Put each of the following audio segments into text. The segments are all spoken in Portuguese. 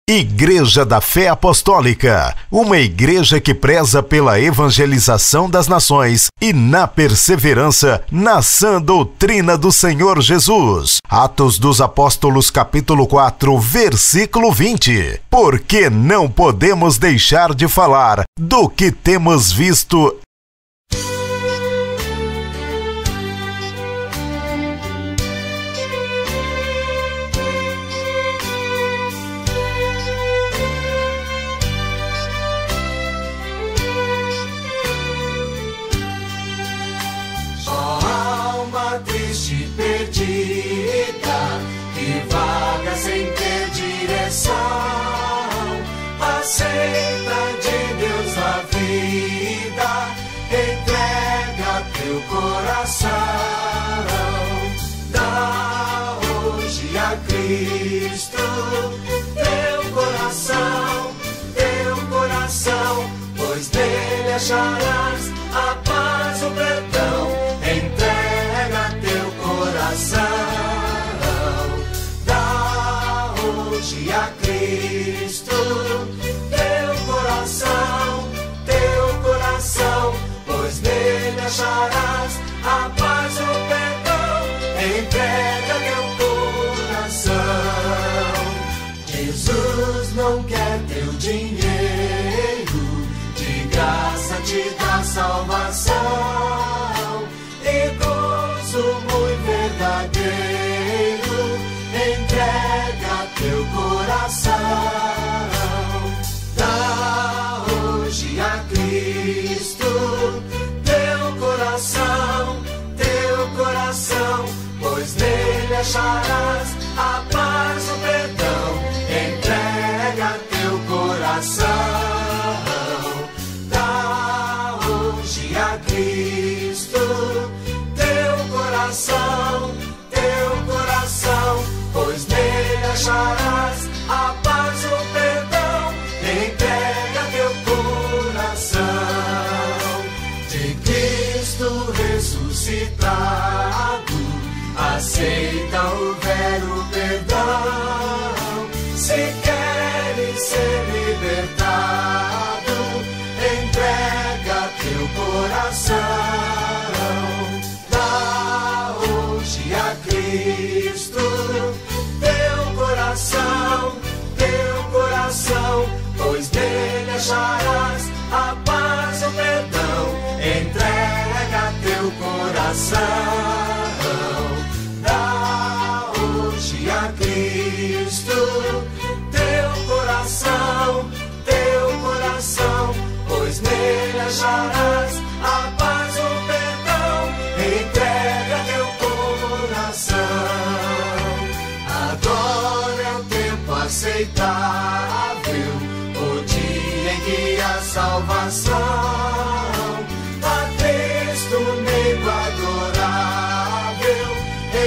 Igreja da Fé Apostólica, uma igreja que preza pela evangelização das nações e na perseverança na sã doutrina do Senhor Jesus. Atos dos Apóstolos, capítulo 4, versículo 20. Porque não podemos deixar de falar do que temos visto. Perdida, que vaga sem ter direção, aceita de Deus a vida, entrega teu coração, dá hoje a Cristo teu coração, pois nele acharás a paz, o perdão. Entrega teu coração, dá hoje a Cristo teu coração, pois nele acharás a paz, o perdão. Entrega teu coração. Jesus não quer teu dinheiro, de graça te dá salvação. Muito verdadeiro, entrega teu coração, dá hoje a Cristo teu coração, pois nele acharás a paz, o perdão. Entrega teu coração, dá hoje a Cristo teu coração, pois nele acharás a paz, o perdão. Entrega teu coração, de Cristo ressuscitado, aceita o vero perdão. Se queres ser libertado, entrega teu coração. Cristo, teu coração, pois nele acharás a paz, o perdão. Entrega teu coração, dá hoje a Cristo teu coração, pois nele acharás a paz, o perdão. Entrega teu coração. Agora é o tempo aceitável, o dia em que a salvação a Cristo meio adorável.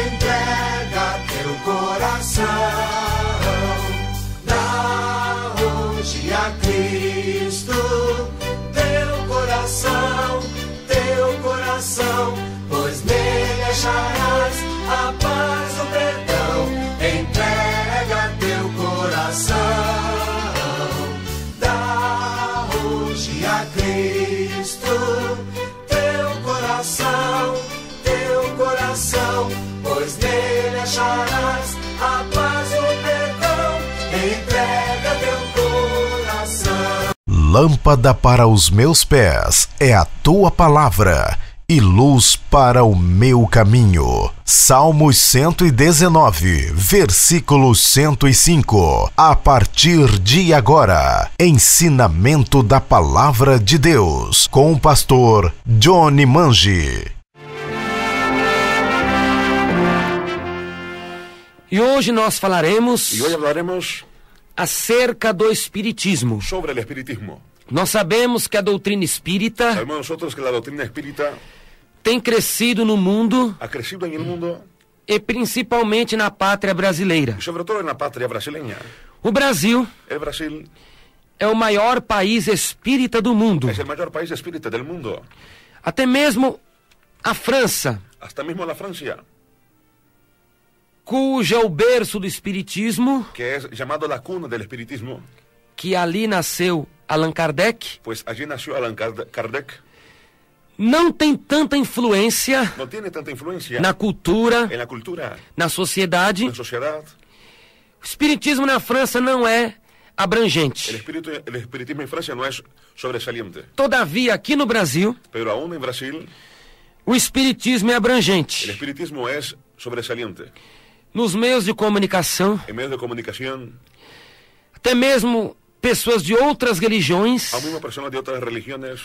Entrega teu coração, dá hoje a Cristo teu coração, pois nele acharás a paz, o perdão. Entrega teu coração, dá hoje a Cristo teu coração, pois nele acharás a paz, o perdão. Entrega teu coração. Lâmpada para os meus pés é a tua palavra e luz para o meu caminho. Salmos 119, versículo 105. A partir de agora, ensinamento da palavra de Deus, com o pastor Johnny Mangi. E hoje nós falaremos acerca do Espiritismo. Sobre el espiritismo. Nós sabemos que a doutrina espírita Sabemos nosotros que la doctrina espírita tem crescido no mundo ha crecido en el mundo e principalmente na pátria brasileira. y sobre todo en la patria brasileña. O Brasil El Brasil é o maior país espírita do mundo. es el mayor país espírita del mundo. Até mesmo a França Hasta mismo la Francia cujo é o berço do espiritismo, que es llamado la cuna del espiritismo, que ali nasceu Allan Kardec, pues allí nació Allan Kardec, não tem tanta influência no tiene tanta influencia na cultura, en la cultura, na sociedade. en la sociedad. O espiritismo na França não é abrangente. El espiritismo en Francia no es sobresaliente, Todavia, aqui no Brasil, pero aún en Brasil o espiritismo é el abrangente. espiritismo es sobresaliente. Nos meios de comunicação, En medios de comunicación, até mesmo pessoas de outras religiões aún mismo personas de otras religiones,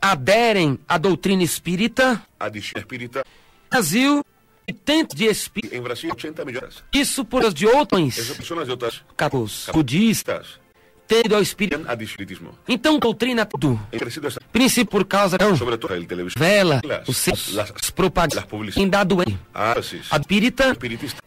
aderem à doutrina espírita. adición espírita. No Brasil, 80 de espíritas. En Brasil, 80 millones. Isso por as de outros Esas personas de otras católicos, budistas, estas tendo ao espírito. tienen adispiritismo. Então, doutrina tudo. He crecido esa, Princípio por causa da sobre todo el televisión. vela, Las- os seus, las- as propagandas, las publicidades. em dado em Arsis, a espírita, espiritista.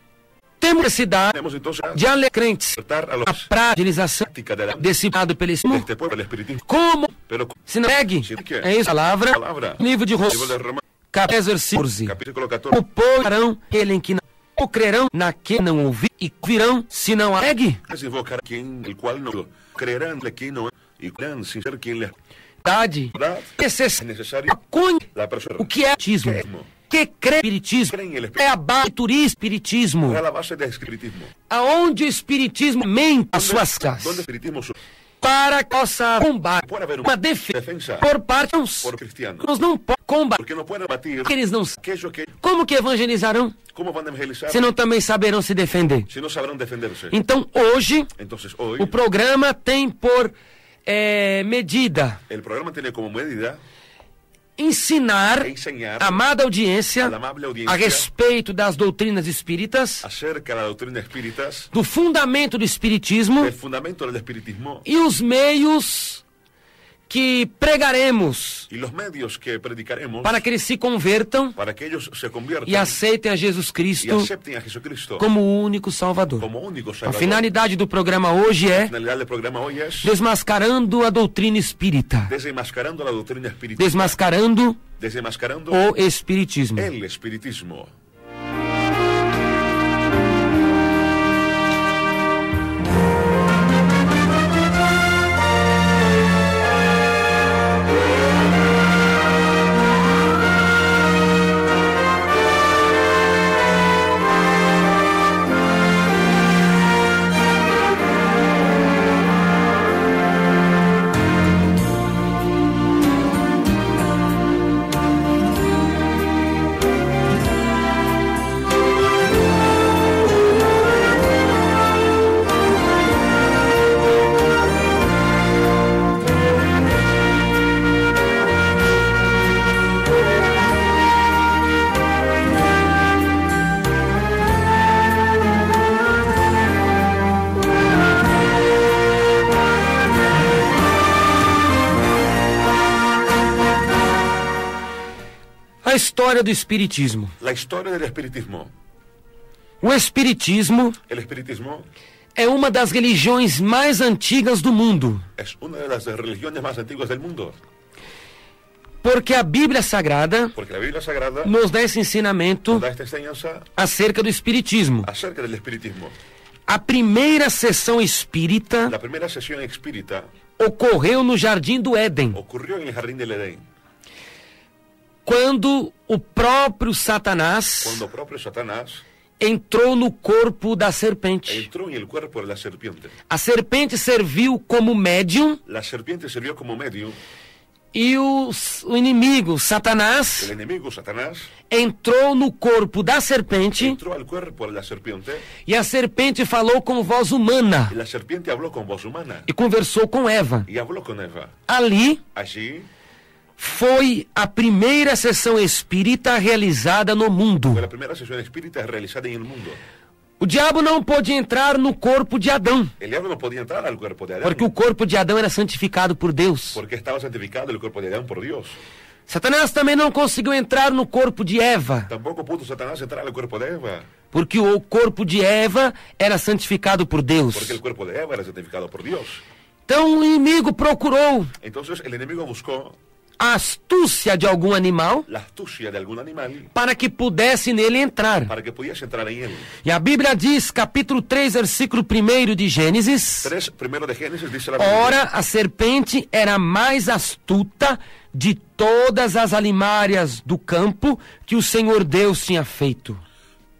temos necessidade Tenemos entonces de alecrentes despertar a a los fragilização práctica de la, desse lado pelo de espírito. este pueblo, el espiritismo. Como Pero se não pegue, Sim, que é isso, palavra, livro de libro de Romanos, Romanos, capítulo 14. capítulo O 14. povo crerão aquele em que não, ou crerão naquele não ouvir, e virão se não pegue. Es invocar a quien, el cual no creerán de quien no, y creerán sin ser quien les Verdade, da. Es necessário necesario conhecer la persona. o que é espiritismo. Que crê espiritismo Crê em ele. é a base do espiritismo. Es la base del espiritismo. Aonde o espiritismo mente as suas Donde el casas espiritismo para que possa combate Pode haver uma defesa defensa por parte de uns. por cristianos. Nós não podemos combater Porque no pueden batir que eles não sabem. aquellos que, Como que evangelizarão ¿cómo van a evangelizar se não também saberão se defender? si no sabrán defenderse? Então hoje Entonces hoy o programa tem por medida el programa tiene como medida ensinar enseñar a amada audiência a la amable audiencia a respeito das doutrinas espíritas, acerca de la doctrina espíritas, do fundamento do espiritismo del fundamento del espiritismo e os meios que pregaremos y los medios que predicaremos para que eles se convertam para que ellos se conviertan e aceitem a Jesus y Cristo acepten a Jesucristo como o único Salvador. como único A Salvador. finalidade do programa hoje é La finalidad del programa hoy es desmascarando a doutrina espírita, desenmascarando la doctrina espírita, desmascarando desenmascarando o espiritismo. el espiritismo. A história do espiritismo. La historia del espiritismo. O espiritismo El espiritismo é uma das religiões mais antigas do mundo, es una de las religiones más antiguas del mundo, porque a Bíblia Sagrada porque la Biblia Sagrada nos dá esse ensinamento da esta enseñanza acerca do espiritismo. acerca del espiritismo. A primeira sessão espírita La primera sesión espírita ocorreu no Jardim do Éden, ocurrió en el jardín del Edén, quando o próprio Satanás cuando propio Satanás entrou no corpo da serpente. entró en el cuerpo de la serpiente. A serpente serviu como médium La serpiente sirvió como medio, e o inimigo, Satanás, el enemigo Satanás entrou no corpo da serpente entró al cuerpo de la serpiente e a serpente falou com voz humana y la serpiente habló con voz humana e conversou com Eva. y habló con Eva. Ali Allí foi a primeira sessão espírita realizada no mundo. fue la primera sesión espírita realizada en el mundo. O diabo não pôde entrar no corpo de Adão, El diablo no podía entrar al cuerpo de Adán porque o corpo de Adão era santificado por Deus. porque estaba santificado el cuerpo de Adán por Dios. Satanás também não conseguiu entrar no corpo de Eva, Tampoco pudo Satanás entrar al cuerpo de Eva porque o corpo de Eva era santificado por Deus. porque el cuerpo de Eva era santificado por Dios. Então o inimigo procurou Entonces el enemigo buscó a astúcia de algum animal la astucia de algún animal para que pudesse nele entrar. para que pudiese entrar en él. E a Bíblia diz, capítulo 3, versículo 1 de Gênesis: 3, primero de Génesis, dice la Biblia. ora, a serpente era mais astuta de todas as alimárias do campo que o Senhor Deus tinha feito.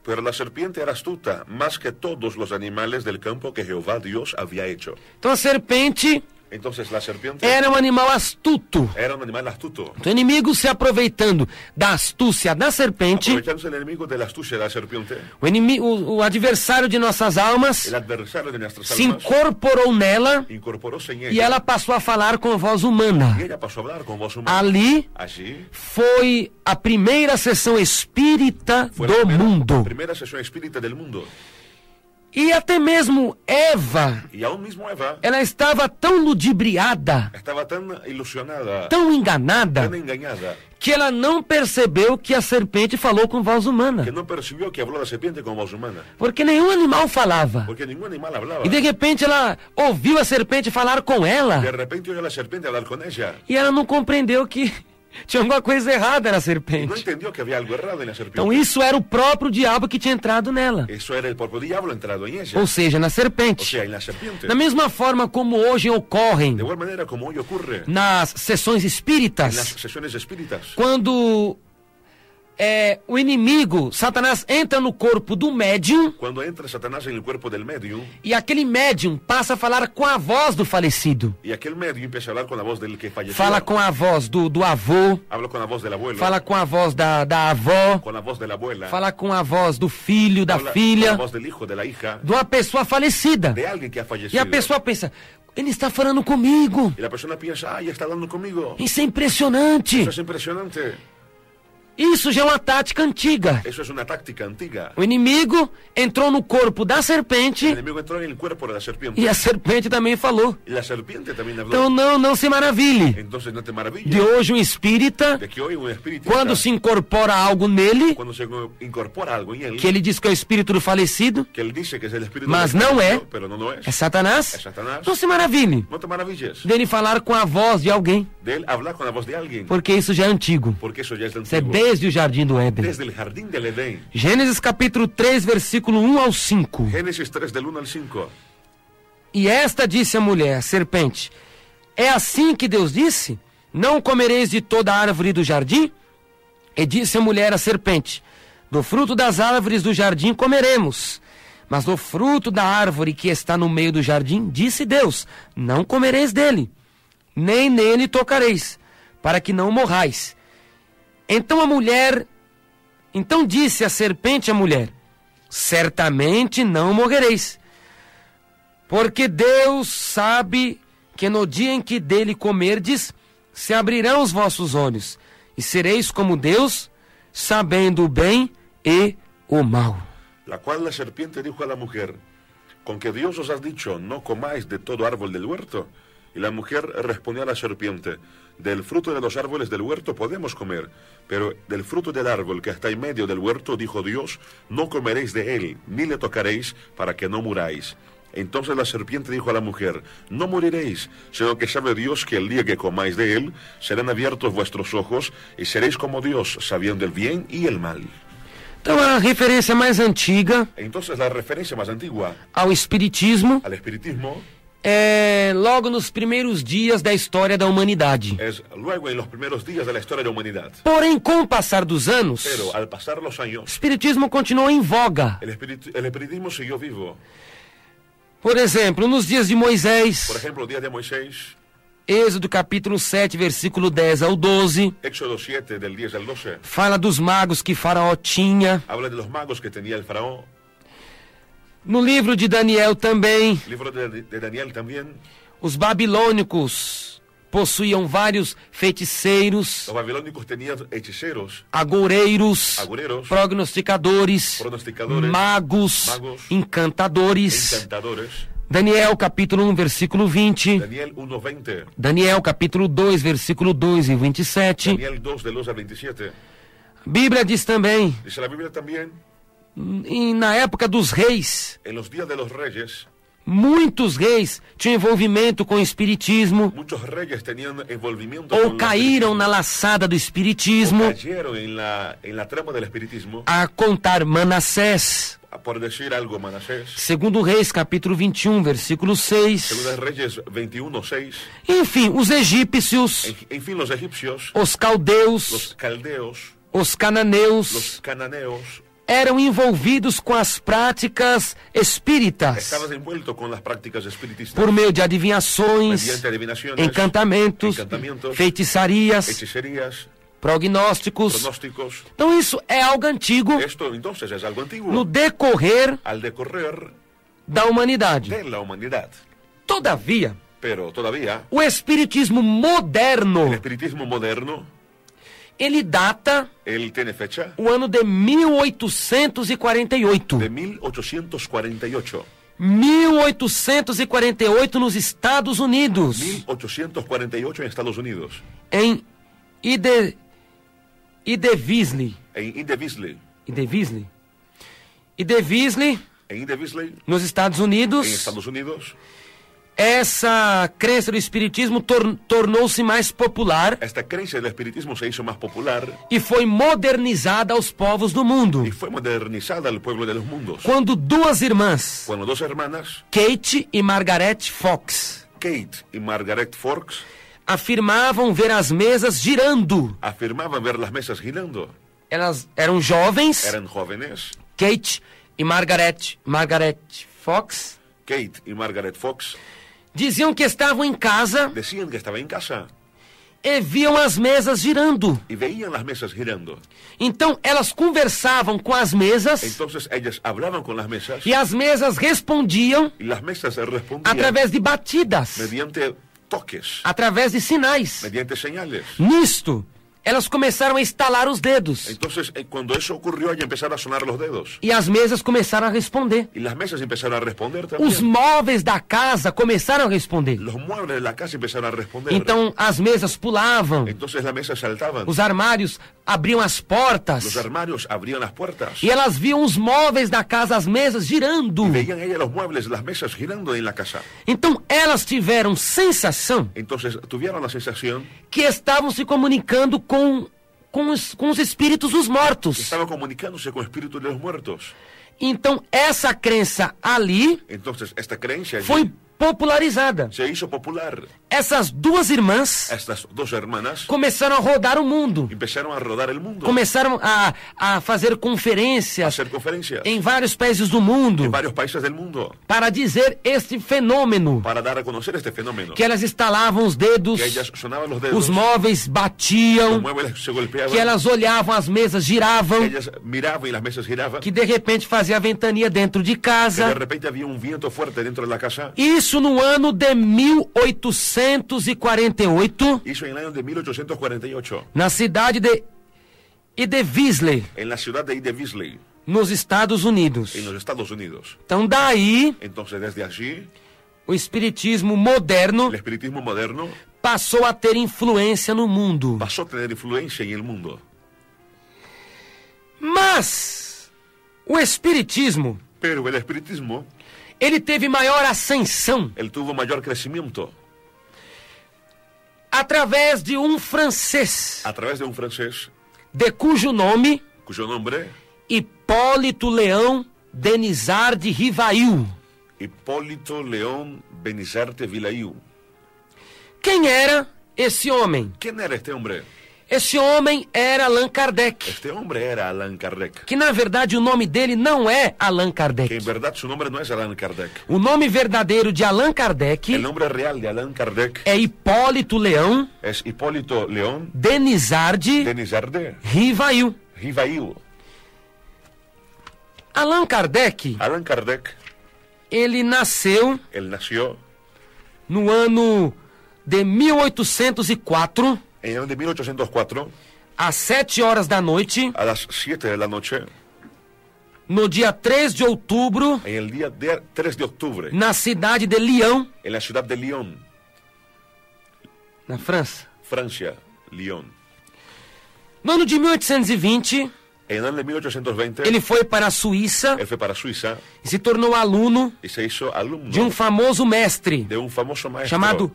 Pero la serpiente era astuta, más que todos los animales del campo que Jehová Dios había hecho. Então a serpente Entonces la serpiente era um animal astuto. era un animal astuto. O inimigo se aproveitando da astúcia da serpente, Aprovechándose el enemigo de la astucia de la serpiente, o adversário de nossas almas, el adversario de nuestras se almas, incorporou nela incorporóse en ella. e ela passou a falar com voz humana. Y ella pasó a hablar con voz humana. Ali Allí foi a primeira sessão espírita fue do mundo. primera sesión espírita del mundo. E até mesmo Eva, Y aún mismo Eva ela estava tão ludibriada, estaba tan ilusionada, tão enganada, tan engañada, que ela não percebeu que a serpente falou com voz humana. que no percibió que habló la serpiente con voz humana. Porque nenhum animal falava. Porque ningún animal hablaba. E de repente ela ouviu a serpente falar com ela. De repente oyó a la serpiente hablar con ella. E ela não compreendeu que tinha alguma coisa errada na Y no serpente. entendió que había algo errado en la serpiente. Então isso era o próprio diabo que tinha entrado nela. Eso era el propio diablo entrado en ella. Ou seja, na O serpente. sea, en la serpiente. Da mesma forma como hoje ocorrem De igual manera como hoy ocurre nas sessões en las espíritas, sesiones espíritas. quando o inimigo, Satanás, entra no corpo do médium Cuando entra Satanás en el cuerpo del medium e aquele médium passa a falar com a voz do falecido. y aquel medium empieza a hablar con la voz del que falleció. Fala com a voz do avô, Habla con la voz del abuelo. fala com a voz da avó, con la voz de la abuela. fala com a voz do filho, da Habla con la filha, voz del hijo, de la hija, de uma pessoa falecida. de alguien que ha E fallecido. a pessoa pensa, ele está falando comigo. Y la persona piensa, ya está hablando conmigo. Isso é impressionante. Eso es impresionante. Isso já é uma tática antiga. Eso es una táctica antigua. O inimigo entrou no corpo da El serpente enemigo entró en el cuerpo de la serpiente. e a serpente também falou. Y la serpiente también habló. Então não se maravilhe. Entonces no te maravilles De hoje um espírita, de que hoy un espíritu, quando se incorpora algo nele, cuando se incorpora algo en él, que ele diz que é o espírito do falecido, que él dice que es el espíritu Mas del não espíritu, é. pero no lo es. é Satanás, Es Satanás. não se maravilhe No te maravilles dele falar com a voz de alguém, de él hablar con la voz de alguien, porque isso já é antigo. porque eso ya es Isso é antiguo. desde o Jardim do Éden. Desde el jardín del Edén. Gênesis capítulo 3, versículo 1 ao 5. Génesis 3 del 1 al 5. E esta disse a mulher, a serpente, é assim que Deus disse? Não comereis de toda a árvore do jardim? E disse a mulher à serpente, do fruto das árvores do jardim comeremos, mas do fruto da árvore que está no meio do jardim, disse Deus, não comereis dele, nem nele tocareis, para que não morrais. Então disse a serpente à mulher, certamente não morrereis, porque Deus sabe que no dia em que dele comerdes, se abrirão os vossos olhos, e sereis como Deus, sabendo o bem e o mal. La cual la serpiente dijo a la mujer, con que Dios os ha dicho, no comáis de todo árbol del huerto. Y la mujer respondió a la serpiente, del fruto de los árboles del huerto podemos comer, pero del fruto del árbol que está en medio del huerto, dijo Dios, no comeréis de él, ni le tocaréis, para que no muráis. Entonces la serpiente dijo a la mujer, no moriréis, sino que sabe Dios que el día que comáis de él, serán abiertos vuestros ojos, y seréis como Dios, sabiendo el bien y el mal. Então a referência mais antiga Entonces la referencia más antigua ao espiritismo al espiritismo é logo nos primeiros dias da história da humanidade. es luego en los primeros días de la historia de la humanidad. Porém, com o passar dos anos, Pero al pasar los o años, espiritismo continuou em voga. el espiritismo siguió vivo. Por exemplo, nos dias de Moisés, Por ejemplo, el día de Moisés, Êxodo capítulo 7, versículo 10 ao 12, Éxodo 7, del 10 al 12, fala dos magos que Faraó tinha. habla de los magos que tenía el faraón. No livro de Daniel também, Libro de Daniel también. os babilônicos possuíam vários feiticeiros, Los babilónicos tenían hechiceros, agoureiros, agoreros, prognosticadores, pronosticadores, magos, magos, encantadores. encantadores. Daniel capítulo 1, versículo 20. Daniel 1:20. Daniel capítulo 2, versículo 2 e 27. Daniel 2, del 2 al 27. A Bíblia diz também, Dice la Biblia también, na época dos reis, en los días de los reyes, Muitos reis tinham envolvimento com o espiritismo, Muchos reyes tenían envolvimiento ou con el caíram espiritismo, na laçada do o espiritismo, cayeron en la trama del espiritismo. a contar Manassés. Por decir algo, Manasés, Segundo Reis, capítulo 21, versículo 6. Segunda de Reyes 21:6. Enfim, os egípcios, En fin, los egipcios, os caldeus, los caldeos, os cananeus los cananeos eram envolvidos com as práticas espíritas estaban envueltos con las prácticas espiritistas por meio de adivinhações, mediante adivinaciones, encantamentos, encantamentos, feitiçarias, hechicerías, prognósticos. pronósticos. Então isso é algo antigo Esto entonces es algo antiguo no decorrer al decorrer da humanidade. de la humanidad. Todavia, Pero todavía o espiritismo moderno, el espiritismo moderno, ele data él tiene fecha o ano de 1848. de 1848. 1848 nos Estados Unidos, 1848 en Estados Unidos, em Idevisley. en Indevisley. Idevisley? Idevisley, En Indevisley, nos Estados Unidos, en Estados Unidos, essa crença do espiritismo tornou-se mais popular esta creencia del espiritismo se hizo más popular e foi modernizada aos povos do mundo. y fue modernizada al pueblo de los mundos. Quando duas irmãs, Cuando dos hermanas, Kate e Margaret Fox, Kate y Margaret Fox, afirmavam ver as mesas girando. afirmaban ver las mesas girando. Elas eram jovens, Eran jóvenes, Kate e Margaret Fox, Kate y Margaret Fox diziam que estavam em casa decían que estaba en casa e viam as mesas girando. y veían las mesas girando. Então elas conversavam com as mesas Entonces ellas hablaban con las mesas e as mesas respondiam y las mesas respondían através de batidas, mediante toques, através de sinais. mediante señales. Nisto, elas começaram a estalar os dedos Entonces, cuando eso ocurrió, ya empezaron a sonar los dedos. e as mesas começaram a responder. Y las mesas empezaron a responder también. Os móveis da casa começaram a responder. Los muebles de la casa empezaron a responder. Então as mesas pulavam, Entonces las mesas saltaban. os armários abriam as portas Los armarios abrían las puertas. e elas viam os móveis da casa, as mesas girando. Veían ellas los muebles, las mesas girando en la casa. Então elas tiveram sensação Entonces tuvieron la sensación que estavam se comunicando com os espíritos dos que mortos. estaban comunicándose con espíritus de los muertos. Então essa crença ali Entonces esta creencia allí foi popularizada. se hizo popular. Essas duas irmãs Estas dos hermanas começaram a rodar o mundo, empezaron a rodar el mundo, começaram a fazer a conferências hacer conferencias em vários países do mundo en varios países del mundo para dizer este fenômeno, para dar a conocer este fenómeno. que elas estalavam os dedos, Que ellas sonaban los dedos, os móveis los batiam, muebles se golpeaban, que elas olhavam, as mesas giravam, ellas miraban y las mesas giraban, que de repente fazia ventania dentro de que de casa. repente había un viento fuerte dentro de la casa. Isso no ano de 1848, Hizo en el año de 1848, na cidade de Idevisley, en la ciudad de Idevisley, nos Estados Unidos. en los Estados Unidos. Então daí, Entonces desde allí, o espiritismo moderno el espiritismo moderno passou a ter influência no mundo. pasó a tener influencia en el mundo. Mas o espiritismo, Pero el espiritismo, ele teve maior ascensão él tuvo mayor crecimiento através de um francês, a través de un francés de cujo nome cuyo nombre, Hipólito Leão Denizar de Rivail. Hipólito León Benizarte Vilaú. Quem era esse homem? ¿Quién era este hombre? Esse homem era Allan Kardec, Este hombre era Allan Kardec, que na verdade o nome dele não é Allan que en Kardec. verdad su nombre no es Allan Kardec. O nome verdadeiro de Allan Kardec El nombre real de Allan Kardec é Hipólito Leão es Hipólito León Denizar de Denizarte Rivail. Rivaú. Allan Kardec, Allan Kardec, ele nasceu él nació no ano de 1804, en el año de 1804, às 7 horas da noite, a las 7 de la noche, no dia 3 de outubro, en el día 3 de octubre, na cidade de Lyon, en la ciudad de Lyon, na França. Francia, Lyon. No ano de 1820, En el año de 1820, ele foi para a Suíça él fue para Suiza e se tornou aluno y se hizo alumno de um famoso mestre de un famoso maestro chamado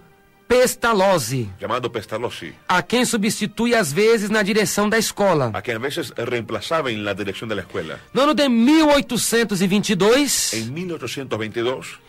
Pestalozzi, llamado Pestalozzi, a quem substitui às vezes na direção da escola. a quien a veces reemplazaba en la dirección de la escuela. No ano de 1822, En 1822,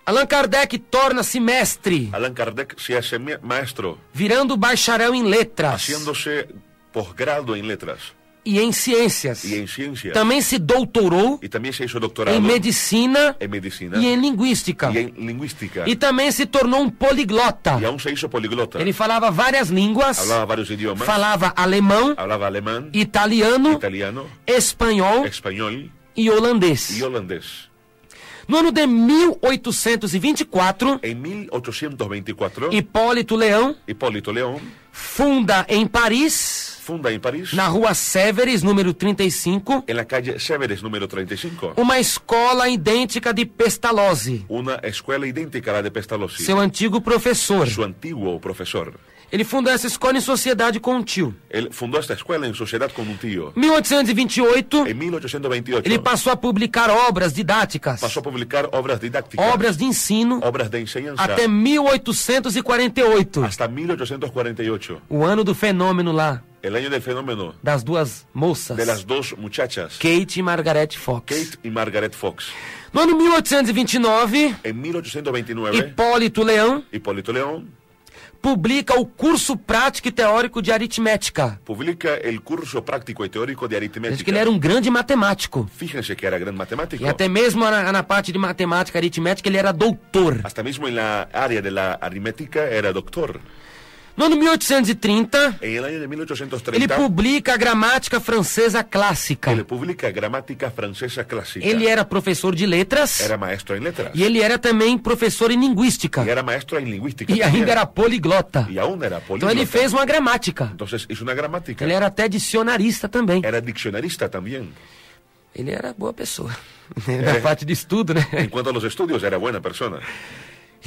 Allan Kardec torna-se mestre, Allan Kardec se hace maestro, virando bacharel em letras haciéndose posgrado en letras e em ciências. y en ciencia. Também se doutorou Y también se hizo doctorado em medicina en medicina e em linguística. y en lingüística. E também se tornou um poliglota. Y aún se hizo poliglota. Ele falava várias línguas, Hablaba varios idiomas. falava alemão, Hablaba alemán, italiano, italiano, espanhol español e holandês. y holandés. No ano de 1824, En 1824, Hipólito Leão Hipólito León funda em Paris, funda en París, na rua Séveres, número 35, en la calle Séveres número 35, uma escola idêntica de Pestalozzi, una escuela idéntica a la de Pestalozzi, seu antigo professor. su antiguo profesor. Ele fundou essa escola em sociedade com um tio. Él fundó esta escuela en sociedad con un tío. 1828, En 1828 ele passou a publicar obras didáticas, pasó a publicar obras didácticas, obras de ensino, obras de enseñanza, até 1848, hasta 1848, o ano do fenômeno lá, el año del fenómeno das duas moças, de las dos muchachas, Kate e Margaret Fox. Kate y Margaret Fox. No ano 1829, En 1829, Hipólito Leão Hipólito León publica o curso prático e teórico de aritmética. publica el curso práctico y teórico de Diz que ele aritmética. era um grande matemático. Fíjense que era gran matemático. E até mesmo na parte de matemática aritmética ele era doutor. Hasta mismo en la área de la aritmética era doctor. No ano 1830, En el año de ele 1830, publica a gramática francesa clássica. él publica gramática francesa clásica. Ele era professor de letras Era maestro en letras. e ele era também professor em linguística. Y era maestro en lingüística. E también. ainda era poliglota. Y aún era Então políglota. ele fez uma gramática. Entonces hizo una gramática. Ele era até dicionarista também. Era diccionarista también. Ele era boa pessoa. Na parte de estudo, né? En cuanto a los estudios, era buena persona.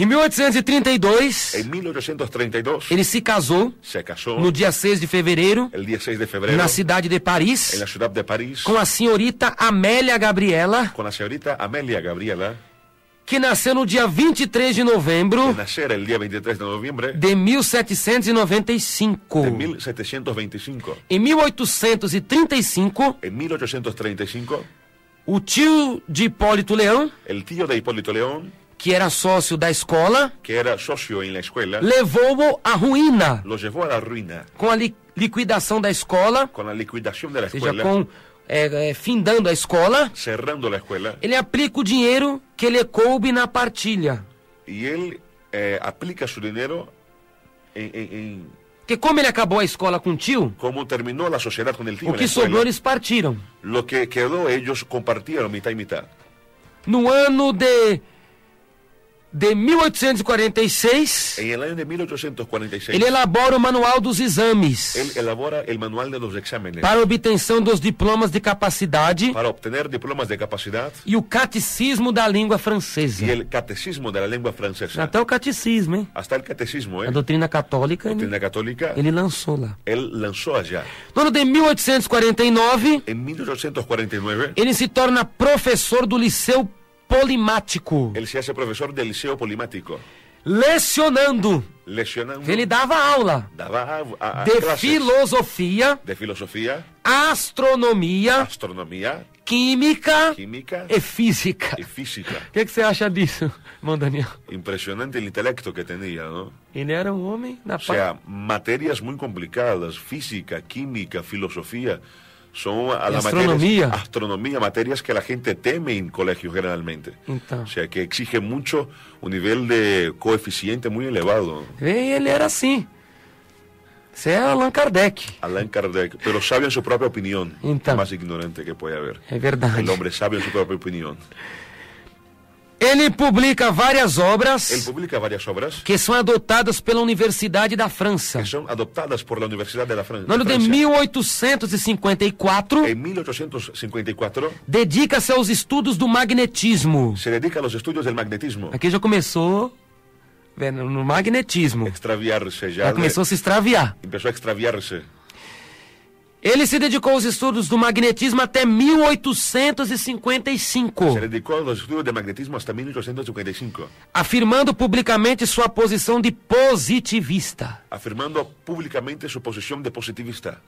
Em 1832, En 1832 ele se casou se casó no dia 6 de fevereiro, el día 6 de febrero na cidade de en Paris, la ciudad de París com a senhorita Amélia Gabriela, con la señorita Amelia Gabriela, que nasceu no dia 23 de novembro de nacer el día 23 de noviembre de 1795. de 1725. Em 1835, En 1835, o tio de Hipólito Leão, el tío de Hipólito León, que era sócio da escola, que era socio en la escuela, levou-o à ruína lo llevó a la ruina com a liquidação da escola, con la liquidación de la ou seja, escuela, com findando a escola. cerrando la escuela, Ele aplica o dinheiro que lhe coube na partilha. y él aplica su dinero en Porque como ele acabou a escola com o tio, cómo terminó la sociedad con el tío o en la que sobrou escuela. eles partiram. Lo que quedó ellos compartieron mitad y mitad. No ano de 1846, En el año de 1846, ele elabora o manual dos exames él elabora el manual de los exámenes para obtenção dos diplomas de capacidade para obtener diplomas de capacidad e o catecismo da língua francesa. y el catecismo de la lengua francesa. Até o catecismo, hein? Hasta el catecismo, A doutrina católica, doctrina católica, ele lançou lá. él lanzó allá. No ano de 1849, En 1849, ele se torna professor do Liceu Polimático, él se hace profesor del Liceo Polimático, lecionando. lesionando, Ele dava aula daba a de clases filosofia, de filosofía, astronomia, astronomía, química química e física. y física. O que você acha disso, irmão Daniel? Impresionante el intelecto que tenía, ¿no? Ele era um homem na O sea, materias muy complicadas, física, química, filosofía, son a la astronomía. materias, astronomía, materias que la gente teme en colegios generalmente. Então, O sea, que exige mucho, un nivel de coeficiente muy elevado. ele era assim. Você é Allan Kardec. Allan Kardec, pero sabio en su propia opinión, Então. más ignorante que puede haber. É verdade. El hombre sabio en su propia opinión. Ele publica várias Él obras publica varias obras que são adotadas pela Universidade da França. que son adoptadas por la Universidad de la No ano de Francia. 1854, En 1854 dedica-se aos estudos do magnetismo. se dedica a los estudios del magnetismo. Aqui já começou vendo, no magnetismo. Extraviarse ya. Já começou a se extraviar. Empezó a extraviarse. Ele se dedicou aos estudos do magnetismo até 1855, Se dedicó a los estudios de magnetismo hasta 1855, afirmando publicamente sua posição de positivista. afirmando públicamente su posición de positivista.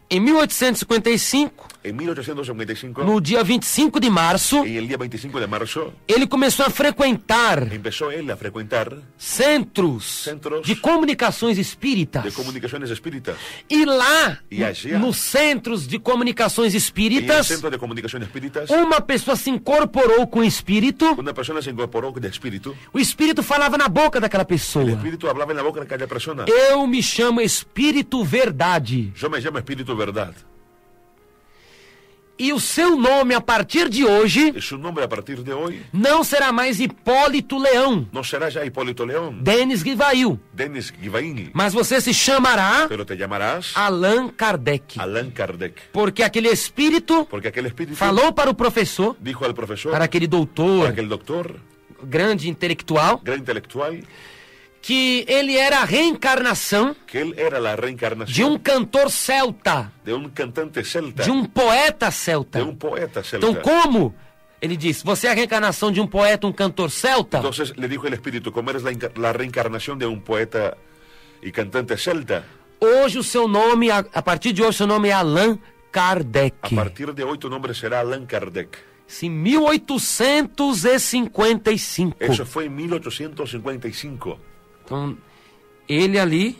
Em 1855, En 1855, no dia 25 de março, en el día 25 de marzo, ele começou a frequentar empezó él a frecuentar centros de comunicações espíritas. de comunicaciones espíritas. E lá, E allí, nos centros de comunicações Y en el espíritas, centro de comunicaciones espíritas, uma pessoa se incorporou com o espírito. una persona se incorporó de espíritu. O espírito falava na boca daquela El pessoa. espíritu hablaba en la boca de aquella persona. Eu me chamo Espírito Verdade. Yo me llamo Espíritu Verdad. E o seu nome, a partir de hoje, Y su nombre a partir de hoy não será mais Hipólito Leão, no será ya Hipólito León, Denis Guivail, Denis Givaini, mas você se chamará pero te llamarás Allan Kardec. Allan Kardec. Porque aquele espírito Porque aquel espíritu falou para o professor, dijo al profesor, para aquele para doutor, aquel doctor, grande intelectual, gran intelectual, que ele era a reencarnação que él era la de reencarnación cantor celta, de un cantante celta, de poeta celta. de un poeta celta. Então, como? Ele disse, você é a reencarnação de poeta, cantor celta? Entonces le dijo el espíritu, como eres la reencarnación de un poeta y cantante celta, Hoje o seu nome, a partir de hoje, seu nome é Allan Kardec. a partir de hoy tu nombre será Allan Kardec. Em 1855. Eso fue en 1855. Então, ele ali,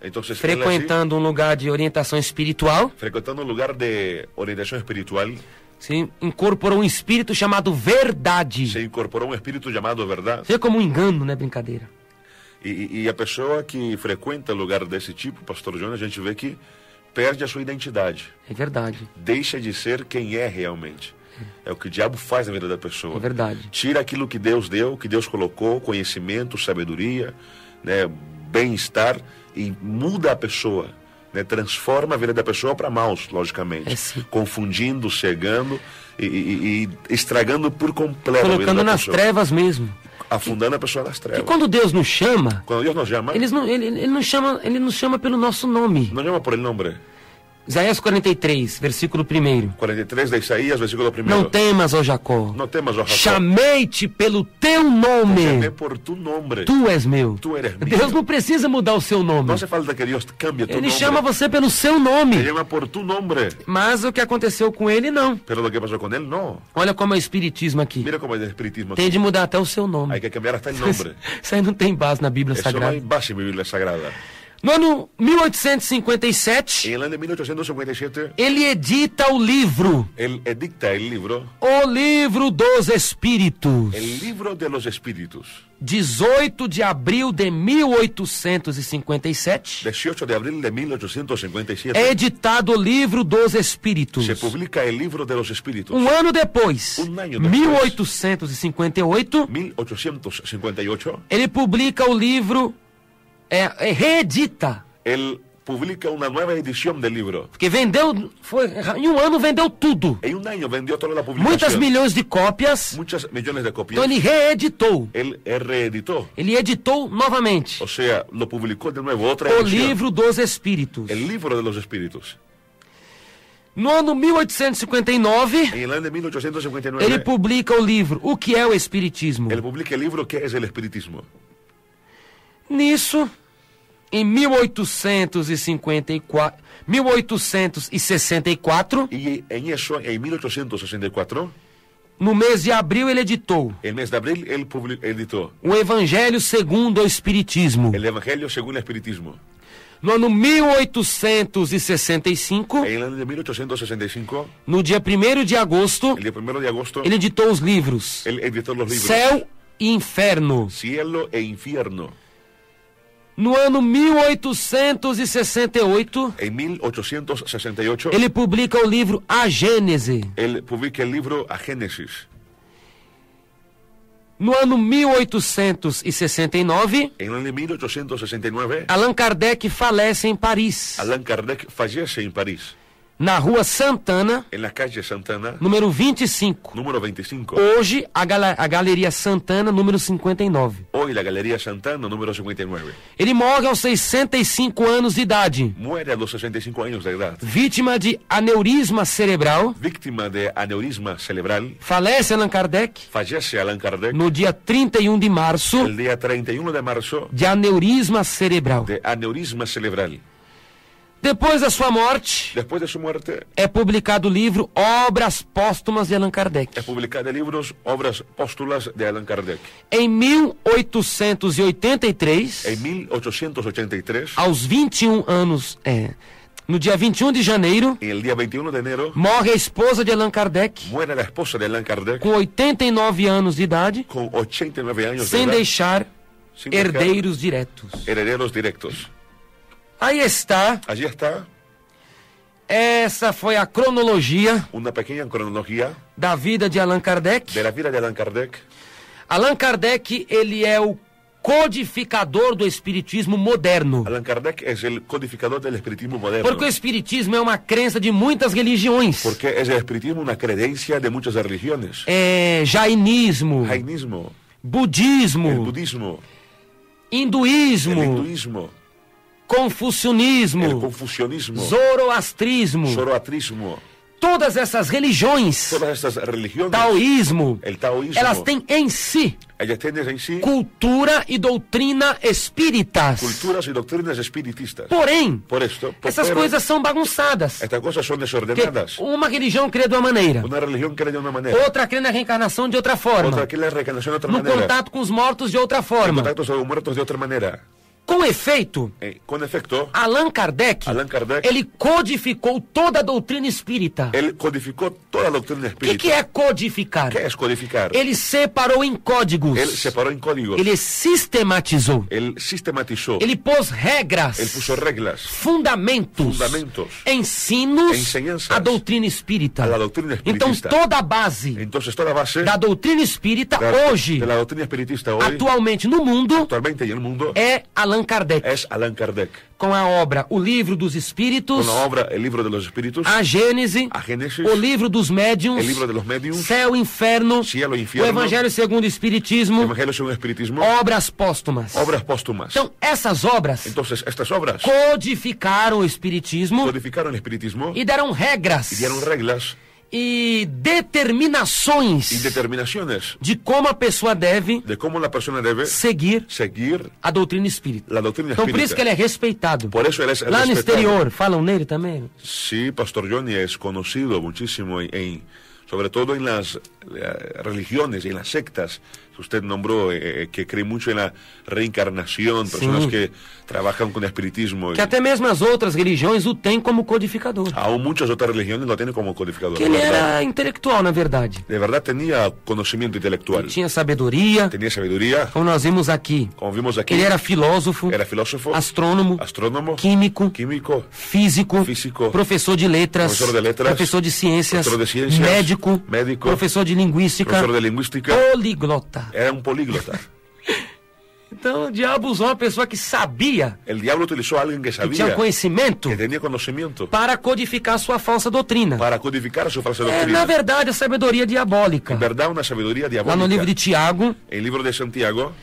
Entonces, él frequentando lugar de orientação espiritual, así, frecuentando un lugar de orientación espiritual, se incorporou espírito chamado Verdade. se incorporó un espíritu llamado Verdad. Vê como engano, né? Brincadeira. E a pessoa que frequenta lugar desse tipo, Pastor Jonas, a gente vê que perde a sua identidade. É verdade. Deixa de ser quem é realmente. É o que o diabo faz na vida da pessoa. É verdade. Tira aquilo que Deus deu, que Deus colocou, conhecimento, sabedoria, né, bem-estar, e muda a pessoa. Né, transforma a vida da pessoa para maus, logicamente. É sim. Confundindo, cegando e estragando por completo a vida Colocando da nas pessoa. trevas mesmo. Afundando a pessoa nas E trevas. quando Deus nos chama, Quando Deus nos chama, ele nos chama pelo nosso nome. nos chama por el nombre. Isaías 43, versículo 1. 43 de Isaías, versículo 1. Não temas, ó Jacó. No temas, oh Jacob. Chamei-te pelo teu Te llamé nome. por tu nombre. Tu és meu. Tu eres mío. Deus não precisa mudar o seu nome. No hace falta que Dios cambie tu Ele nombre. chama você pelo seu Te nome. llama por tu nombre. Mas o que aconteceu com ele, não. Pero lo que pasó con él, no. Olha como é o espiritismo aqui. Mira cómo es el espiritismo. Tem de mudar até o seu nome. Hay que cambiar hasta el nombre. Isso aí não tem base na Bíblia Eso no Sagrada. hay base en mi Biblia Sagrada. No ano 1857, En el año de 1857, ele edita o livro, él edicta el libro, O Livro dos Espíritos. el libro de los espíritus. 18 de abril de 1857, 18 de abril de 1857. é editado o Livro dos Espíritos. Se publica el libro de los espíritus. Ano depois, Um ano depois, 1858, 1858, ele publica o livro, reedita, él publica una nueva edición del libro. porque vendeu, em um ano vendeu tudo. En un año vendió toda la publicación. Muitas milhões de cópias, Muchas millones de copias. então ele reeditou. Él reeditó. Ele editou novamente O sea, lo publicó de nuevo, otra o edición. Livro dos Espíritos. El libro de los espíritus. No ano 1859, En el año de 1859, ele publica o livro O que é o Espiritismo. él publica el libro ¿Qué es el espiritismo? Nisso, em 1864, Y en eso, en 1864, no mês de abril, ele editou el mes de abril, él editó o Evangelho segundo o Espiritismo. el Evangelio según el espiritismo. No ano 1865, En el año de 1865, no dia 1º de agosto, el día 1 de agosto, ele editou os livros él editó los libros Céu e Inferno. Cielo e Infierno. No ano 1868, En 1868, ele publica o livro A Gênese. él publica el libro A Génesis. No ano 1869, En el año 1869, Allan Kardec falece em Paris. Allan Kardec fallece en París. na Rua Santana, en la calle Santana, número 25. número 25. Hoje, a Galeria Santana, número 59. Hoy la Galería Santana, número 59. Ele morre aos 65 anos de idade, Muere a los 65 años de edad. vítima de aneurisma cerebral. Víctima de aneurisma cerebral. Falece Allan Kardec Fallece Allan Kardec no dia 31 de março el día 31 de marzo de aneurisma cerebral. de aneurisma cerebral. Depois da sua morte, Después de su muerte, é publicado o livro Obras Póstumas de Allan Kardec. es publicada en libros Obras Póstulas de Allan Kardec. Em 1883, En 1883, aos 21 anos, no dia 21 de janeiro, en el día 21 de enero, morre a esposa de Allan Kardec, muere la esposa de Allan Kardec com 89 anos de idade, con 89 años de sem edad, deixar sin dejar herdeiros diretos. herederos directos. Aí está, Allí está essa foi a cronologia una pequeña cronología da vida de Allan Kardec. de la vida de Allan Kardec. Allan Kardec, ele é o codificador do espiritismo moderno. Allan Kardec es el codificador del espiritismo moderno. Porque o espiritismo é uma crença de muitas religiões. Porque es el espiritismo una creencia de muchas religiones. Jainismo, Jainismo, el budismo, budismo, el hinduísmo, hinduismo, confucionismo, el confucianismo, zoroastrismo, zoroatrismo, todas essas religiões, todas estas religiones, taoísmo, el taoísmo, elas têm em si ellas tienen en sí cultura e doutrina espíritas. culturas y doctrinas espiritistas. Porém, Por esto, essas pero coisas são bagunçadas. estas cosas son Porque desordenadas. uma religião crê de uma maneira, Una religión cree de una manera, outra crê na reencarnação de outra forma, otra cree en la reencarnación de otra no manera, contato com os mortos de outra en forma. contactos con los muertos de otra manera. Com efeito, Con efecto, Allan Kardec, Allan Kardec, ele codificou toda a doutrina espírita. él codificó toda la doctrina O que espírita. é codificar? ¿Qué es codificar? Ele separou em códigos. Él separó en códigos, Ele sistematizou. él sistematizó, Ele pôs regras, él puso reglas, fundamentos, fundamentos, ensinos enseñanzas à doutrina espírita. a la doctrina Então espiritista. toda a base Entonces toda base da doutrina espírita hoje, de la doctrina espiritista hoy, atualmente no mundo, actualmente en el mundo, é Allan Kardec. es Allan Kardec. Com a obra O Livro dos Espíritos, Con la obra El Libro de los Espíritus, a Gênese, a Génesis, o Livro dos Médiuns, El Libro de los Médiuns, Céu e Inferno, Cielo e o Infierno, Evangelho segundo o Espiritismo, Evangelio según el Espiritismo, obras póstumas. obras póstumas. Então, essas obras Entonces estas obras codificaram o Espiritismo codificaron el espiritismo e deram regras y dieron reglas e determinações y determinaciones de como a pessoa deve de cómo la persona debe seguir seguir a doutrina espírita. la doctrina Então, por isso que espírita. ele é respeitado. Por eso él es Lá no respetado. exterior, falam nele também. Sí, Pastor Johnny es conocido muchísimo, sobre todo en las religiones y en las sectas que usted nombró, que creen mucho en la reencarnación, personas Sim. que trabajan con espiritismo. Que até mesmo as outras religiões o têm como codificador. Aún muchas otras religiones lo tienen como codificador. Que ele ¿Verdad? era intelectual, na verdade. De verdad tenía conocimiento intelectual, Tinha sabedoria, tenía sabiduría, como nós vimos aqui. como vimos aquí, Ele era filósofo, era filósofo, astrônomo, astrónomo, químico, químico, físico, Físico, professor de letras, professor de ciências, médico, médico, professor de linguística, profesor de lingüística, poliglota. era un políglota. Então o diabo usou uma pessoa que sabia, El diablo utilizó a alguien que que tinha sabía, conhecimento, que tenía conocimiento, para codificar sua falsa doutrina. para codificar su falsa É, doctrina. na verdade, a sabedoria diabólica. En verdad, una sabiduría Lá diabólica. no livro de Tiago, El libro de Santiago,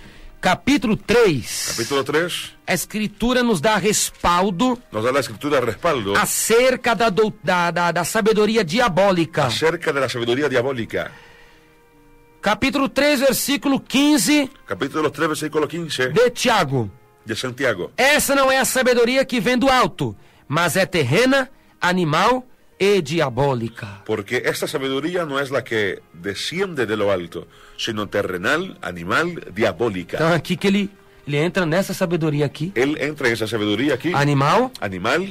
capítulo 3, capítulo 3, a escritura nos dá respaldo nos da la escritura respaldo acerca da sabedoria diabólica. acerca de la sabiduría diabólica. Capítulo 3, versículo 15 Capítulo 3, versículo 15 de Tiago. de Santiago. Essa não é a sabedoria que vem do alto, mas é terrena, animal e diabólica. Porque esta sabiduría no es la que desciende de lo alto, sino terrenal, animal, diabólica. Então aqui que ele entra nessa sabedoria aqui. Él entra en esa sabiduría aquí, Animal, animal,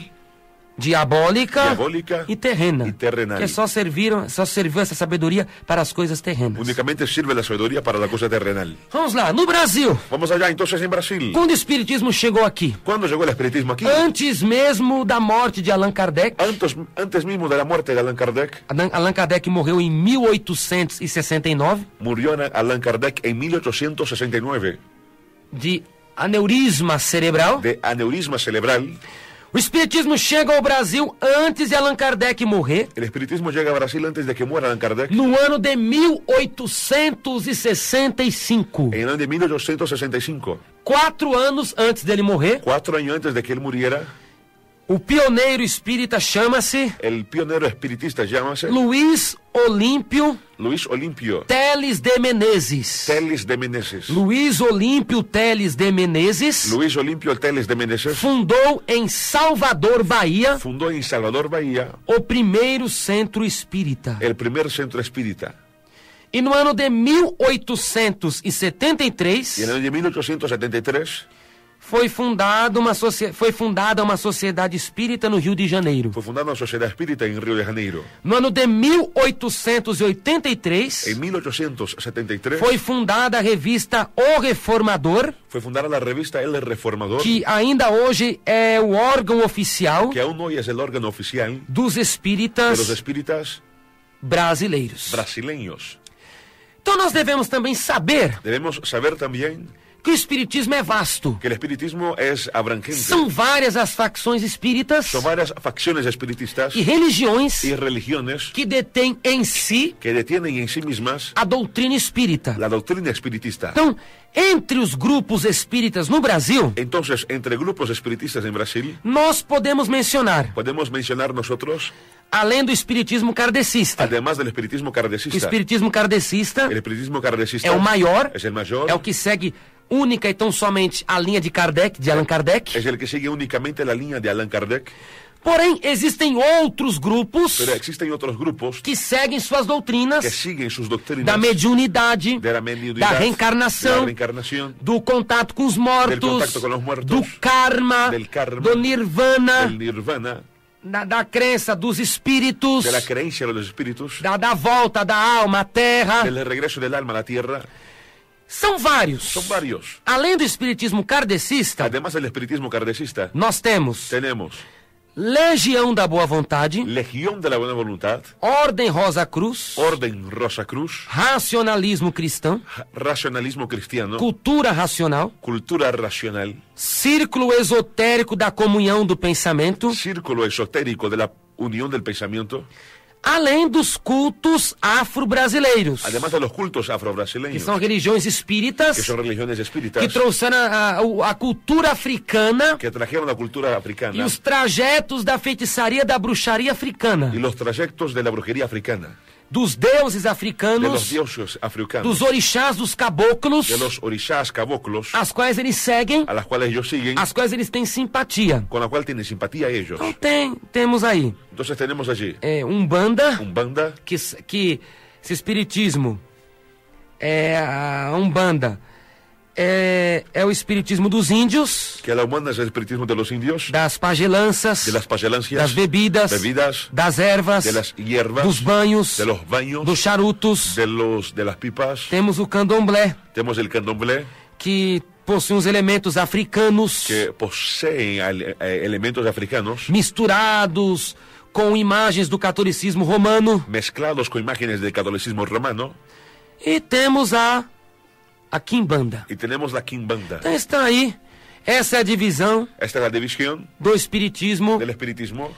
diabólica diabólica e terrena. y terrenal. Que só serviu essa sabedoria para as coisas terrenas. Únicamente sirve la sabiduría para la cosa terrenal. Vamos lá, no Brasil, Vamos allá, entonces en Brasil. quando o espiritismo chegou aqui, ¿Cuándo llegó el espiritismo aquí? antes mesmo da morte de Allan Kardec, Antes mismo de la muerte de Allan Kardec, Allan Kardec morreu em 1869 murió Allan Kardec en 1869 de aneurisma cerebral. de aneurisma cerebral. O Espiritismo chega ao Brasil antes de Allan Kardec morrer, El espiritismo llega a Brasil antes de que muera Allan Kardec, no ano de 1865. en el año de 1865. 4 anos antes dele morrer, 4 años antes de que él muriera, o pioneiro espírita chama-se el pionero espiritista llámase Luiz Olímpio Luis Olimpio Teles de Menezes. Teles de Menezes. Luiz Olímpio Teles de Menezes Luis Olimpio Teles de Menezes fundou em Salvador, Bahia, fundó en Salvador, Bahía, o primeiro centro espírita. el primer centro espírita. E no ano de Y en 1873 el año de 1873 foi fundada uma sociedade espírita no Rio de Janeiro. fue fundada una sociedad espírita en Río de Janeiro. No ano de 1883 En 1873 foi fundada a revista O Reformador, fue fundada la revista El Reformador, que ainda hoje é o órgão oficial que aún hoy es el órgano oficial dos de los espíritas espíritas brasileiros. brasileños. Então nós devemos também saber Debemos saber también que o espiritismo é vasto. que el espiritismo es abrangente. São várias as facções espíritas Son varias facciones espiritistas e religiões y religiones que detêm em si que detienen en sí mismas a doutrina espírita. la doctrina espiritista. Então, entre os grupos espíritas no Brasil, Entonces, entre grupos espiritistas en Brasil, nós podemos mencionar, podemos mencionar nosotros, além do espiritismo kardecista. además del espiritismo O kardecista, espiritismo kardecista el espiritismo kardecista é o maior, es el mayor, é o que segue única e tão somente a linha de Kardec, de Allan Kardec. es el que sigue únicamente la línea de Allan Kardec, Porém, existem outros grupos pero existen otros grupos que seguem suas doutrinas que siguen sus doctrinas da mediunidade, de la mediunidad, da reencarnação, la reencarnación, do contato com os del mortos, contacto con los muertos, do karma, del karma, do nirvana, del nirvana, da crença dos espíritos, de la creencia de los espíritus, da volta da alma à terra. del regreso del alma a la tierra. São vários. Son varios. Além do espiritismo kardecista, Además del espiritismo kardecista, nós temos tenemos Legião da Boa Vontade, Legión de la Buena Voluntad, Ordem Rosa Cruz, Orden Rosa Cruz, Racionalismo Cristão, Racionalismo Cristiano, Cultura Racional, Cultura Racional, Círculo Esotérico da Comunhão do Pensamento, Círculo Esotérico de la Unión del Pensamiento, além dos cultos afro-brasileiros, además de los cultos que afro-brasileños, são religiões espíritas que son religiones espíritas, que trouxeram a cultura africana que trajeron la cultura e africana os trajetos da feitiçaria, da bruxaria africana, y los trayectos de la brujería africana, dos deuses de los africanos, dioses africanos, dos orixás, dos caboclos, de los orishas caboclos, as quais eles seguem, a las cuales ellos siguen, as quais eles têm simpatia. con la cual tienen simpatía ellos. Então temos aí Entonces tenemos allí Umbanda, Umbanda, que esse espiritismo a Umbanda é o espiritismo dos índios, que la Umbanda es el espiritismo de los indios, das pagelanças, de las pagelancias, das bebidas, das ervas, de las hierbas, dos banhos, de los baños, dos charutos. de las pipas. Temos o candomblé, Tenemos el candomblé, que possui uns elementos africanos que poseen elementos africanos misturados com imagens do catolicismo romano. mezclados con imágenes del catolicismo romano, E temos a Quimbanda. y tenemos la Quimbanda. Então está aí, essa é a divisão Esta es la división do espiritismo del espiritismo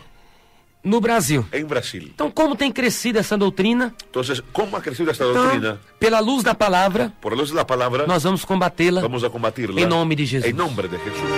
no Brasil. en Brasil. Então, como tem crescido essa doutrina? Entonces, ¿cómo ha crecido esta Então, doctrina? pela luz da palavra, Por la luz de la palabra, nós vamos combatê-la. vamos a combatirla Em nome de Jesus. En nombre de Jesús.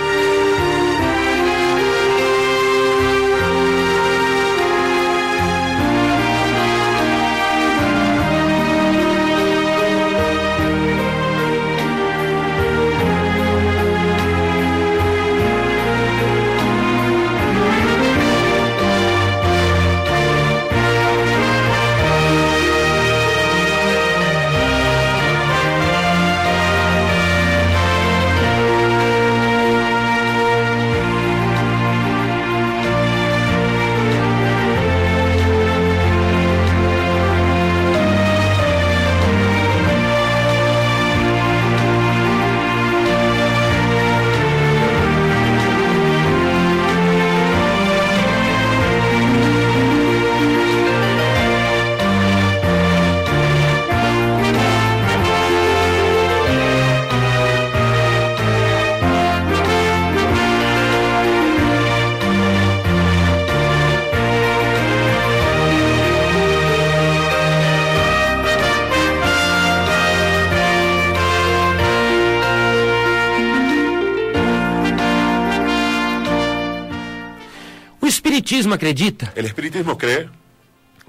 Espiritismo acredita El espiritismo cree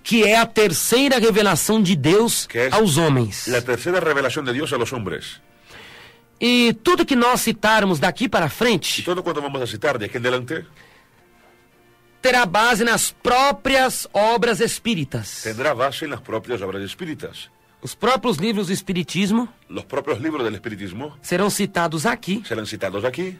que é a terceira revelação de Deus que es aos homens. la tercera revelación de Dios a los hombres. E tudo que nós citarmos daqui para Y frente todo cuanto vamos a citar de aquí en adelante terá base nas próprias obras espíritas. tendrá base en las propias obras espíritas. Os próprios livros do Espiritismo Los propios libros del espiritismo serão citados aqui serán citados aquí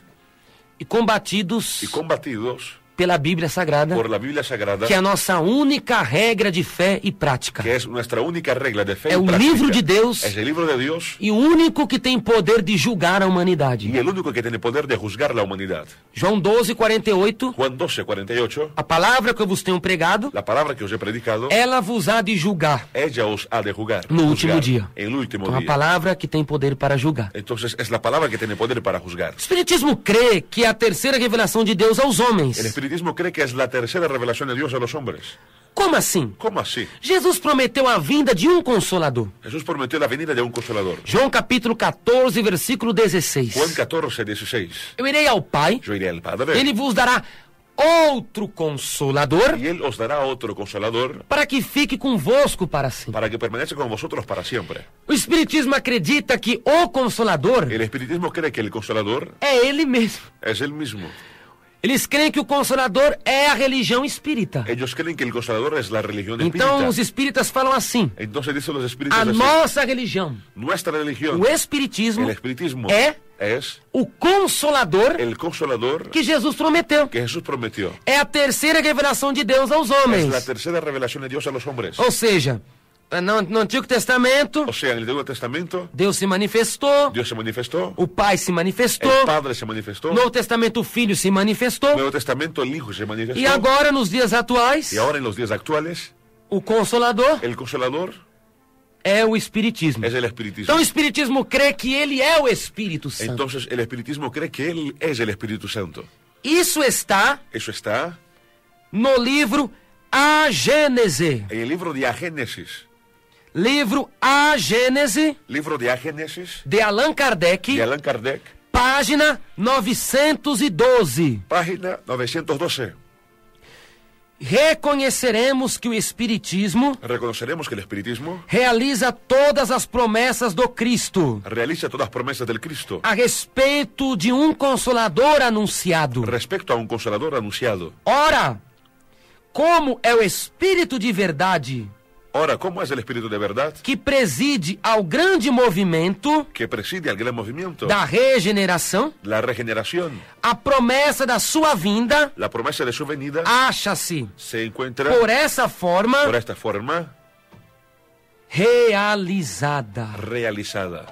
e combatidos y combatidos pela Bíblia Sagrada, por la Biblia Sagrada, que é a nossa única regra de fé e prática. que es nuestra única regla de fe É y o práctica. livro de Deus Es el libro de Dios e o único que tem poder de julgar a humanidade. y el único que tiene poder de juzgar la humanidad. João 12:48, Juan 12:48, a palavra que eu vos tenho pregado, la palabra que os he predicado, ela vos há de julgar. ella os ha de juzgar. No último juzgar día. En el último Então, a día. palavra que tem poder para julgar. Entonces es la palabra que tiene poder para juzgar. O Espiritismo crê que é a terceira revelação de Deus aos homens. El espiritismo cree que es la tercera revelación de Dios a los hombres. Como assim? ¿Cómo así? Jesus prometeu a vinda de um Consolador. Jesús prometió la venida de un consolador. João capítulo 14, versículo 16. Juan 14:16. Eu irei ao Pai, Yo iré al Padre ele vos dará outro Consolador y Él os dará otro consolador para que fique convosco para sempre. para que permanezca con vosotros para siempre. O Espiritismo acredita que o Consolador El espiritismo cree que el consolador é ele mesmo. es Él mismo. Eles creem que o Consolador é a religião espírita. Ellos creen que el consolador es la religión Então, espírita. os espíritas falam assim: Entonces dicen los espíritus a así, nossa religião, nuestra religión, o Espiritismo, el espiritismo, é es o Consolador el consolador que Jesus prometeu. que Jesús prometió. É a terceira revelação de Deus aos Es la homens. tercera revelación de Dios a los hombres. Ou seja, no Antigo Testamento, O sea, en el Antiguo Testamento, Deus se manifestou, Dios se manifestó, o Pai se manifestou, el Padre se manifestó, no Novo Testamento o Filho se en el manifestou, Nuevo Testamento el Hijo se manifestó, e agora, nos dias atuais, y ahora en los días actuales, o Consolador el consolador é o Espiritismo. es el espiritismo. Então o Espiritismo crê que ele é o Espírito Santo. Entonces el espiritismo cree que Él es el Espíritu Santo. Isso está Eso está no livro A Gênese. en el libro de Agénesis. Livro A Gênese, Libro de Agénesis de Allan Kardec, de Allan Kardec, página 912. página 912. Reconheceremos que o Espiritismo Reconoceremos que el espiritismo realiza todas as promessas do Cristo realiza todas las promesas del Cristo a respeito de um Consolador anunciado. respecto a un consolador anunciado. Ora, como é o Espírito de verdade Ahora, ¿cómo es el Espíritu de verdad que preside ao grande movimento que preside al gran movimiento? da regeneração, La regeneración, a promessa da sua vinda la promesa de su venida acha-se, se encuentra por essa forma, por esta forma realizada. realizada.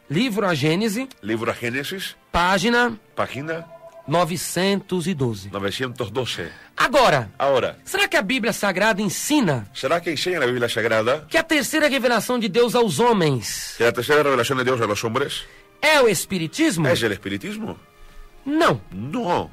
Livro A Gênese, Libro a Génesis, página página 912. 912. Agora, Ahora, será que a Bíblia Sagrada ensina ¿será que enseña la Biblia Sagrada que a terceira revelação de Deus aos homens que la tercera revelación de Dios a los hombres é o Espiritismo? es el espiritismo? Não. No.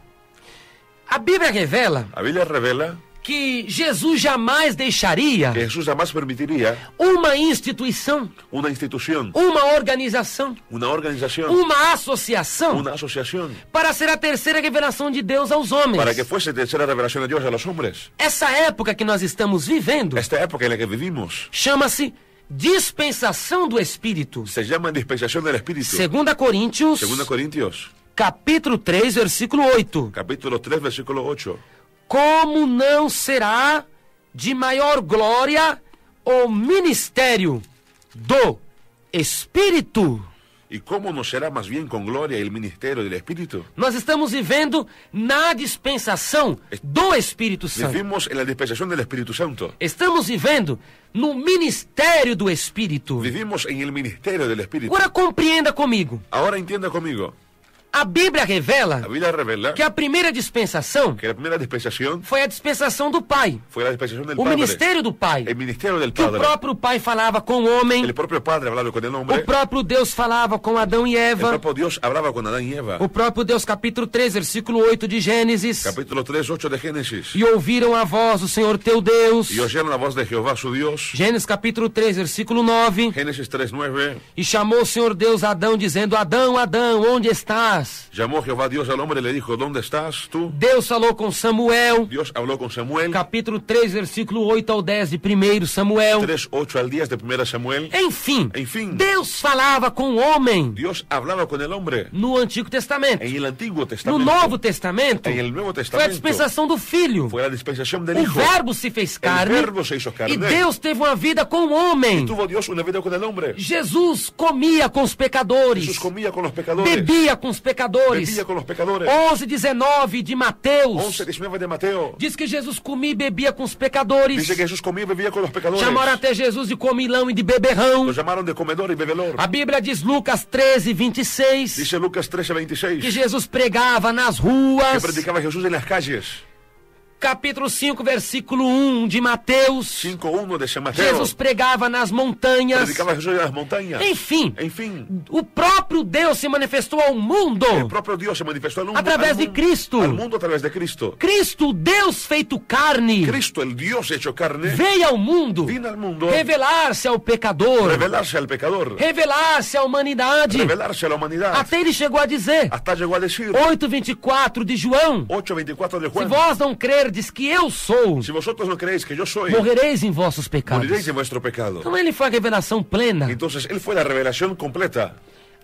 A Bíblia revela La Biblia revela que Jesus jamais deixaria que Jesús jamás permitiría uma instituição, una institución, uma organização, una organización, uma associação una asociación para ser a terceira revelação de Deus aos homens. para que fuese tercera revelación de Dios a los hombres. Essa época que nós estamos vivendo Esta época en la que vivimos chama-se dispensação do Espírito. se llama dispensación del Espíritu. 2 Coríntios, 2 Corintios, capítulo 3, versículo 8. capítulo 3, versículo 8. Como não será de maior glória o ministério do Espírito? ¿Y cómo no será más bien con gloria el ministerio del Espíritu? Nós estamos vivendo na dispensação do Espírito Santo. Vivimos en la dispensación del Espíritu Santo. Estamos vivendo no ministério do Espírito. Vivimos en el ministerio del Espíritu. Agora compreenda comigo. Ahora entienda conmigo. A Bíblia revela La Biblia revela que a primeira dispensação que la primera dispensación foi a dispensação do Pai. fue la dispensación del O Padre. ministério do Pai. El ministerio del Que o Padre. próprio Pai falava com o homem. El propio Padre hablaba con el O hombre. próprio Deus falava com Adão e El Eva. propio Dios hablaba con Adán y Eva. O próprio Deus, capítulo 3, versículo 8 de Gênesis. Capítulo 3, 8 de Génesis. E ouviram a voz do Senhor teu Deus. Y oyeron la voz de Jehová su Dios. Gênesis capítulo 3, versículo 9. Génesis 3, 9. E chamou o Senhor Deus Adão, dizendo: Adão, Adão, onde estás? estás? Llamó Jehová Dios al hombre y le dijo, ¿dónde estás tú? Deus falou com Samuel, Dios habló con Samuel, capítulo 3, versículo 8 ao 10 de 1 Samuel. 3, 8 al 10 de 1 Samuel. Enfim, Enfim. Deus falava com o homem Dios hablaba con el hombre no Antigo Testamento. en el Antiguo No Testamento. Novo Testamento, En el Nuevo foi a Testamento dispensação do Filho. fue la dispensación del O Hijo. Verbo se fez carne Verbo se hizo carne. e Deus teve uma vida com o homem. Tuvo Dios una vida con el hombre. Jesus comia com os pecadores, Jesús comía con los pecadores. bebia com os pecadores. Bebía con los pecadores. 11:19 de Mateus 11:19 de Mateo. diz que Jesus comia e bebia com os pecadores. Dice que Jesús comía y bebía con los pecadores. Chamaram até Jesus de comilão e de beberrão. Lo llamaron de comedor y bebedor. A Bíblia diz, Lucas 13:26, Dice Lucas que 13:26 Jesus pregava nas que ruas. predicaba Jesús en las calles. Capítulo 5, versículo 1 de Mateus, 5:1 de San Mateo. Jesus pregava nas montanhas. Predicaba Jesús en las montañas. Enfim, Enfim, o próprio Deus se manifestou ao mundo. el propio Dios se manifestó al mundo. Através de Cristo. Al mundo a través de Cristo. Cristo, Deus feito carne, Cristo, el Dios hecho carne, veio ao mundo vino al mundo revelar-se ao pecador, revelarse al pecador, revelar-se à humanidade. revelarse a la humanidad. Até ele chegou a dizer, Hasta llegó a decir 8:24 de João, 8:24 de se Juan. vós não crerdes que eu sou, Si vosotros no creéis que yo soy, morrereis em vossos pecados. moriréis en vuestro pecado. Então ele foi a revelação plena. Entonces él fue la revelación completa.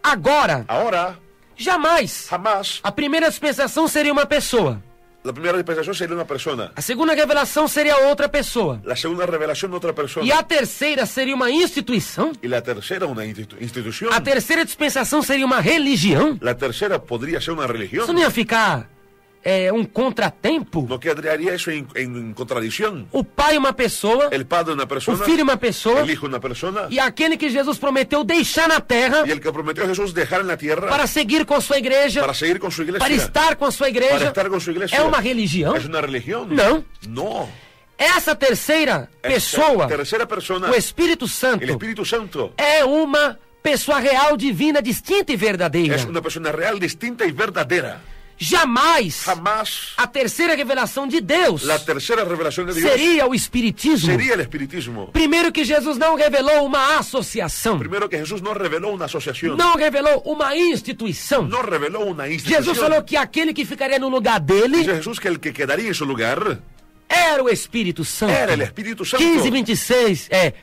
Agora, Ahora, jamais, jamás, a primeira dispensação seria uma pessoa. la primera dispensación sería una persona. A segunda revelação seria outra pessoa. La segunda revelación otra persona. E a terceira seria uma instituição. Y la tercera una institución. A terceira dispensação seria uma religião. La tercera podría ser una Isso religión. não ia ficar contratempo? ¿No quedaría eso en contradicción? O pai uma pessoa, El padre una o persona, filho uma pessoa, el hijo una persona, e aquele que Jesus prometeu deixar na terra y el que prometió a Jesús dejar en la tierra para seguir com a sua igreja, para seguir con su iglesia, para estar com a sua para igreja, estar con su iglesia. é uma religião? ¿Es una religión? Não. No. Essa terceira pessoa, Tercera persona, o Espírito Santo, el Espíritu Santo, é uma pessoa real, divina, distinta e verdadeira. es una persona real, distinta y verdadera. Jamais Jamás a terceira revelação de Deus la tercera revelación de Dios seria o Espiritismo. sería el espiritismo. Primeiro que Jesus não revelou uma associação, Primero que Jesús no reveló una asociación, não revelou uma instituição. no reveló una institución. Jesus falou que aquele que ficaria no lugar dele Dice Jesús que el que quedaría en su lugar era o Espírito Santo. era el Espíritu Santo.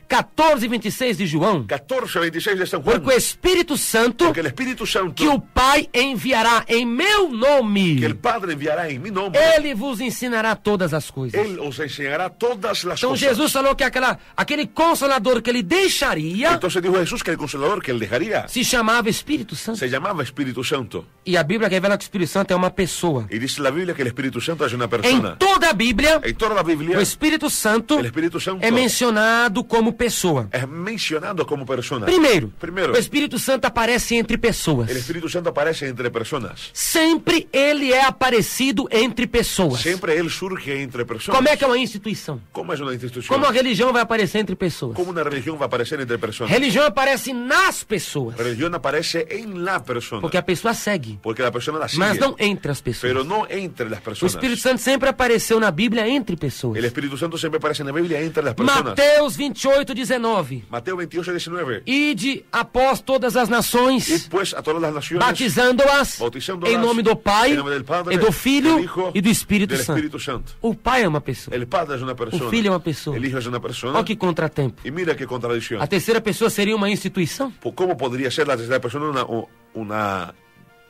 14:26 de João. 14:26 de San Juan. Porque o Espírito Santo Porque el Espíritu Santo que o Pai enviará em meu nome, que el Padre enviará en mi nombre, ele vos ensinará todas as coisas. Él os enseñará todas las Então cosas. Jesus falou que aquele consolador que ele deixaria Entonces dijo Jesús que el consolador que él dejaría se chamava Espírito Santo. se llamaba Espíritu Santo. E a Bíblia revela que o Espírito Santo é uma pessoa. Y dice la Biblia que el Espíritu Santo es una Em persona. toda a Bíblia, En toda la Biblia, o Espírito Santo el Espíritu Santo é mencionado como pessoa. es mencionado como persona. Primeiro, Primero, o Espírito Santo aparece entre pessoas. el Espíritu Santo aparece entre personas. Sempre ele é aparecido entre pessoas. Siempre Él surge entre personas. Como é que é uma instituição? ¿Cómo es una institución? Como a religião vai aparecer entre pessoas? ¿Cómo una religión va a aparecer entre personas? Religião aparece nas pessoas. Religión aparece en la persona. Porque a pessoa segue, Porque la persona la sigue. mas não entre as pessoas. Pero no entre las O personas. Espírito Santo sempre apareceu na Bíblia entre pessoas. El Espíritu Santo siempre aparece en la Biblia entre las personas. Mateus 28:19. Mateo 28:19. Ide após todas as nações, Y pues a todas las naciones, batizando-as bautizándolas em nome do Pai, en nombre del Padre, e do Filho del Hijo, e do Espírito del Santo. Espíritu Santo. O Pai é uma pessoa. El Padre es una persona. O Filho é uma pessoa. El Hijo es una persona. Olha que contratempo. Y mira qué contradicción. A terceira pessoa seria uma instituição? ¿Cómo podría ser la tercera persona una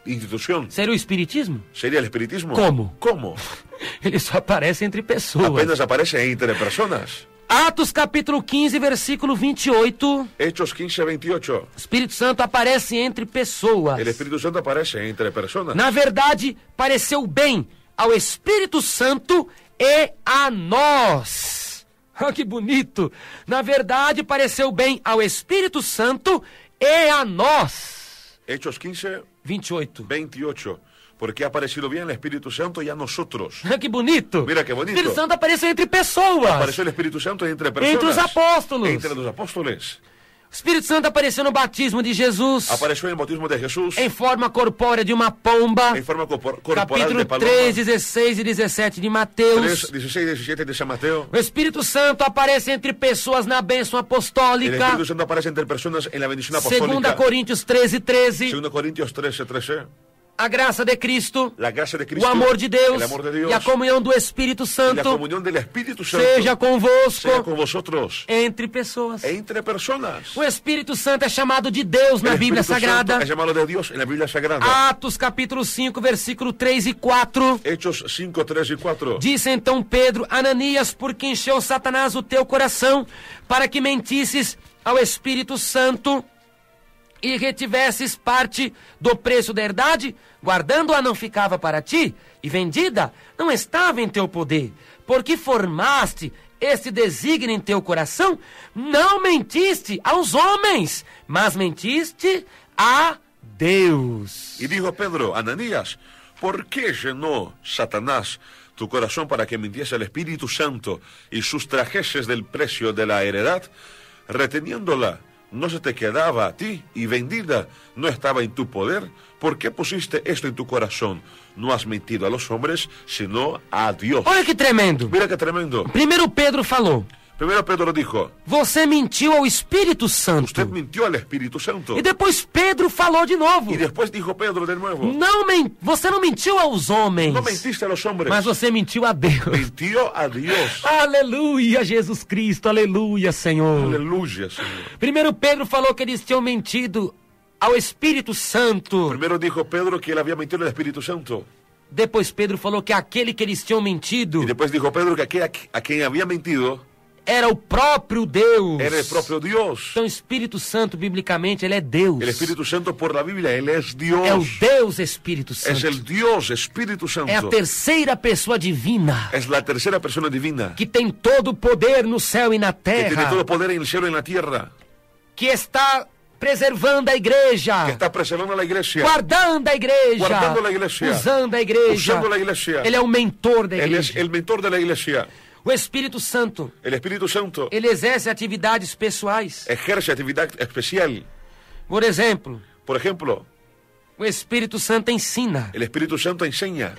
institución? Seria o Espiritismo? ¿Sería el espiritismo? ¿Cómo? ¿Cómo? Ele só aparece entre pessoas. Apenas aparece entre personas. Atos capítulo 15, versículo 28. Hechos 15:28. O Espírito Santo aparece entre pessoas. El Espíritu Santo aparece entre personas. Na verdade, pareceu bem ao Espírito Santo e a nós. Ah, que bonito! Na verdade, pareceu bem ao Espírito Santo e a nós. Hechos 28. 15:28. Porque ha aparecido bien el Espíritu Santo y a nosotros. Ah, que bonito! Mira que bonito. O Espírito Santo apareceu entre pessoas. Apareció el Espíritu Santo entre personas. Entre os apóstolos. Entre los apóstoles. O Espírito Santo apareceu no batismo de Jesus. Apareció en el bautismo de Jesús. Em forma corpórea de uma pomba. En forma corporal Capítulo de paloma. 3, 16 e 17 de Mateus. 3, 16 y 17 de San Mateo. O Espírito Santo aparece entre pessoas na bênção El apostólica. Espíritu Santo aparece entre personas en la bendición 2 apostólica. Coríntios 13, 13. 2 Corintios 13:13. a graça de Cristo, la gracia de Cristo, o amor de Deus el amor de Dios e a comunhão do Espírito y la Santo comunión del Espíritu Santo seja convosco sea con vosotros entre pessoas. entre personas. O Espírito Santo é chamado de Deus na El Bíblia Espíritu Sagrada. Santo es llamado de Dios en la Biblia Sagrada. Atos capítulo 5, versículo 3 e 4. Hechos 5, 3 y 4. Disse então Pedro: Ananias, por que encheu Satanás o teu coração, para que mentisses ao Espírito Santo e retivesses parte do preço da herdade? Guardando-a não ficava para ti, e vendida não estava em teu poder. Porque formaste este desígnio em teu coração, não mentiste aos homens, mas mentiste a Deus. Y dijo Pedro, Ananías, ¿por qué llenó Satanás tu corazón para que mintiese al Espíritu Santo y sustrajeses del precio de la heredad? Reteniéndola, no se te quedaba a ti, y vendida no estaba en tu poder. ¿Por qué pusiste esto en tu corazón? No has mentido a los hombres, sino a Dios. Olha que tremendo. Mira qué tremendo. Primeiro Pedro falou: Primero Pedro dijo, você mentiu ao Espírito Santo. usted mintió al Espíritu Santo. E depois Pedro falou de novo: Y después dijo Pedro de nuevo, você não mentiu aos homens, no mentiste a los hombres, mas você mentiu a Deus. mintió a Dios. Aleluia, Jesus Cristo, aleluia, Senhor. Aleluya, Señor. Primeiro Pedro falou que eles tinham mentido ao Espírito Santo. Primero dijo Pedro que él había mentido al Espíritu Santo. Depois Pedro falou que aquele que eles tinham mentido Y después dijo Pedro que aquel a quien había mentido era o próprio Deus. era el propio Dios. Então, o Espírito Santo, biblicamente, ele é Deus. El Espíritu Santo por la Biblia, Él es Dios. É o Deus Espírito Es Santo. el Dios Espíritu É a Santo. terceira pessoa divina, Es la tercera persona divina que tem todo o poder no céu e na que tiene terra, todo poder en el cielo y en la tierra, que está preservando a igreja, que está preservando a la iglesia, guardando a igreja, Guardando a igreja, usando a igreja. usando la iglesia. Ele é o mentor da Él es igreja. el mentor de la iglesia. O Espírito Santo, El Espíritu Santo ele exerce atividades pessoais. ejerce actividad especial. Por exemplo, Por ejemplo, o Espírito Santo ensina. el Espíritu Santo enseña.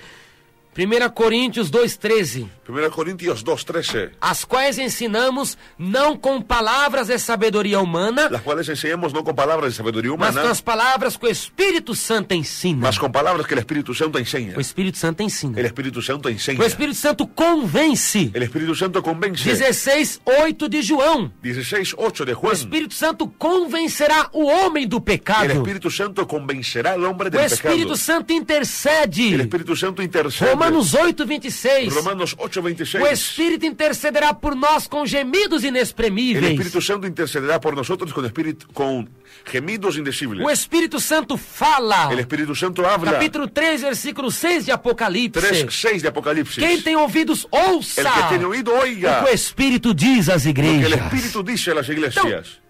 1 Coríntios 2,13. 1 Corintios 2:13. As quais ensinamos não com palavras de sabedoria humana, Las cuales enseñamos no con palabras de sabiduría mas humana, com as palavras que o Espírito Santo ensina. mas con palabras que el Espíritu Santo enseña. O Espírito Santo ensina. El Espíritu Santo enseña. O Espírito Santo convence. El Espíritu Santo convence. 16:8 de João. 16:8 de O Juan. Espírito Santo convencerá o homem do El pecado. Espíritu Santo convencerá al hombre O del Espírito pecado. Santo El intercede. Espíritu Santo intercede. Romanos 8:26. Romanos O 8:26. Espírito intercederá por nós com gemidos El inexprimíveis. Espíritu Santo intercederá por nosotros con gemidos indecibles. O Espírito Santo fala. El Espíritu Santo habla. Capítulo 3, versículo 6 de Apocalipse. 3:6 de Apocalipsis. Quem tem ouvidos, ouça El que tiene oído, o oiga. que o Espírito diz às Lo que el igrejas. Espíritu dice a las iglesias.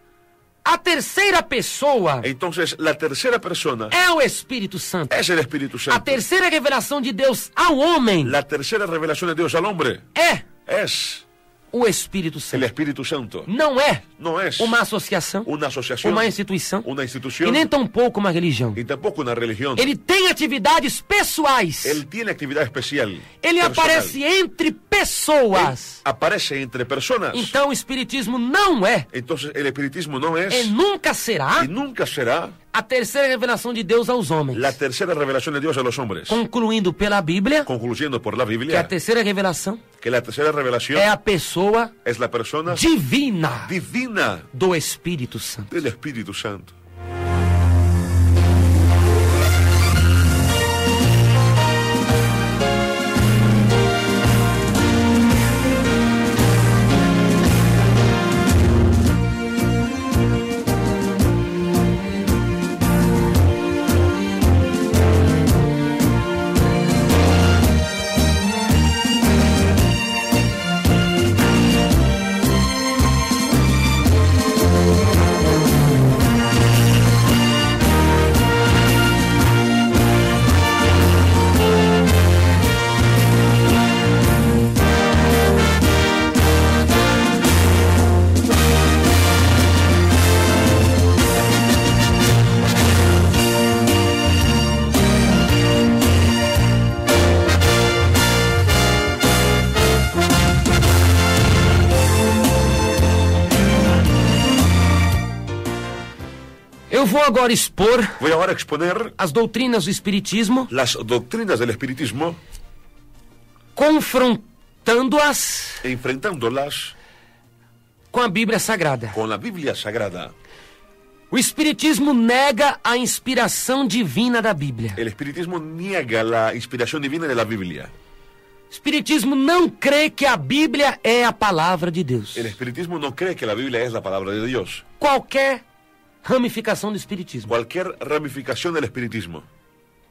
A terceira pessoa Entonces, la tercera persona é o Espírito Santo. es el Espíritu A Santo. terceira revelação de Deus ao homem La tercera revelación de Dios al hombre é es o Espírito el Santo. Espíritu Santo. Não é No es uma associação, una asociación, uma instituição una e institución, nem tampouco uma religião. y tampoco una religión. Ele tem atividades pessoais. Él tiene actividad especial. Ele personal. aparece entre pessoas. Aparece entre personas. Então o Espiritismo não é Entonces, el espiritismo no e es nunca será y nunca será a terceira revelação de Deus aos homens. la tercera revelación de Dios a los hombres. Concluindo pela Bíblia, Concluyendo por la que a Biblia, terceira revelação que la tercera revelación é a pessoa es la persona divina divina do Espírito Santo. del Espíritu Santo. vou agora expor Voy ahora a exponer as doutrinas do Espiritismo, las doctrinas del espiritismo, confrontando-as enfrentándolas com a Bíblia Sagrada. con la Biblia Sagrada. O Espiritismo nega a inspiração divina da Bíblia. El espiritismo niega la inspiración divina de la Biblia. O Espiritismo não crê que a Bíblia é a palavra de Deus. El espiritismo no cree que la Biblia es la palabra de Dios. Qualquer ramificação do Espiritismo, Cualquier ramificación del espiritismo,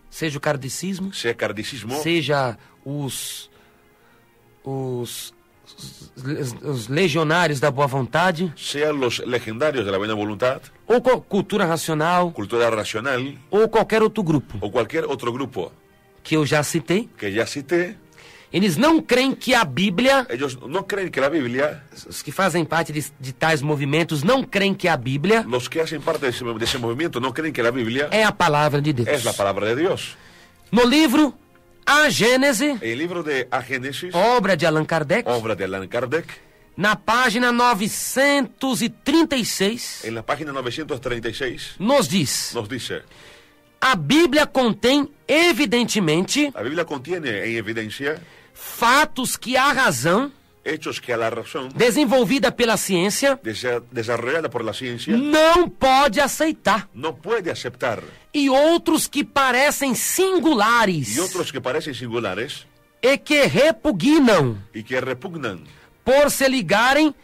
seja o kardecismo, sea kardecismo, seja os legionários da boa vontade, sean los legendarios de la buena voluntad, ou cultura racional, cultura racional ou qualquer outro grupo o cualquier otro grupo que eu já citei, que ya cité, eles não creem que a Bíblia, ellos no creen que la Biblia, os que fazem parte de tais movimentos, não creem que a Bíblia los que hacen parte de ese movimiento no creen que la Biblia é a palavra de Deus. es la palabra de Dios. No livro A Gênese, El libro de A Génesis, obra de Allan Kardec, obra de Allan Kardec, na página 936, en la página 936, nos diz: nos dice: a Bíblia contém, evidentemente, la Biblia contiene en evidencia fatos que a razão, hechos que a la razón, desenvolvida pela ciência, desarrollada por la ciencia, não pode aceitar, no puede aceptar, e outros que parecem singulares y otros que parecen singulares e que repugnam y que repugnan por se ligarem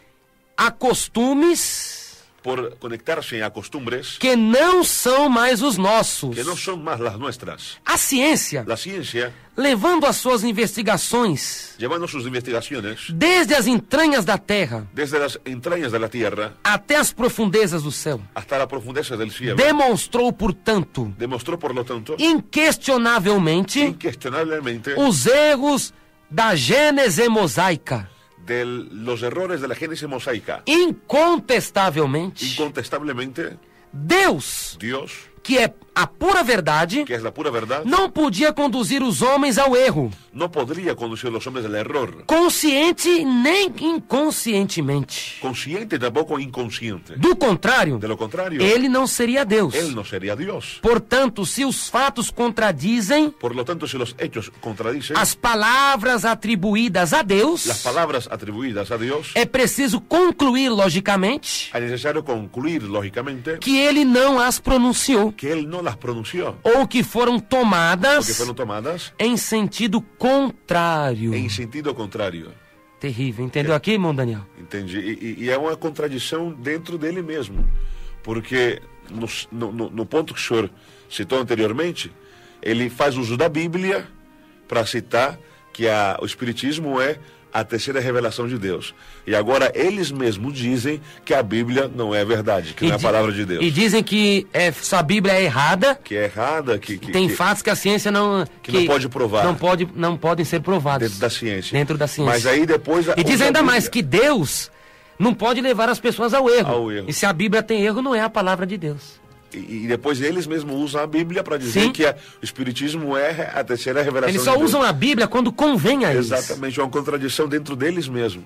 a costumes por conectarse a costumbres que não são mais os nossos. que no son más las nuestras. A ciência, La ciencia, levando as suas investigações llevando sus investigaciones desde as entranhas da Terra desde las entrañas de la tierra até as profundezas do céu, hasta la profundeza del cielo, demonstrou, portanto, demostró por lo tanto inquestionavelmente, incuestionablemente os erros da Gênese mosaica. de los errores de la Génesis mosaica. Incontestavelmente, Incontestablemente, Deus, Dios, que é a pura verdade, que es la pura verdad, não podia conduzir os homens ao erro, no podría conducir a los hombres al error, consciente nem inconscientemente. consciente tampoco inconsciente. Do contrário, De lo contrario, ele não seria Deus. él no sería Dios. Portanto, se os fatos contradizem Por lo tanto, si los hechos contradicen as palavras atribuídas a Deus, las palabras atribuidas a Dios, é preciso concluir logicamente es necesario concluir lógicamente que ele não as pronunciou que él no las pronunció ou que foram o que tomadas fueron tomadas em sentido contrário. en sentido contrario. Terrível, entendeu aqui, irmão Daniel? Entende? E é uma contradição dentro dele mesmo. Porque no ponto que o senhor citou anteriormente, ele faz uso da Bíblia para citar que o Espiritismo é a terceira revelação de Deus. E agora eles mesmos dizem que a Bíblia não é verdade, que não é a palavra de Deus. E dizem que sua Bíblia é errada. Que é errada, que Tem fatos que a ciência não pode provar. Não podem ser provados dentro da ciência. Dentro da ciência. Mas aí depois E diz ainda mais que Deus não pode levar as pessoas ao erro. Ao erro. E se a Bíblia tem erro, não é a palavra de Deus. E depois eles mesmos usam a Bíblia para dizer Sim. que o Espiritismo é a terceira revelação Eles só de Deus. usam a Bíblia quando convém a eles. Exatamente, é uma contradição dentro deles mesmo.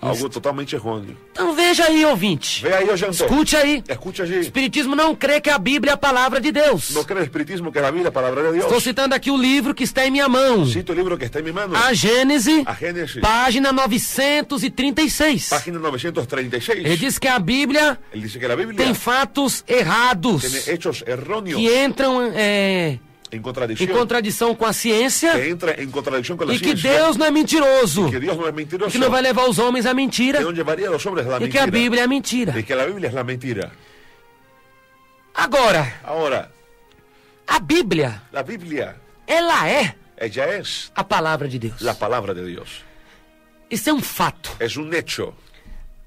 Algo totalmente errôneo. Então veja aí, ouvinte. Vê aí, Janto. Escute aí. Escute O allí. Espiritismo não crê que a Bíblia é a palavra de Deus. No cree el Espiritismo que la Biblia es la palabra de Dios. Estou citando aqui o livro que está em minha mão. Cito el libro que está en mi mano. A Gênese, A Génesis, página 936. página 936. Ele diz que a Bíblia Él dice que la Biblia tem fatos errados tiene hechos erróneos que entram en em contradicción. contradição com a ciência Que entra en contradicción con la e que ciencia. Deus não é mentiroso, Que Dios no es mentiroso. que não vai levar os homens à mentira Que no llevaría a los hombres a la e que mentira. a Bíblia é a mentira. Y que la Biblia es la mentira. Agora, Ahora, a Bíblia, la Biblia, ela é ella es a palavra de Deus. la palabra de Dios. Isso é um fato. Es un hecho.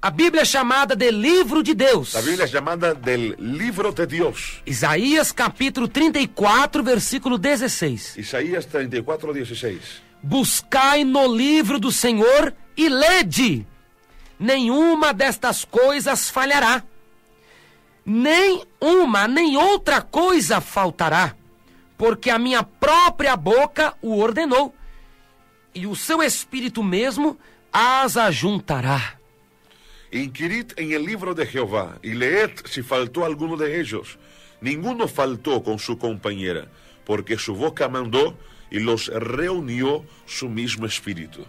A Bíblia é chamada de livro de Deus. La Biblia es llamada del libro de Dios. Isaías capítulo 34, versículo 16. Isaías 34, 16. Buscai no livro do Senhor e lede. Nenhuma destas coisas falhará. Nem uma, nem outra coisa faltará. Porque a minha própria boca o ordenou. E o seu espírito mesmo as ajuntará. Inquirid en el libro de Jehová y leed si faltó alguno de ellos, Ninguno faltó con su compañera, porque su boca mandó y los reunió su mismo espíritu.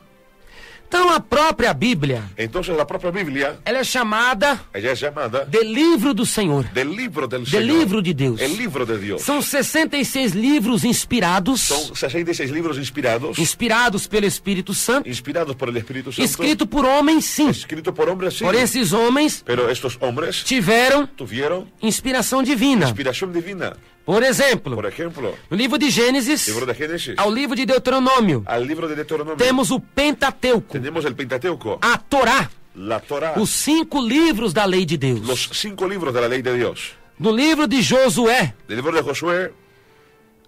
Então a própria Bíblia, Entonces la propia Biblia, ela é chamada ella es llamada de livro do Senhor, del libro del de Señor, livro de Deus. el libro de Dios. São 66 livros inspirados, Son 66 libros inspirados pelo Espírito Santo, inspirados por el Espíritu Santo, escrito por homens, sim. escrito por hombres, sí, Porém, esses homens pero estos hombres tiveram tuvieron inspiração divina. inspiración divina. Por exemplo, Por ejemplo, no livro de Gênesis libro de Génesis, ao livro de Deuteronômio, al libro de Deuteronomio, temos o Pentateuco, tenemos el Pentateuco, a Torá, la Torá, os 5 livros da lei de Deus. los 5 libros de la ley de Dios. No livro de Josué Del libro de Josué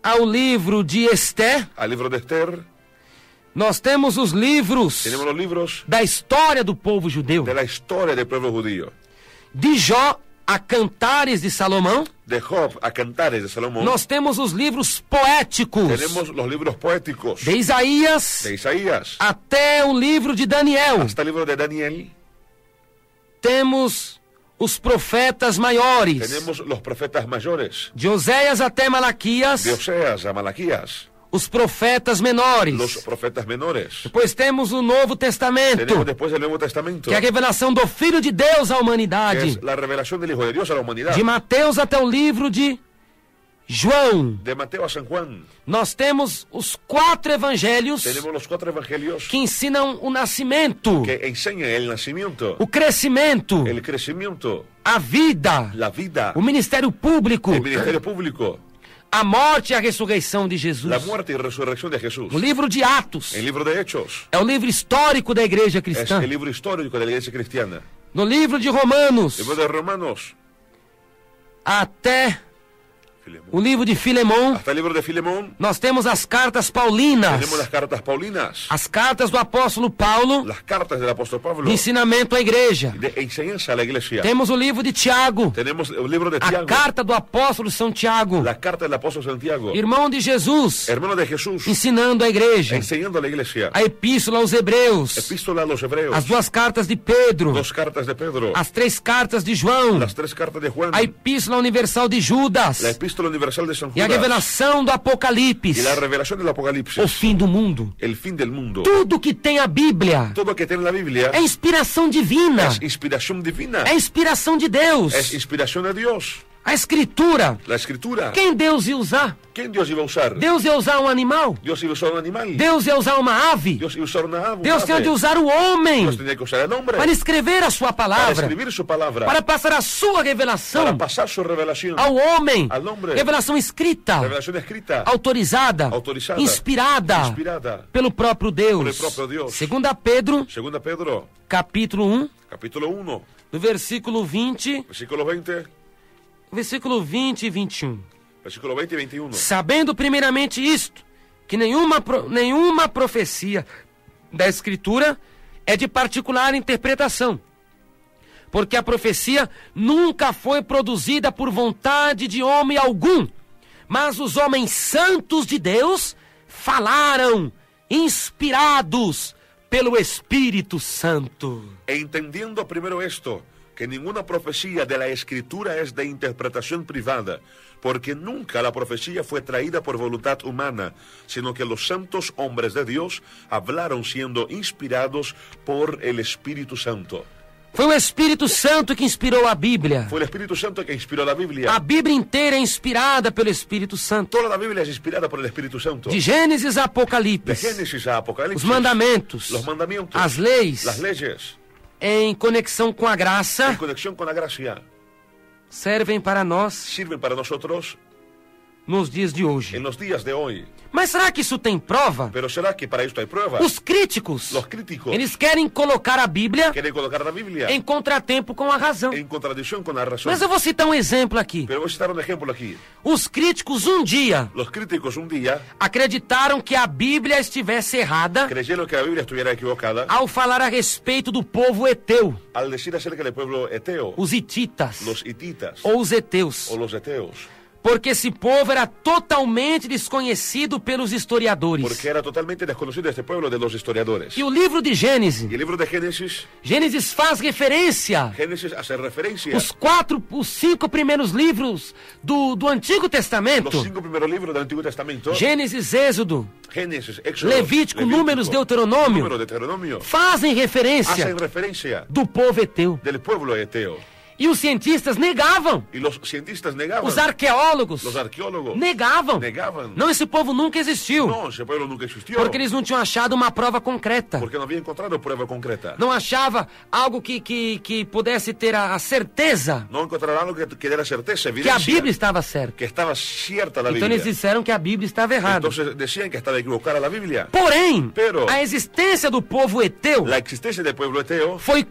ao livro de Esté, al libro de Esther, nós temos os livros tenemos los libros da história do povo judeu. de la historia del pueblo judío. De Jó a Cantares de Salomão, De Job a Cantares de Salomón, nós temos os livros poéticos. tenemos los libros poéticos De Isaías de Isaías até o livro de Daniel. hasta el libro de Daniel. Temos os profetas maiores. Tenemos los profetas mayores, De Oséias até Malaquias, de Oseas a Malaquías, os profetas menores. los profetas menores. Depois temos o Novo Testamento, Tenemos después el Nuevo Testamento, que é a revelação do Filho de Deus à que humanidade. es la revelación del Hijo de Dios a la humanidad. De Mateus até o livro de João. De Mateo a San Juan, Nós temos os 4 evangelhos tenemos los 4 evangelios que ensinam o nascimento, que enseñan el nacimiento, o crescimento, el crecimiento, a vida, la vida, o ministério público, el ministerio público, a morte e a ressurreição de Jesus. la muerte y resurrección de Jesús. O livro de Atos El libro de Hechos é o livro histórico da igreja es cristã. el libro histórico de la iglesia cristiana. No livro de Romanos El libro de Romanos, até o livro de Filemão, hasta el libro de Filemón, nós temos as cartas paulinas, tenemos las cartas paulinas, as cartas do apóstolo Paulo, las cartas del apóstol Pablo, de ensinamento à igreja. de enseñanza a la iglesia. Temos o livro de Tiago, Tenemos el libro de a Tiago, carta do apóstolo São Tiago, la carta del apóstol Santiago, irmão de Jesus, hermano de Jesús, ensinando a igreja. enseñando a la iglesia. A epístola aos Hebreus, Epístola a los hebreos, as 2 cartas de Pedro, 2 cartas de Pedro, as 3 cartas de João, las 3 cartas de Juan, a epístola universal de Judas la epístola universal de San e a Judas revelação do y Apocalipse, la revelación del o Apocalipsis, fim do mundo. el fin del mundo. Tudo que tem a Bíblia Todo lo que tiene la Biblia é inspiração divina, es inspiración divina, é inspiração de Deus. es inspiración de Dios. A Escritura, La escritura, quem Deus ia usar? ¿quién Dios iba a usar? Deus ia usar um animal? Dios iba a usar un animal, Deus ia usar uma ave? Dios iba a usar una ave, Deus tinha de usar o homem Dios tenía que usar el hombre para escrever a sua para palavra, escribir su palabra, para passar a sua revelação para pasar su revelación, ao homem, al hombre, revelação escrita, revelación escrita, autorizada, autorizada, inspirada inspirada pelo próprio Deus. Pelo próprio Deus. 2 Pedro, Segunda Pedro, capítulo 1, capítulo 1, do versículo 20, versículo 20, versículo 20 e 21. versículo 20 y 21. Sabendo primeiramente isto, que nenhuma profecia da Escritura é de particular interpretação, porque a profecia nunca foi produzida por vontade de homem algum, mas os homens santos de Deus falaram, inspirados pelo Espírito Santo. Entendiendo primero esto, que ninguna profecía de la Escritura es de interpretación privada, porque nunca la profecía fue traída por voluntad humana, sino que los santos hombres de Dios hablaron siendo inspirados por el Espíritu Santo. Foi o Espírito Santo que inspirou a Bíblia. Fue el Espíritu Santo que inspiró la Biblia. A Bíblia inteira é inspirada pelo Espírito Santo. Toda la Biblia es inspirada por el Espíritu Santo. De Gênesis a De Apocalipse, Génesis a Apocalipsis, os mandamentos, los mandamientos, as leis, las leyes, em conexão com a en graça, conexión con la gracia, servem para nós sirven para nosotros nos dias de hoje. en los días de hoy. Mas será que isso tem prova? Pero ¿será que para esto hay pruebas? Os críticos, Los críticos eles querem colocar a Bíblia quieren colocar la Biblia em contratempo com a razão. en contradicción con la razón. Mas eu vou citar um exemplo aqui. Pero voy a citar un ejemplo aquí. Os críticos um dia Los críticos un día acreditaram que a Bíblia estivesse errada creyeron que la Biblia estuviera equivocada ao falar a respeito do povo Eteu, al decir acerca del pueblo eteo, os hititas los hititas ou os heteus. o los eteos. Porque esse povo era totalmente desconhecido pelos historiadores. Porque era totalmente desconocido este pueblo de los historiadores. E o livro de Gênesis, Y el libro de Génesis, Gênesis faz referência Génesis hace referencia os 5 primeiros livros do Antigo Testamento. los 5 primeros libros del Antiguo Testamento. Gênesis, Êxodo, Génesis, Éxodo, Levítico, Números, Deuteronômio, Número, Deuteronomio, fazem referência hacen referencia do povo eteu. del pueblo eteo. E os cientistas negavam. Y los cientistas negaban. Os arqueólogos Los arqueólogos negavam. negaban. Não, esse povo nunca existiu. No, ese pueblo nunca existió. Porque eles não tinham achado uma prova concreta. Porque no había encontrado prueba concreta. Não achava algo que pudesse ter a certeza No encontraron algo que diera certeza, que a evidencia, Bíblia estava certa. que estaba cierta la Então eles Biblia. disseram que a Bíblia estava errada. Entonces decían que estaba equivocada la Biblia. Porém, Pero- a existência do povo eteu La existencia del pueblo eteo foi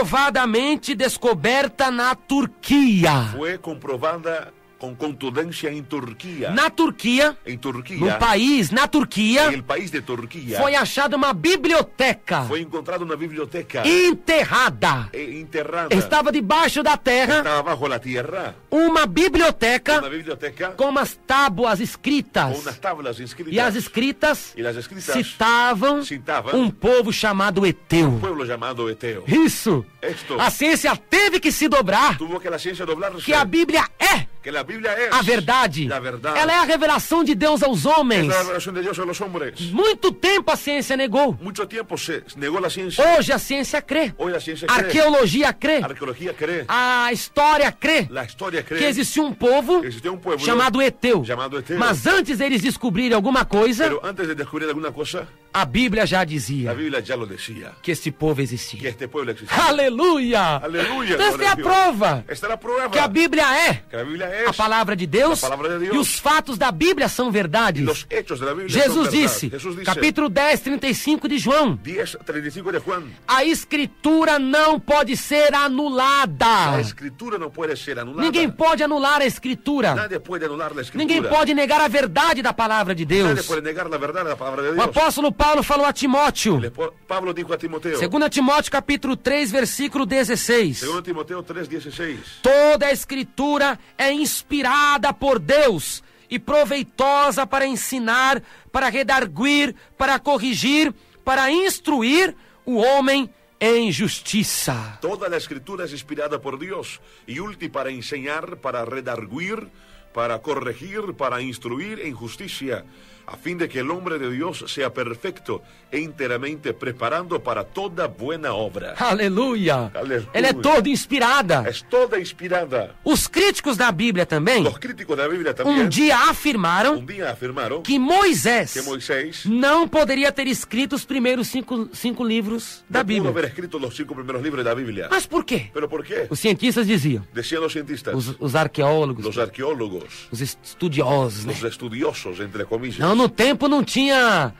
comprovadamente descoberta na Turquia. fue comprobada con contundencia en Turquía. Na Turquia, En Turquía, no país, na en Turquia, el país de Turquía, foi achada uma biblioteca fue encontrada una biblioteca enterrada. enterrada. Estava debaixo da terra Estaba bajo la tierra, uma biblioteca una biblioteca com umas tábuas con escritas. unas tablas inscritas. E as escritas Y las escritas citavam citavam povo chamado Eteu. un pueblo llamado Eteo. Isso. Esto A ciência teve que se dobrar, tuvo que la ciencia doblarse. que a Bíblia é Que la Biblia es a verdade. la verdad. Ela é a revelação de Deus aos Es homens. la revelación de Dios a los hombres. Muito tempo a ciência negou. Mucho tiempo se negó la ciencia. Hoje a ciência crê. Hoy la ciencia A cree. arqueologia crê. La arqueología cree. A história crê. La historia cree. Que existiu um povo que existía un pueblo chamado Eteu. chamado Eteu. Mas antes deles descobrirem alguma coisa, Pero antes de descubrir alguna cosa, a Bíblia já la dizia Biblia ya lo decía. que esse povo Que existia. este pueblo existía. Aleluia! Aleluya. Então, esta gloria é a a Dios. prova Esta es la prueba. que a Bíblia é Que la Biblia es. a palavra de Deus, A palavra de Deus. e os fatos da Bíblia são Y verdades. los hechos de la Biblia son Jesus verdad. disse, Jesús dice, capítulo 10, 35 de João, 10:35 de Juan. a escritura não pode ser La anulada. escritura no puede ser anulada. Ninguém pode anular a escritura. Nadie puede anular la escritura. Ninguém pode negar a verdade da palavra de Nadie Deus. puede negar la verdad de la palabra de O Dios. apóstolo Paulo falou a Timóteo, Pablo dijo a Timoteo, 2 Timóteo capítulo 3, versículo 16. 2 Timoteo 3:16, Toda a escritura é inspirada por Deus e proveitosa para ensinar, para redarguir, para corrigir, para instruir o homem em justiça. toda la escritura es inspirada por Dios y útil para enseñar, para redarguir, para corregir, para instruir en justicia, a fin de que el hombre de Dios sea perfecto e enteramente preparando para toda buena obra. Aleluia! Aleluia. Ela é toda inspirada. Es toda inspirada. Os críticos da Bíblia também Los críticos de la Biblia también um dia afirmaram un día afirmaron que Moisés que Moisés não poderia ter escrito os primeiros cinco livros da no pudo Bíblia. haber escrito los 5 primeros libros de la Biblia. Mas por quê? ¿Pero por qué? Os cientistas diziam, Decían los cientistas, os arqueólogos, los arqueólogos, os estudiosos, né? los estudiosos, entre comillas. Não, no tempo não tinha